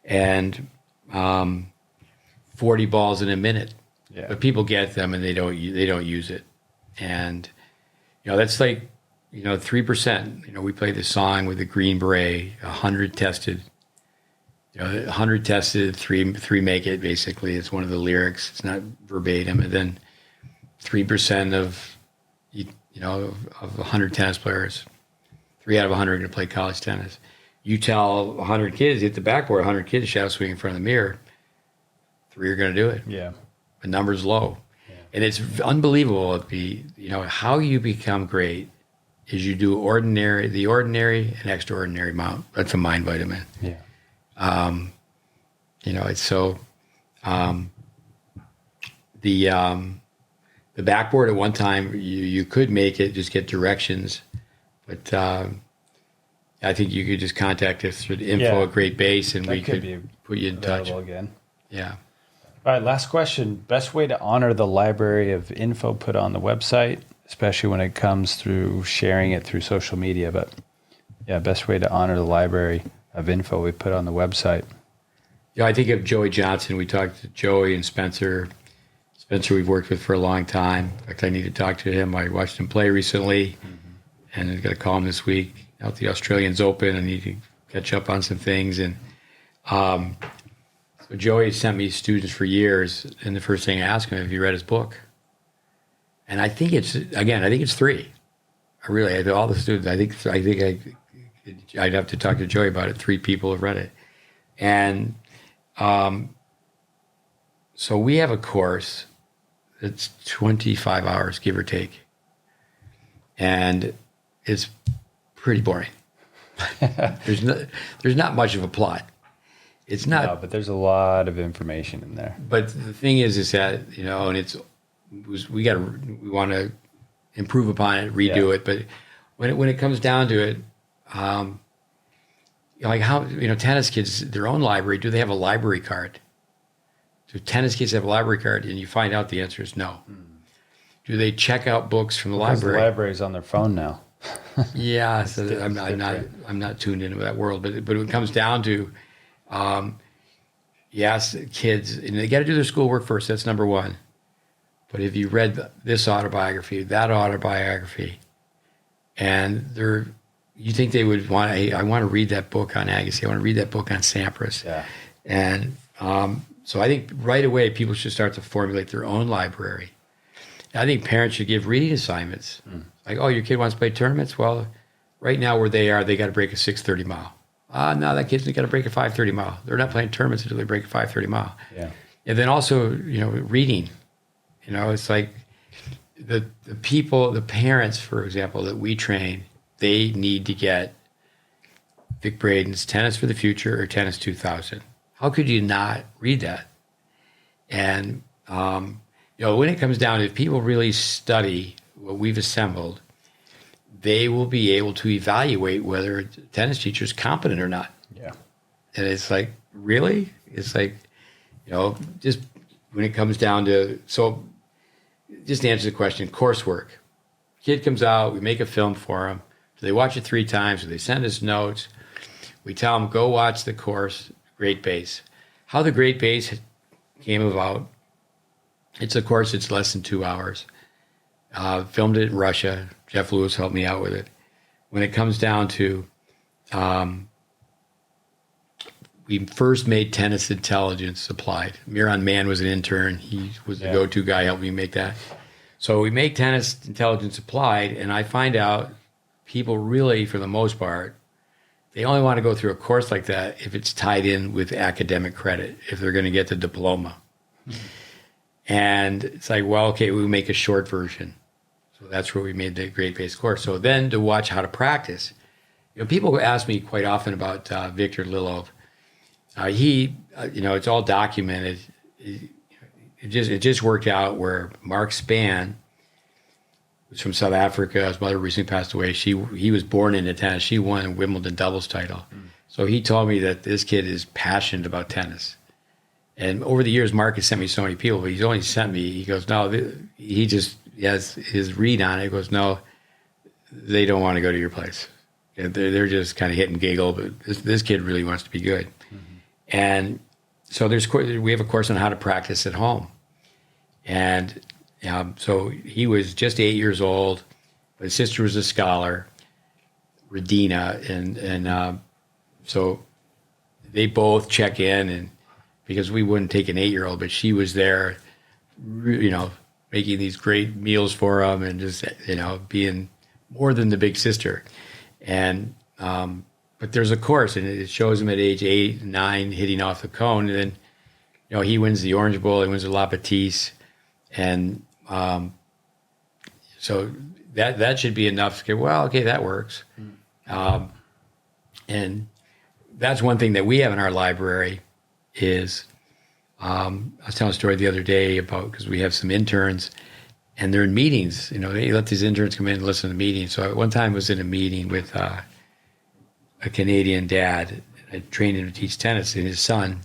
And 40 balls in a minute. Yeah. But people get them and they don't use it. And that's like 3%. We play this song with the Green Beret, 100 tested. 100 tested, three make it. Basically, it's one of the lyrics. It's not verbatim. And then 3% of 100 tennis players, 3 out of 100 are going to play college tennis. You tell 100 kids hit the backboard, 100 kids shadow swing in front of the mirror. 3 are going to do it. Yeah. The number's low. Yeah. And it's unbelievable how you become great is you do the ordinary and extraordinary amount. That's a mind vitamin. Yeah. It's so, the backboard at one time, you could make it, just get directions, but, I think you could just contact us through the info at GreatBase, and we could put you in touch. Again. Yeah. All right, last question. Best way to honor the library of info put on the website, especially when it comes through sharing it through social media. But yeah, best way to honor the library of info we put on the website. Yeah, I think of Joey Johnson. We talked to Joey and Spencer. Spencer we've worked with for a long time. In fact, I need to talk to him. I watched him play recently, and I've got to call him this week. Out the Australians Open, I need to catch up on some things. And so Joey sent me students for years, and the first thing I asked him, have you read his book? And I think it's 3. I really, all the students, I'd have to talk to Joey about it. 3 people have read it. And so we have a course that's 25 hours, give or take. And it's pretty boring. There's not much of a plot. It's not. No, but there's a lot of information in there. But the thing is that and we want to improve upon it, redo it. But when it comes down to it, like how tennis kids, their own library. Do they have a library card? Do tennis kids have a library card? And you find out the answer is no. Do they check out books from the library? The library's on their phone now. Yeah, so I'm not tuned into that world, but when it comes down to, yes, kids, and they got to do their schoolwork first. That's number one. But if you read this autobiography, that autobiography, and you think they would want? Hey, I want to read that book on Agassi. I want to read that book on Sampras. Yeah. And so I think right away people should start to formulate their own library. I think parents should give reading assignments. Like, oh, your kid wants to play tournaments? Well, right now where they are, they got to break a 6:30 mile. No, that kid's got to break a 5:30 mile. They're not playing tournaments until they break a 5:30 mile. Yeah. And then also, reading. It's like the people, the parents, for example, that we train, they need to get Vic Braden's Tennis for the Future or Tennis 2000. How could you not read that? And, when it comes down to, if people really study what we've assembled, they will be able to evaluate whether a tennis teacher is competent or not. Yeah. And it's like, really? It's like, just when it comes down to, so just to answer the question, coursework. Kid comes out, we make a film for him. So they watch it 3 times, or they send us notes. We tell them, go watch the course, GreatBase. How the GreatBase came about, it's a course that's less than 2 hours. Filmed it in Russia. Jeff Lewis helped me out with it. When it comes down to, we first made Tennis Intelligence Applied. Miran Mann was an intern. He was the go-to guy, helped me make that. So we make Tennis Intelligence Applied, and I find out people really, for the most part, they only want to go through a course like that if it's tied in with academic credit, if they're going to get the diploma. Mm-hmm. And it's like, well, okay, we make a short version. So that's where we made the GreatBase course. So then to watch how to practice, people ask me quite often about Victor Lilov. It's all documented. It just worked out where Mark Spann was from South Africa. His mother recently passed away. He was born into tennis. She won a Wimbledon doubles title. So he told me that this kid is passionate about tennis. And over the years, Mark has sent me so many people, but he's only sent me, he goes, no, he just has his read on it. He goes, no, they don't want to go to your place. They're just kind of hit and giggle, but this kid really wants to be good. Mm-hmm. And so we have a course on how to practice at home. And so he was just 8 years old, but his sister was a scholar, Radina, and so they both check in, and because we wouldn't take an 8-year-old, but she was there, making these great meals for him, and just being more than the big sister. And but there's a course, and it shows him at age 8, 9 hitting off the cone, and then he wins the Orange Bowl, he wins the La Petite, and so that should be enough to go, well, okay, that works. And that's one thing that we have in our library is, I was telling a story the other day about, because we have some interns and they're in meetings, they let these interns come in and listen to meetings. So at one time I was in a meeting with a Canadian dad. I trained him to teach tennis, and his son,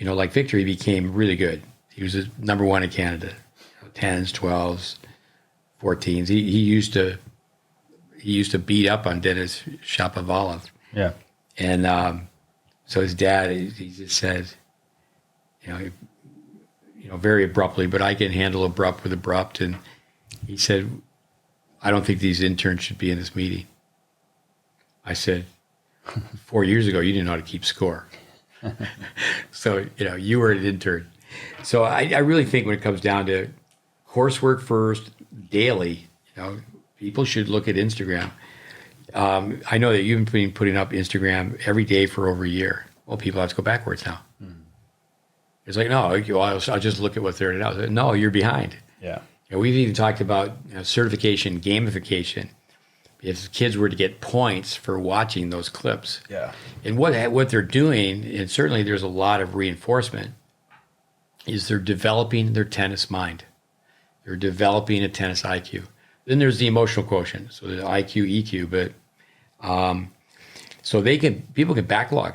like Victor, he became really good. He was number 1 in Canada, 10s, 12s, 14s. He used to beat up on Denis Shapovalov. Yeah. And so his dad, he just said, very abruptly, but I can handle abrupt with abrupt. And he said, I don't think these interns should be in this meeting. I said, 4 years ago, you didn't know how to keep score. So, you were an intern. So I really think when it comes down to coursework first, daily, people should look at Instagram. I know that you've been putting up Instagram every day for over a year. Well, people have to go backwards now. It's like, no, I'll just look at what they're now. No, you're behind. Yeah. We've even talked about certification, gamification. If kids were to get points for watching those clips. Yeah. And what they're doing, and certainly there's a lot of reinforcement, is they're developing their tennis mind. They're developing a tennis IQ. Then there's the emotional quotient, so the IQ, EQ, but so people can backlog.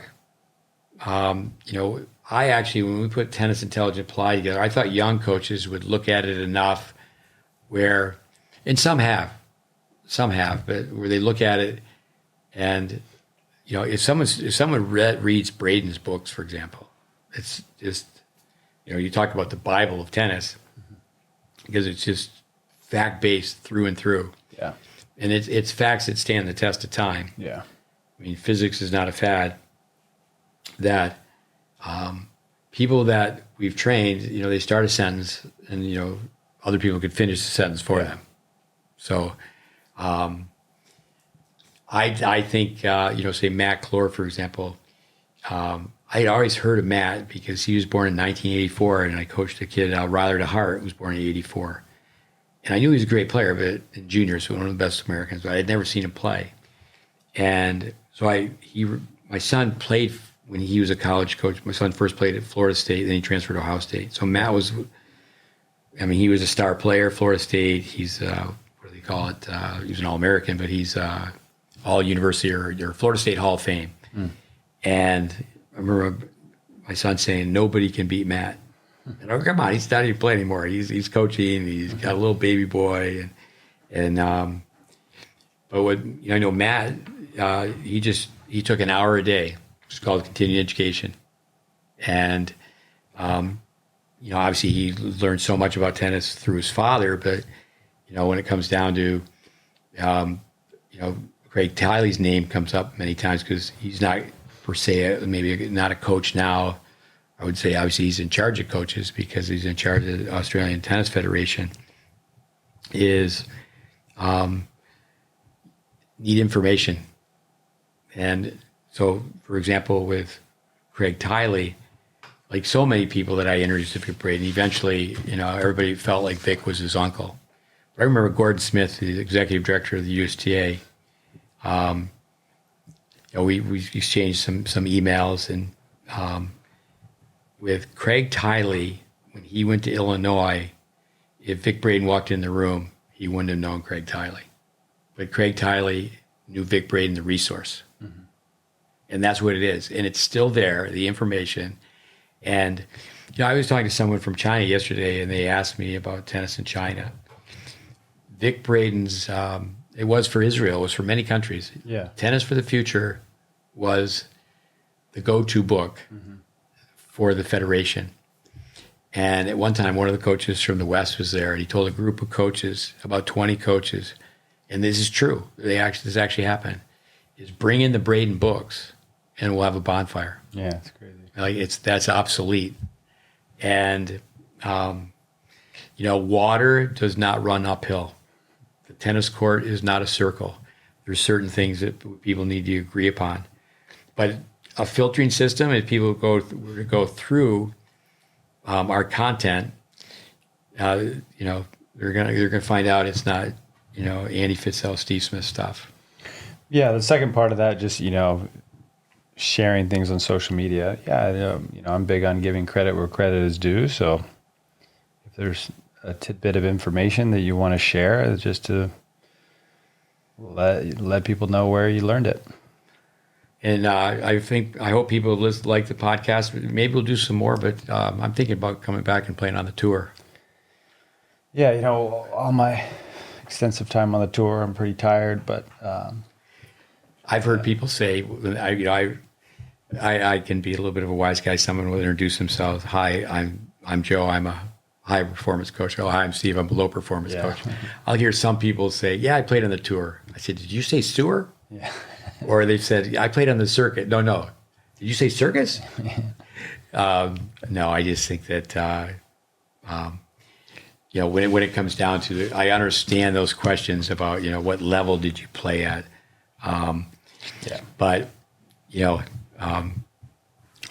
I actually, when we put Tennis Intelligence Applied together, I thought young coaches would look at it enough where, and some have, but where they look at it and, if someone reads Braden's books, for example, it's just, you talk about the Bible of tennis, because it's just fact-based through and through. Yeah. And it's facts that stand the test of time. Yeah. I mean, physics is not a fad. That people that we've trained, they start a sentence and, other people could finish the sentence for them. So I think, say Matt Clore, for example, I had always heard of Matt because he was born in 1984, and I coached a kid, Ryler DeHart, who was born in 84. And I knew he was a great player, but in juniors, one of the best Americans, but I had never seen him play. And so my son played when he was a college coach. My son first played at Florida State, then he transferred to Ohio State. So Matt he was a star player at Florida State. He's, what do they call it. He was an All-American, but he's all university or Florida State Hall of Fame. And I remember my son saying, "Nobody can beat Matt." And oh, come on, he's not even playing anymore. He's coaching. He's got a little baby boy, but what I know, Matt, he took an hour a day. It's called continuing education, and obviously he learned so much about tennis through his father. But when it comes down to Craig Tiley's name comes up many times because he's not per se maybe not a coach now. I would say obviously he's in charge of coaches because he's in charge of the Australian Tennis Federation. Is need information. And so, for example, with Craig Tiley, like so many people that I introduced to Vic Braden, eventually, everybody felt like Vic was his uncle. But I remember Gordon Smith, the executive director of the USTA. We exchanged some emails, and with Craig Tiley, when he went to Illinois, if Vic Braden walked in the room, he wouldn't have known Craig Tiley. But Craig Tiley knew Vic Braden, the resource. And that's what it is. And it's still there, the information. And, I was talking to someone from China yesterday, and they asked me about tennis in China. Vic Braden's, it was for Israel, it was for many countries. Yeah. Tennis for the Future was the go-to book for the federation. And at one time, one of the coaches from the West was there, and he told a group of coaches, about 20 coaches, and this is true, this actually happened, is bring in the Braden books, and we'll have a bonfire. Yeah, it's crazy. That's obsolete. And, water does not run uphill. The tennis court is not a circle. There's certain things that people need to agree upon. But a filtering system, if people were to go through our content, they're gonna find out it's not, Andy Fitzell, Steve Smith stuff. Yeah, the second part of that, just sharing things on social media. Yeah, I'm big on giving credit where credit is due. So if there's a tidbit of information that you want to share, just to let people know where you learned it. And I hope people like the podcast. Maybe we'll do some more, but I'm thinking about coming back and playing on the tour. Yeah, all my extensive time on the tour, I'm pretty tired, but I've heard people say, I can be a little bit of a wise guy. Someone will introduce themselves. Hi, I'm Joe. I'm a high performance coach. Oh, hi, I'm Steve. I'm a low performance coach. I'll hear some people say, yeah, I played on the tour. I said, did you say sewer? Yeah. Or they've said, I played on the circuit. No. Did you say circus? No, I just think that, when it comes down to it, I understand those questions about, what level did you play at? But,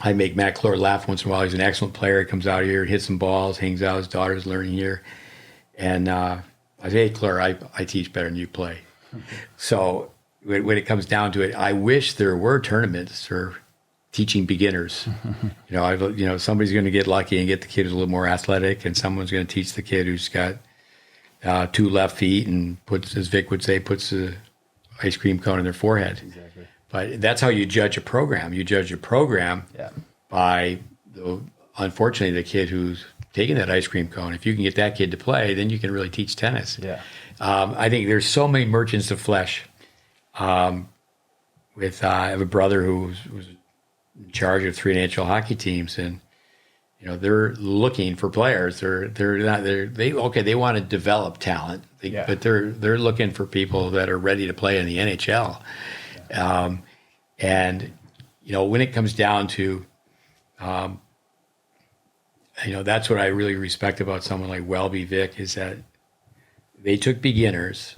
I make Matt Clore laugh once in a while. He's an excellent player. He comes out here, hits some balls, hangs out. His daughter's learning here. And I say, hey, Clore, I teach better than you play. So when it comes down to it, I wish there were tournaments for teaching beginners. Somebody's going to get lucky and get the kid who's a little more athletic, and someone's going to teach the kid who's got 2 left feet and puts, as Vic would say, puts the ice cream cone in their forehead. Exactly. But that's how you judge a program. You judge a program by, unfortunately, the kid who's taking that ice cream cone. If you can get that kid to play, then you can really teach tennis. Yeah. I think there's so many merchants of flesh. I have a brother who was in charge of 3 NHL hockey teams, and they're looking for players. They want to develop talent, but they're looking for people that are ready to play in the NHL. Yeah. When it comes down to, that's what I really respect about someone like Welby Vic, is that they took beginners,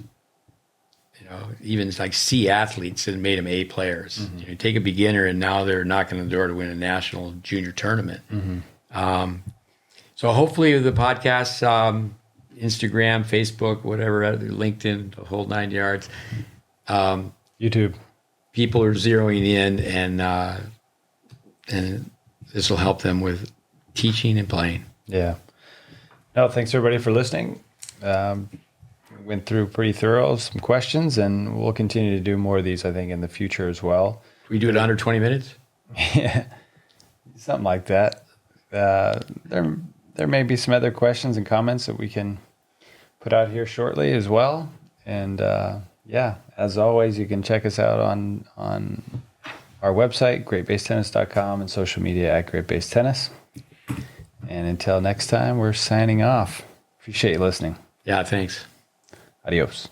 even like C athletes, and made them A players. Mm-hmm. Take a beginner, and now they're knocking on the door to win a national junior tournament. Mm-hmm. So hopefully the podcast, Instagram, Facebook, whatever, LinkedIn, the whole 9 yards. YouTube. People are zeroing in, and this will help them with teaching and playing. Yeah. No, thanks everybody for listening. went through pretty thorough, some questions, and we'll continue to do more of these, I think, in the future as well. We do it under 20 minutes? Yeah, something like that. There may be some other questions and comments that we can put out here shortly as well. And yeah, as always, you can check us out on our website, greatbasetennis.com, and social media at GreatBase Tennis. And until next time, we're signing off. Appreciate you listening. Yeah, thanks. Adios.